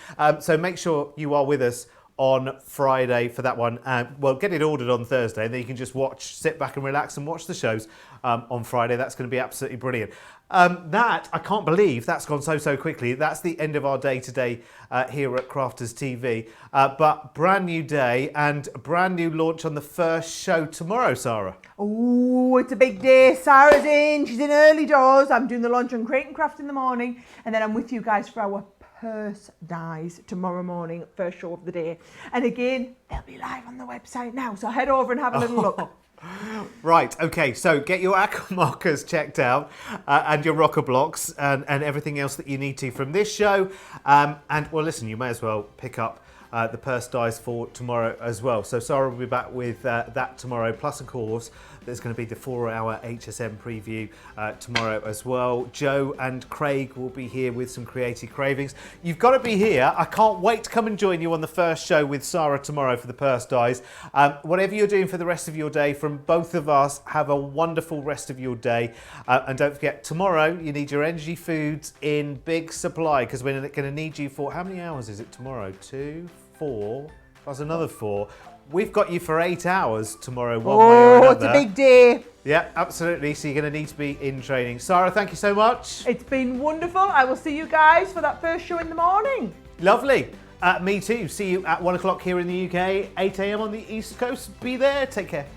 So make sure you are with us on Friday for that one. Well, get it ordered on Thursday, and then you can just sit back and relax and watch the shows on Friday. That's going to be absolutely brilliant. I can't believe that's gone so quickly. That's the end of our day today here at Crafters TV. But brand new day and brand new launch on the first show tomorrow, Sarah. Oh, it's a big day. Sarah's in. She's in early doors. I'm doing the launch on Crate and Craft in the morning, and then I'm with you guys for our purse dies tomorrow morning, first show of the day. And again, they'll be live on the website now, so head over and have a little look. Right, okay, so get your aqua markers checked out and your rocker blocks and everything else that you need to from this show. And well, listen, you may as well pick up the purse dies for tomorrow as well. So Sarah will be back with that tomorrow, plus of course there's going to be the 4-hour HSM preview tomorrow as well. Joe and Craig will be here with some creative cravings. You've got to be here. I can't wait to come and join you on the first show with Sarah tomorrow for the purse dies. Whatever you're doing for the rest of your day, from both of us, have a wonderful rest of your day. And don't forget, tomorrow you need your energy foods in big supply, because we're going to need you for, how many hours is it tomorrow? 2, 4, plus another 4. We've got you for 8 hours tomorrow, one way or another. Oh, it's a big day. Yeah, absolutely. So you're going to need to be in training. Sarah, thank you so much. It's been wonderful. I will see you guys for that first show in the morning. Lovely. Me too. See you at 1 o'clock here in the UK, 8 a.m. on the East Coast. Be there. Take care.